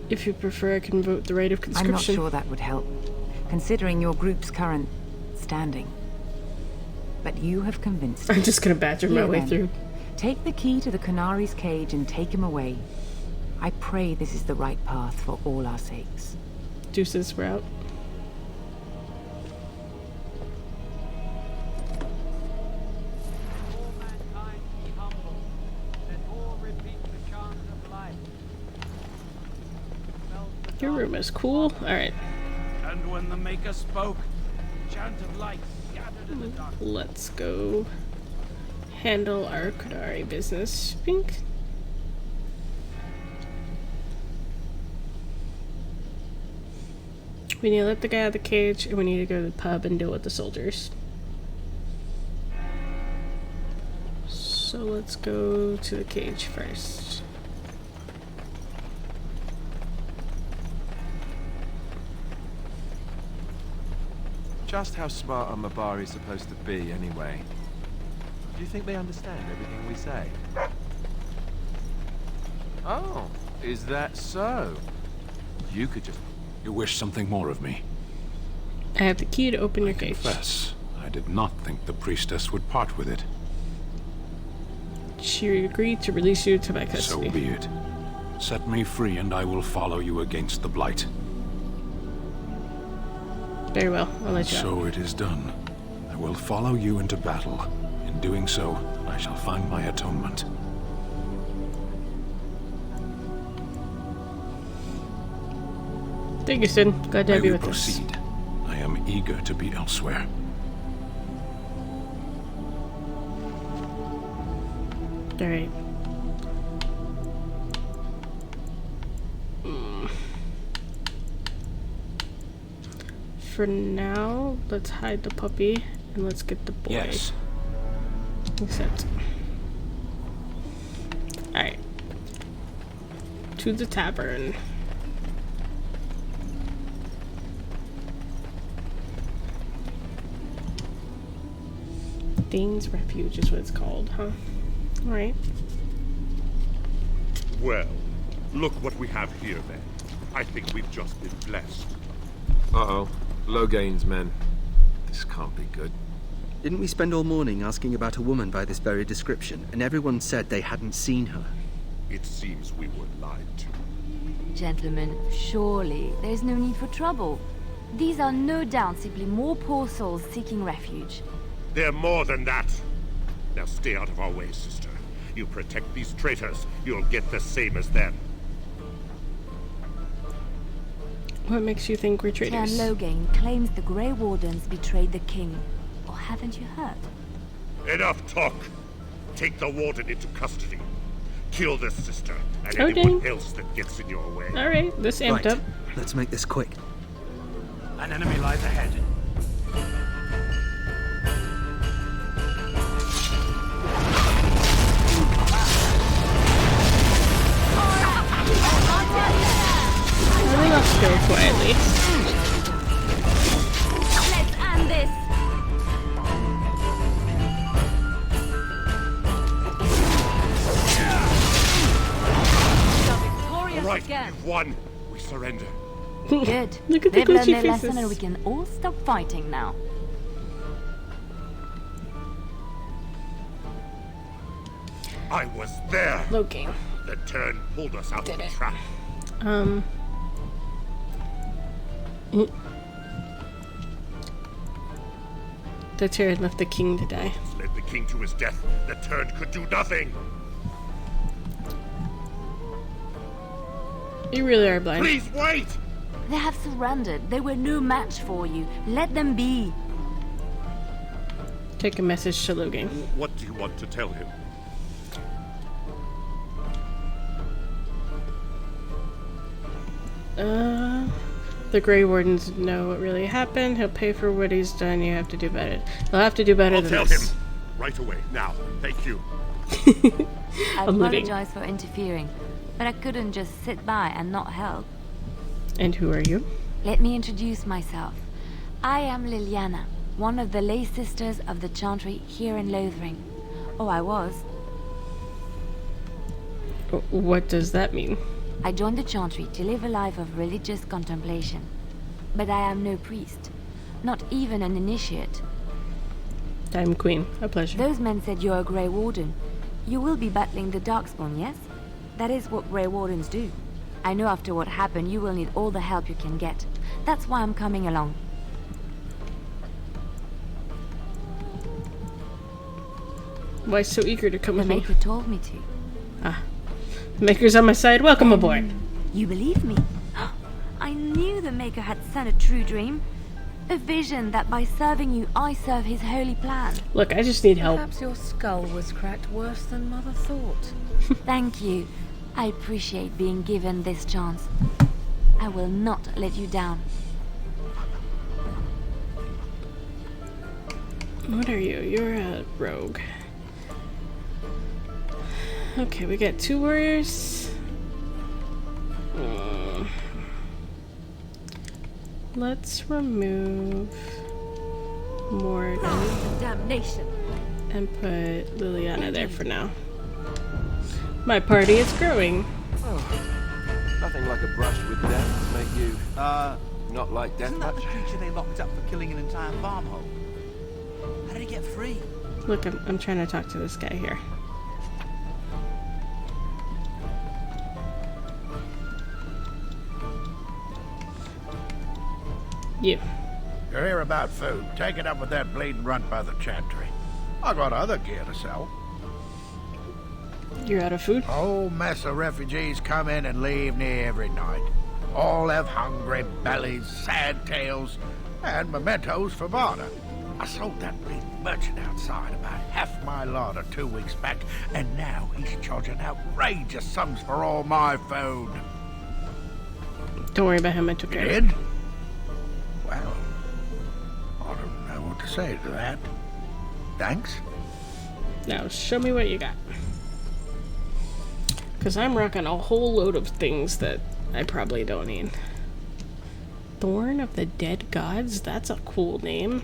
If you prefer, I can vote the right of conscription. I'm not sure that would help, considering your group's current standing. But you have convinced me. I'm just gonna badger my way through. Take the key to the Canari's cage and take him away. I pray this is the right path for all our sakes. Deuces, we're out. Your room is cool. Alright. And when the Maker spoke, chant of light gathered in the dark. Let's go handle our Qunari business. Pink. We need to let the guy out of the cage, and we need to go to the pub and deal with the soldiers. So let's go to the cage first. Just how smart are Mabari supposed to be, anyway? Do you think they understand everything we say? Oh, is that so? You could just... You wish something more of me? I have the key to open your cage. Confess, I did not think the priestess would part with it. She agreed to release you to my custody. So be it. Set me free and I will follow you against the Blight. Very well, I'll let you out. So it is done. I will follow you into battle. In doing so, I shall find my atonement. Thank you, Sin. Glad to have you with proceed. us. I am eager to be elsewhere. Alright. For now, let's hide the puppy and let's get the boy. Yes. Except. Alright. To the tavern. Dane's Refuge is what it's called, huh? Alright. Well, look what we have here then. I think we've just been blessed. Uh-oh. Logain's men. This can't be good. Didn't we spend all morning asking about a woman by this very description, and everyone said they hadn't seen her? It seems we were lied to. Gentlemen, surely there's no need for trouble. These are no doubt simply more poor souls seeking refuge. They're more than that. Now stay out of our way, sister. You protect these traitors, you'll get the same as them. What makes you think we're Cairn traitors? Logain claims the Grey Wardens betrayed the king. Or haven't you heard? Enough talk. Take the warden into custody. Kill this sister and Oh, anyone dang. else that gets in your way. Alright, this amped up. Let's make this quick. An enemy lies ahead. Let's go quietly. Let's end this! All right, you've won. We surrender. Good. Look at the They've learned Gucci their lesson faces. and we can all stop fighting now. I was there. Logain. The turn pulled us out of the trap. Mm. The Tyrann left the king to die. Led the king to his death. The turn could do nothing. You really are blind. Please wait! They have surrendered. They were no match for you. Let them be. Take a message to Logain. What do you want to tell him? The Grey Wardens know what really happened. He'll pay for what he's done. You have to do better. He'll have to do better I'll than tell this. him. Right away. Now. Thank you. I I'm leaving. apologize for interfering, but I couldn't just sit by and not help. And who are you? Let me introduce myself. I am Liliana, one of the lay sisters of the Chantry here in Lothering. Oh, I was. What does that mean? I joined the Chantry to live a life of religious contemplation. But I am no priest. Not even an initiate. I'm Queen. A pleasure. Those men said you're a Grey Warden. You will be battling the Darkspawn, yes? That is what Grey Wardens do. I know after what happened, you will need all the help you can get. That's why I'm coming along. Why so eager to come with me? The Maker told me to. Ah. The Maker's on my side. Welcome aboard. You believe me? I knew the Maker had sent a true dream. A vision that by serving you, I serve his holy plan. Look, I just need help. Perhaps your skull was cracked worse than Mother thought. Thank you. I appreciate being given this chance. I will not let you down. What are you? You're a rogue. Okay, we got 2 warriors. Let's remove Morgan. Damnation. And put Liliana there for now. My party is growing. Oh, nothing like a brush with death to make you, not like death Isn't that much? the creature they locked up for killing an entire farmhold? How did he get free? Look, I'm trying to talk to this guy here. You. You're here about food. Take it up with that bleeding runt by the Chantry. I got other gear to sell. You're out of food? Whole mess of refugees come in and leave near every night. All have hungry bellies, sad tales, and mementos for barter. I sold that bleeding merchant outside about half my larder 2 weeks back, and now he's charging outrageous sums for all my food. Don't worry about him, I took care of it. Did? Well, I don't know what to say to that. Thanks. Now, show me what you got. Because I'm rocking a whole load of things that I probably don't need. Thorn of the Dead Gods? That's a cool name.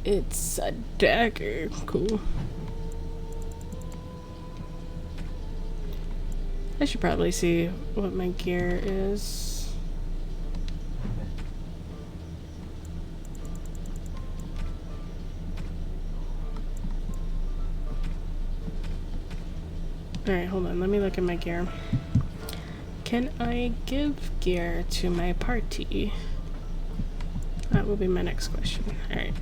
It's a dagger. Cool. I should probably see what my gear is. Alright, hold on. Let me look at my gear. Can I give gear to my party? That will be my next question. Alright.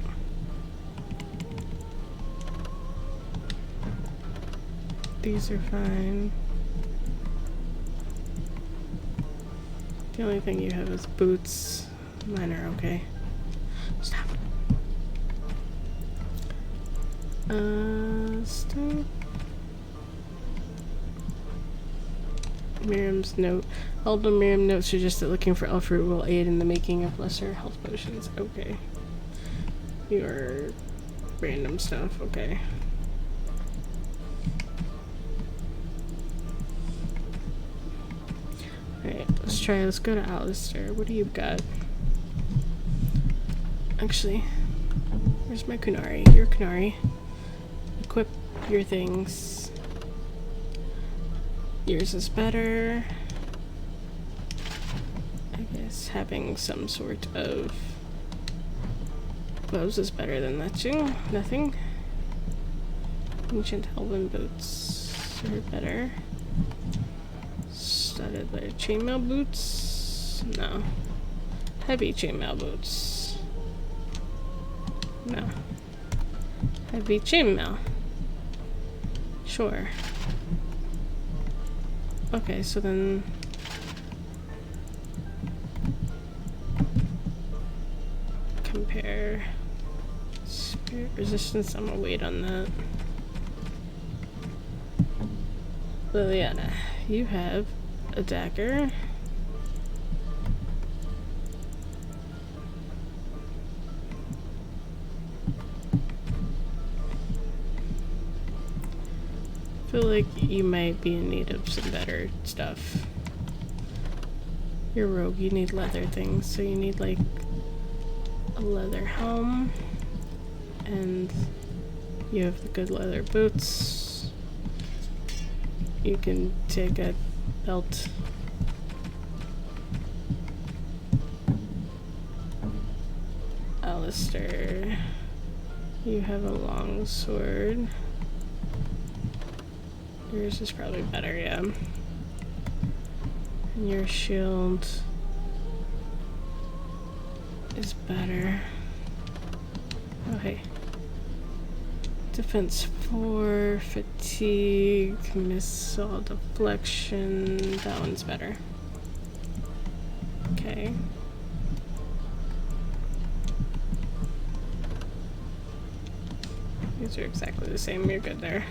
These are fine. The only thing you have is boots. Mine are okay. Stop. Stop. Miriam's note. Although Miriam notes suggest that looking for elf fruit will aid in the making of lesser health potions. Okay. Your random stuff. Okay. Alright, let's try. Let's go to Alistair. What do you got? Actually, where's my Kunari? Your Kunari. Equip your things. Yours is better. I guess having some sort of gloves is better than that too. Nothing. Ancient elven boots are better. Studded leather chainmail boots? No. Heavy chainmail boots? No. Heavy chainmail. Sure. Okay, so then compare spirit resistance. I'm gonna wait on that. Liliana, you have a dagger. I feel like you might be in need of some better stuff. You're rogue, you need leather things, so you need like a leather helm, and you have the good leather boots. You can take a belt. Alistair, you have a long sword. Yours is probably better, yeah. And your shield is better. Oh, hey. Defense 4, fatigue, missile deflection. That one's better. Okay. These are exactly the same. You're good there.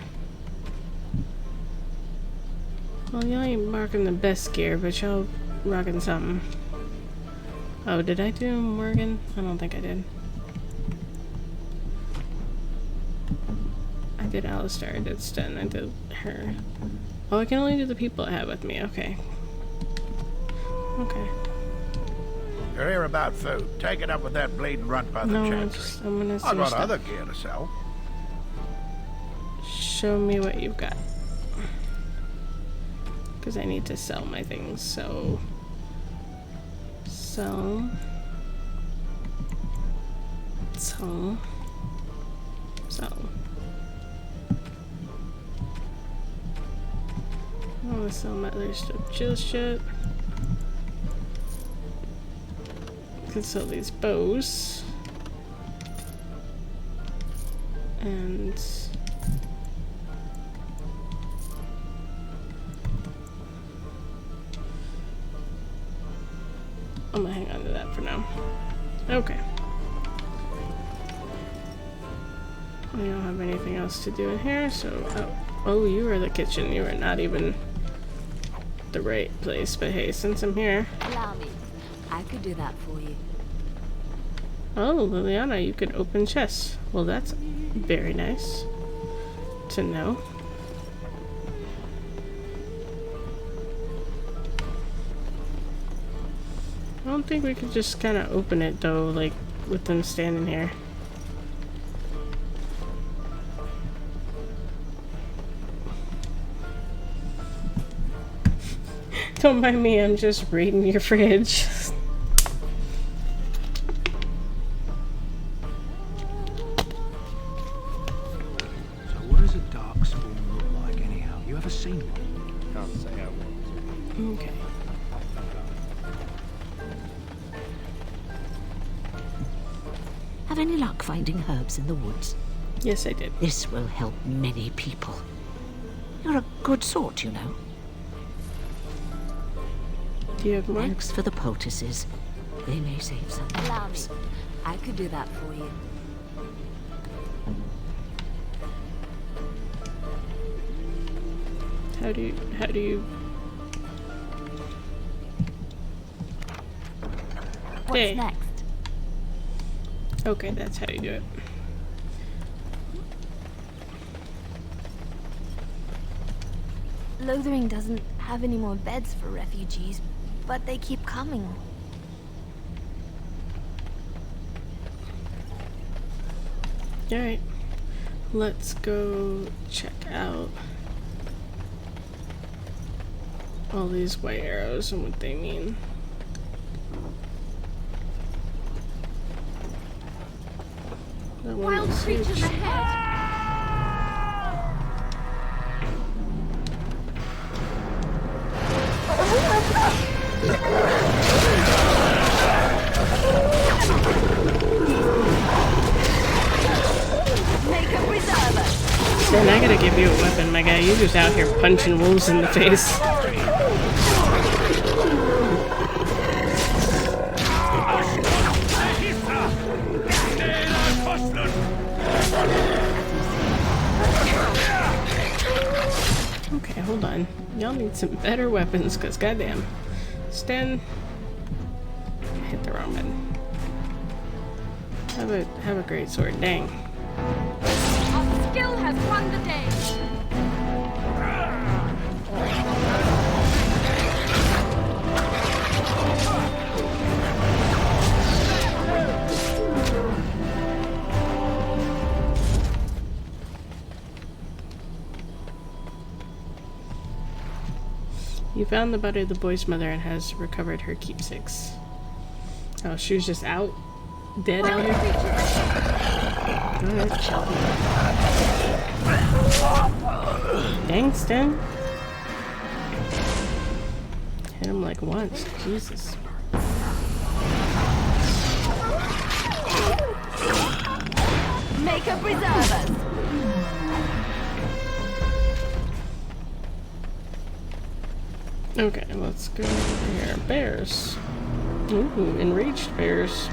Well, y'all ain't marking the best gear, but y'all rocking something. Oh, did I do Morgan? I don't think I did. I did Alistair, I did Sten, I did her. Oh, I can only do the people I have with me. Okay. Okay. You're here about food. Take it up with that bleeding runt by the chantry. I'm gonna see I've got stuff. other gear to sell. Show me what you've got. Because I need to sell my things, so... Sell. Sell. Sell. I want to sell my other stuff just yet. Can sell these bows. And... I'm gonna hang on to that for now. Okay. I don't have anything else to do in here, so... Oh, you are the kitchen. You are not even the right place. But hey, since I'm here... Allow me. I could do that for you. Oh, Liliana, you could open chests. Well, that's very nice to know. I don't think we could just kind of open it though, like with them standing here. Don't mind me, I'm just reading your fridge. So what does a darkspawn look like anyhow? You ever seen one? Can't say I want. Okay. Have any luck finding herbs in the woods? Yes, I did. This will help many people. You're a good sort, you know. Do you have more? Thanks for the poultices. They may save some Allow me. lives. I could do that for you. How do you What's Hey. next? Okay, that's how you do it. Lothering doesn't have any more beds for refugees, but they keep coming. Alright. Let's go check out all these white arrows and what they mean. That one Wild looks huge. creatures ahead! Make a preserver! Then I gotta give you a weapon, my guy. You're just out here punching wolves in the face. Okay, hold on. Y'all need some better weapons, cause goddamn. Sten. I hit the wrong button. Have a great sword, dang. Our skill has won the day! You found the body of the boy's mother and has recovered her keepsakes. Oh, she was just out? Dead out here? Alright. Thanks, then. Hit him like once. Jesus. Make a preservers. Okay, let's go over here. Bears. Ooh, enraged bears.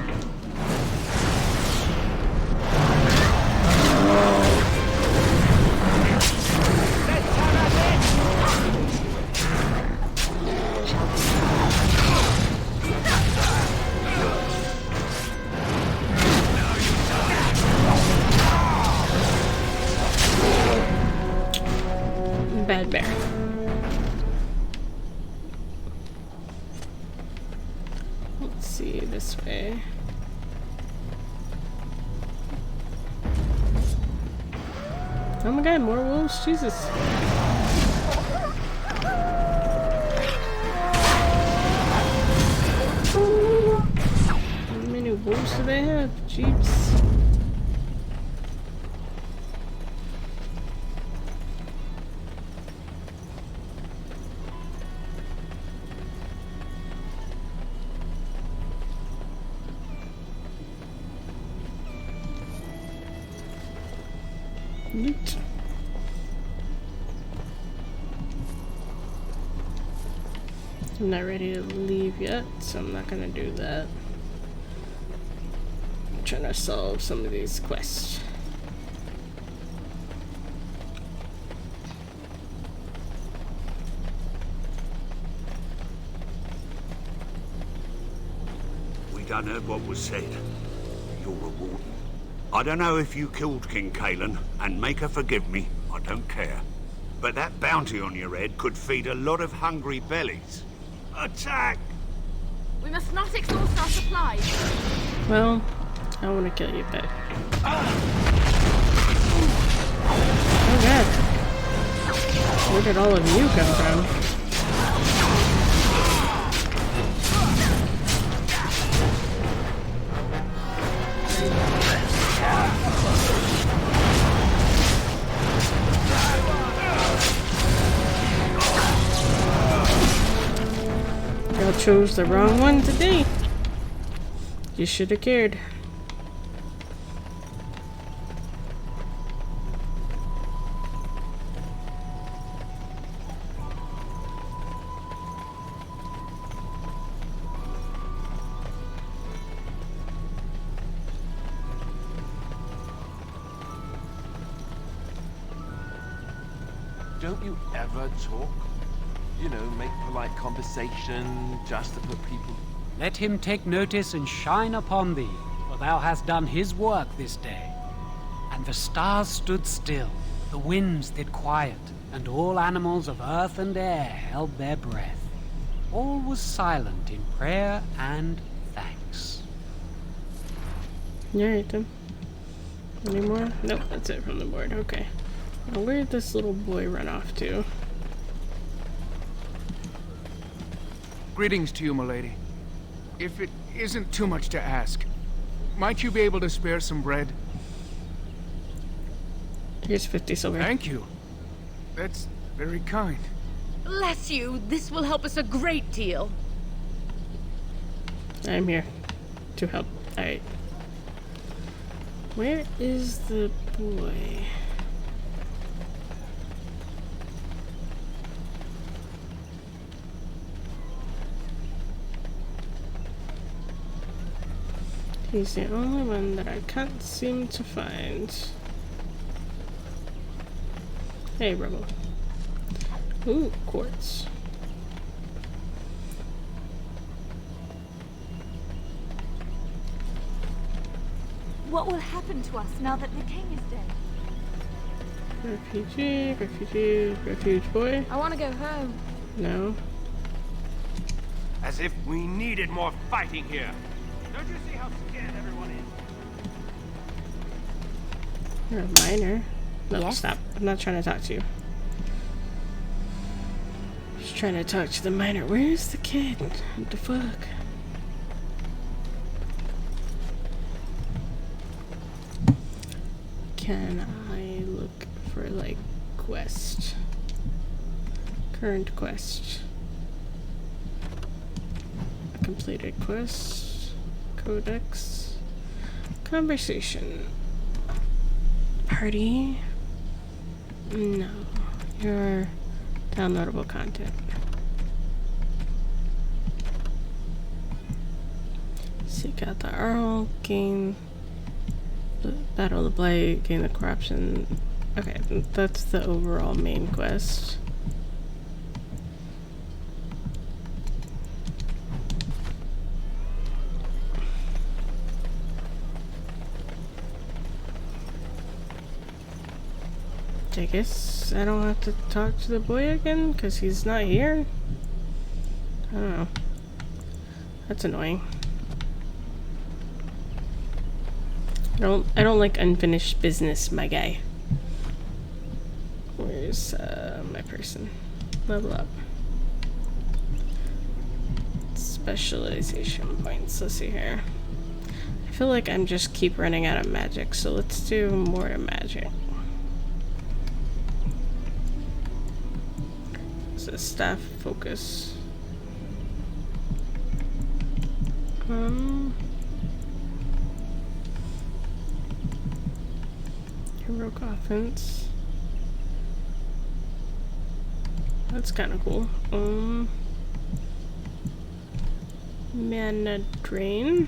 Bad bear. Let's see, this way. Oh my god, more wolves? Jesus. How many wolves do they have? Jeeps. Loot. I'm not ready to leave yet, so I'm not gonna do that. I'm trying to solve some of these quests. We done heard what was said. You're a warden. I don't know if you killed King Cailan, and make her forgive me, I don't care. But that bounty on your head could feed a lot of hungry bellies. Attack! We must not exhaust our supplies. Well, I want to kill you, but... Oh god. Where did all of you come from? Y'all chose the wrong one today. You should have cared. Don't you ever talk? You know, make polite conversation, just to put people... Let him take notice and shine upon thee, for thou hast done his work this day. And the stars stood still, the winds did quiet, and all animals of earth and air held their breath. All was silent in prayer and thanks. Alright then. Any more? Nope, that's it from the board. Okay. Now where'd this little boy run off to? Greetings to you, milady. If it isn't too much to ask, might you be able to spare some bread? Here's 50 silver. Thank you. That's very kind. Bless you. This will help us a great deal. I'm here to help. Alright. Where is the boy? He's the only one that I can't seem to find. Hey, Rebel. Ooh, quartz. What will happen to us now that the king is dead? Refuge boy. I want to go home. No. As if we needed more fighting here. Don't you see how scared everyone is? You're a miner. No, Yes? stop. I'm not trying to talk to you. Just Trying to talk to the miner. Where's the kid? What the fuck? Can I look for, like, quest? Current quest. Completed quest. Codex. Conversation. Party. No. Your downloadable content. Seek out the Earl. Gain. Battle the Blight. Gain the corruption. Okay, that's the overall main quest. I guess I don't have to talk to the boy again because he's not here. I don't know. That's annoying. I don't like unfinished business, my guy. Where's my person? Level up. Specialization points. Let's see here. I feel like I'm just keep running out of magic, so let's do more magic. So staff focus. Heroic offense. That's kind of cool. Mana drain.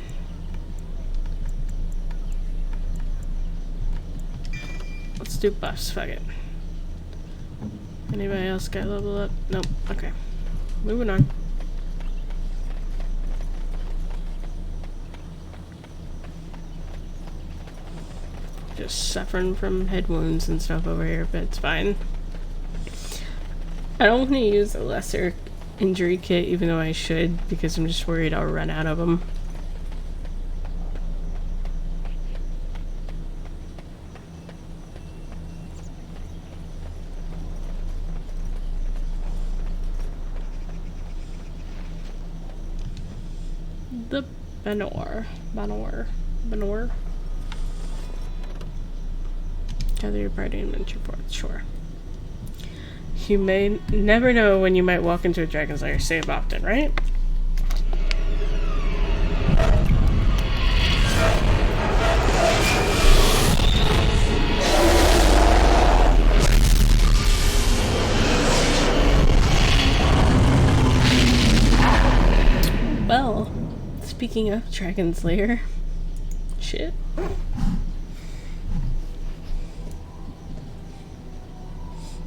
Let's do buffs. Fuck it. Anybody else got level up? Nope. Okay. Moving on. Just suffering from head wounds and stuff over here, but it's fine. I don't want to use a lesser injury kit, even though I should, because I'm just worried I'll run out of them. The Banor. Gather your party and venture forth. Sure. You may never know when you might walk into a dragon's lair. Save often, right? Well, speaking of dragon's lair, shit.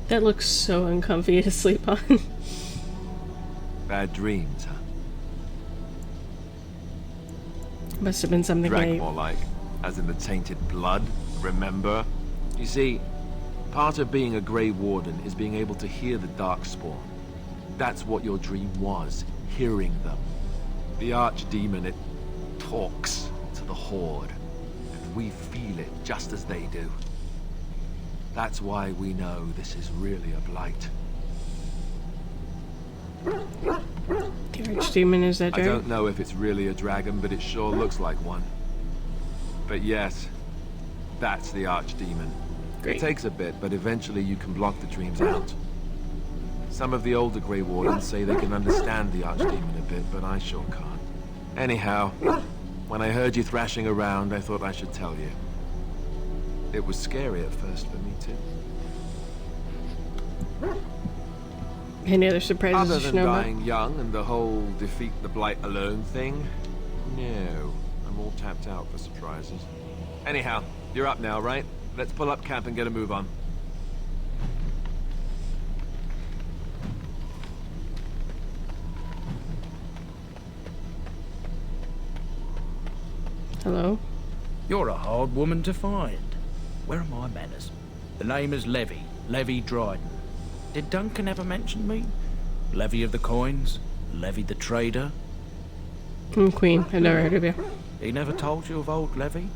That looks so uncomfy to sleep on. Bad dreams, huh? Must have been something Drag more like, as in the tainted blood, remember? You see, part of being a Grey Warden is being able to hear the Darkspawn. That's what your dream was, hearing them. The Archdemon, it talks to the Horde, and we feel it just as they do. That's why we know this is really a blight. The Archdemon is that dragon? I don't know if it's really a dragon, but it sure looks like one. But yes, that's the Archdemon. Great. It takes a bit, but eventually you can block the dreams out. Some of the older Grey Wardens say they can understand the Archdemon a bit, but I sure can't. Anyhow, when I heard you thrashing around, I thought I should tell you. It was scary at first for me, too. Any other surprises Other you should than know dying about? young and the whole defeat the Blight alone thing? No. I'm all tapped out for surprises. Anyhow, you're up now, right? Let's pull up camp and get a move on. Hello? You're a hard woman to find. Where are my manners? The name is Levy. Levy Dryden. Did Duncan ever mention me? Levy of the Coins? Levy the Trader? I'm Queen. I've never heard of you. He never told you of old Levy?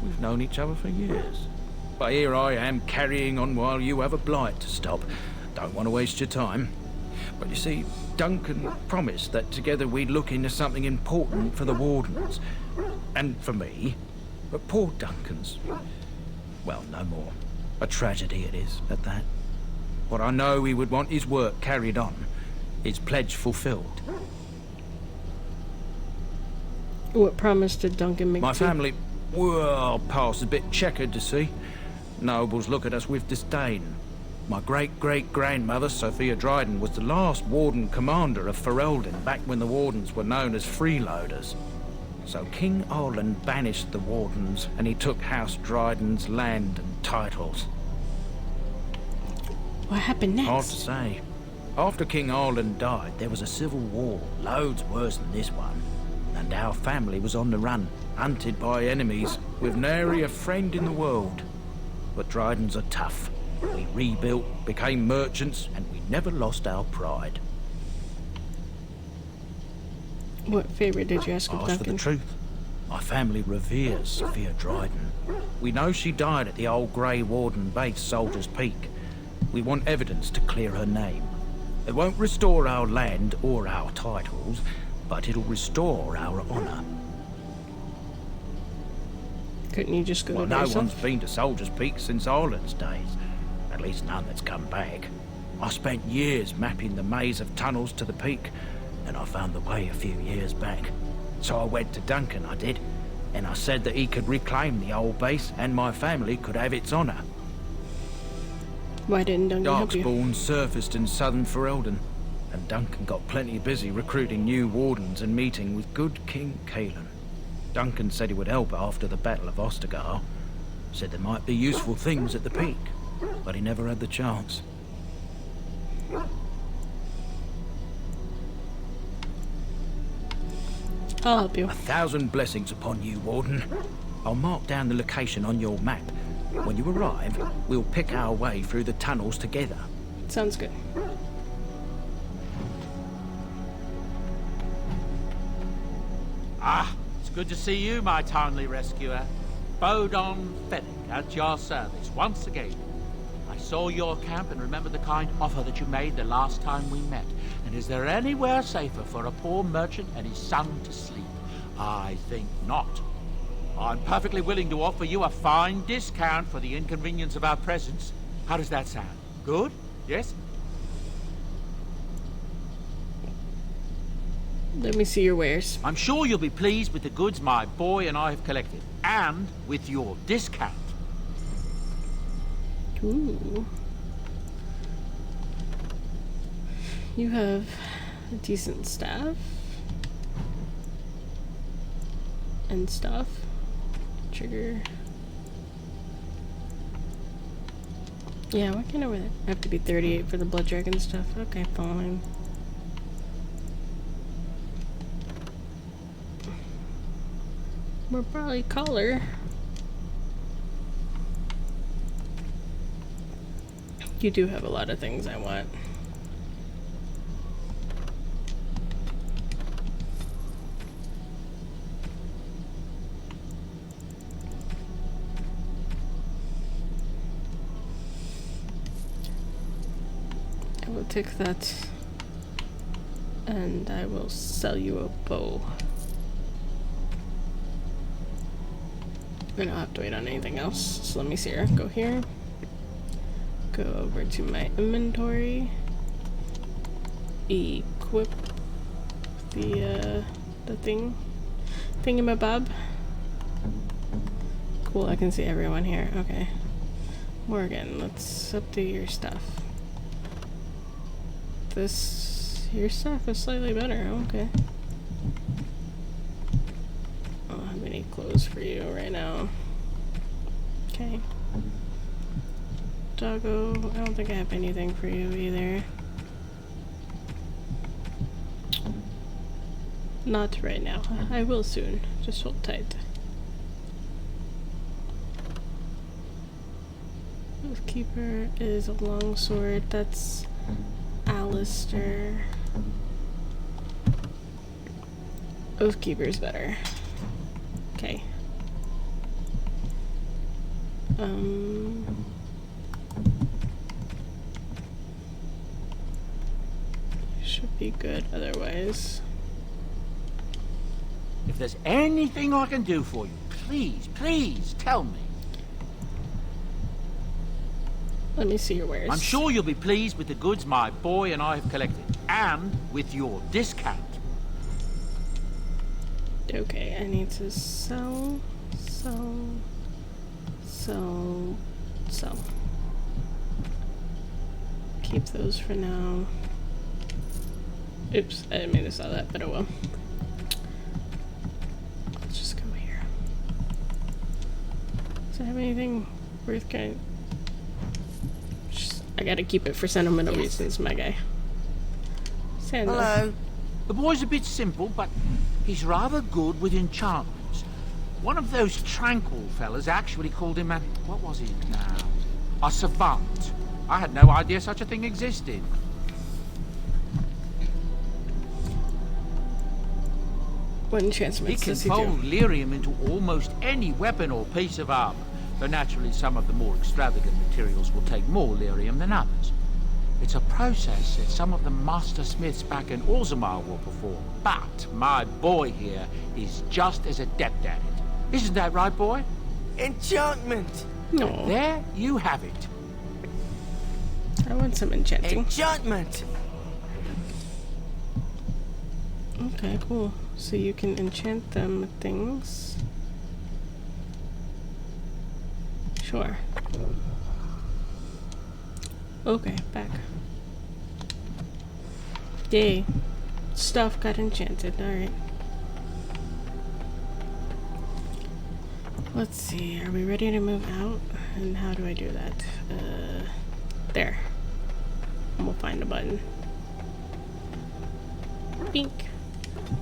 We've known each other for years. But here I am carrying on while you have a blight to stop. Don't want to waste your time. But you see, Duncan promised that together we'd look into something important for the Wardens. And for me. But poor Duncan's... well, no more. A tragedy it is, at that. But I know he would want his work carried on. His pledge fulfilled. What promise did Duncan make? My family, well, past a bit checkered to see. Nobles look at us with disdain. My great-great-grandmother, Sophia Dryden, was the last Warden commander of Ferelden back when the Wardens were known as freeloaders. So King Arland banished the Wardens, and he took House Dryden's land and titles. What happened next? Hard to say. After King Arland died, there was a civil war, loads worse than this one. And our family was on the run, hunted by enemies, with nary a friend in the world. But Drydens are tough. We rebuilt, became merchants, and we never lost our pride. What favor did you ask of Duncan? Ask for the truth. My family reveres Sophia Dryden. We know she died at the old Grey Warden base, Soldier's Peak. We want evidence to clear her name. It won't restore our land or our titles, but it'll restore our honor. Couldn't you just go well, there no yourself? One's been to Soldier's Peak since Arland's days. At least none that's come back. I spent years mapping the maze of tunnels to the peak, and I found the way a few years back. So I went to Duncan, I did, and I said that he could reclaim the old base and my family could have its honor. Why didn't Duncan help you? Darkspawn surfaced in southern Ferelden, and Duncan got plenty busy recruiting new Wardens and meeting with good King Cailan. Duncan said he would help after the Battle of Ostagar. Said there might be useful things at the peak, but he never had the chance. I'll help you. 1,000 blessings upon you, Warden. I'll mark down the location on your map. When you arrive, we'll pick our way through the tunnels together. Sounds good. Ah, it's good to see you, my timely rescuer. Bodon Fennick at your service once again. I saw your camp and remember the kind offer that you made the last time we met. And is there anywhere safer for a poor merchant and his son to sleep? I think not. I'm perfectly willing to offer you a fine discount for the inconvenience of our presence. How does that sound? Good? Yes? Let me see your wares. I'm sure you'll be pleased with the goods my boy and I have collected, and with your discount. Ooh. You have a decent staff. And stuff. Trigger. Yeah, why can't I have to be 38 for the Blood Dragon stuff? Okay, fine. We're probably collar. You do have a lot of things I want. I will take that and I will sell you a bow. I don't have to wait on anything else, so let me see here. Go here. Go over to my inventory. Equip the thingamabob. Cool, I can see everyone here. Okay. Morgan, let's update your stuff. Your stuff is slightly better. Okay. I don't have any clothes for you right now. Okay. Doggo, I don't think I have anything for you either. Not right now. I will soon. Just hold tight. Oathkeeper is a longsword. That's Alistair. Oathkeeper's better. Okay. should be good otherwise. If there's anything I can do for you, please tell me. Let me see your wares. I'm sure you'll be pleased with the goods my boy and I have collected, and with your discount. Okay, I need to sell. Keep those for now. Oops, I didn't mean to sell that, but oh well. Let's just go here. Does it have anything worth getting? I gotta keep it for sentimental reasons, my guy. Sandal. Hello. The boy's a bit simple, but he's rather good with enchantments. One of those tranquil fellas actually called him a... what was he now? A savant. I had no idea such a thing existed. What enchantments does He he can do? fold lyrium into almost any weapon or piece of armor, though naturally some of the more extravagant materials will take more lyrium than others. It's a process that some of the master smiths back in Orzammar will perform, but my boy here is just as adept at it. Isn't that right, boy? Enchantment! No. There you have it. I want some enchanting. Enchantment! Okay, cool. So you can enchant them with things. Sure. Okay, back. Yay. Stuff got enchanted, alright. Let's see, are we ready to move out? And how do I do that? There. And we'll find a button. Bink.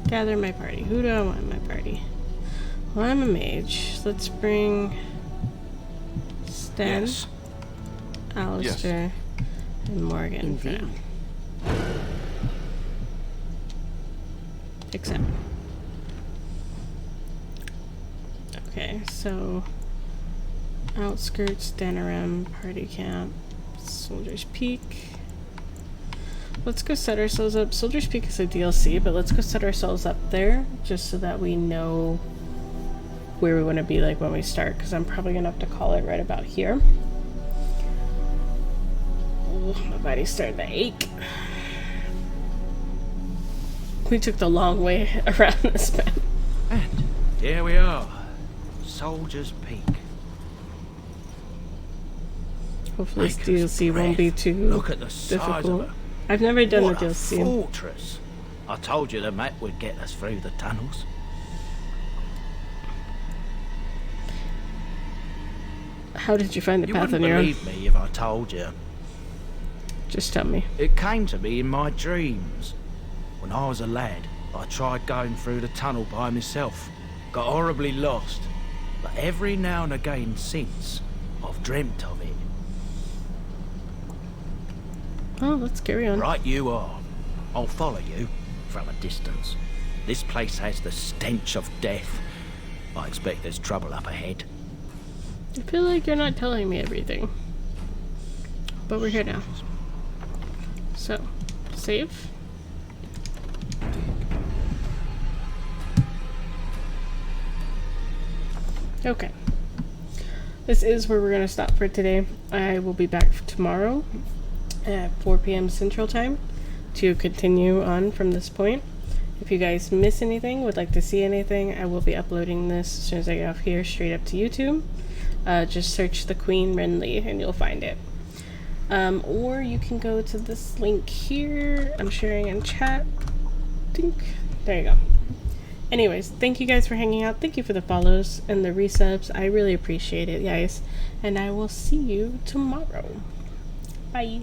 Gather my party. Who do I want in my party? Well, I'm a mage. Let's bring Sten, Yes. Alistair, and Morgan for now. Except. Okay, so outskirts, Danarim, party camp, Soldier's Peak. Let's go set ourselves up. Soldier's Peak is a DLC, but let's go set ourselves up there just so that we know where we want to be like when we start, because I'm probably gonna have to call it right about here. Oh, my body's starting to ache. We took the long way around this map. And here we are. Soldier's Peak. Hopefully this Maker's DLC won't be breath. too Look at the size difficult. of it. I've never done What the a DLC. fortress. I told you the map would get us through the tunnels. How did you find the You path wouldn't on your own? believe me if I told you. Just tell me. It came to me in my dreams. When I was a lad, I tried going through the tunnel by myself. Got horribly lost. But every now and again since, I've dreamt of it. Oh, let's carry on. Right you are. I'll follow you from a distance. This place has the stench of death. I expect there's trouble up ahead. I feel like you're not telling me everything. But we're here now. So, save. Okay. This is where we're going to stop for today. I will be back tomorrow at 4 p.m. Central Time to continue on from this point. If you guys miss anything, would like to see anything, I will be uploading this as soon as I get off here straight up to YouTube. Just search the Queen Renly and you'll find it. Or you can go to this link here. I'm sharing in chat. Dink. There you go. Anyways, thank you guys for hanging out. Thank you for the follows and the resubs. I really appreciate it, guys. And I will see you tomorrow. Bye.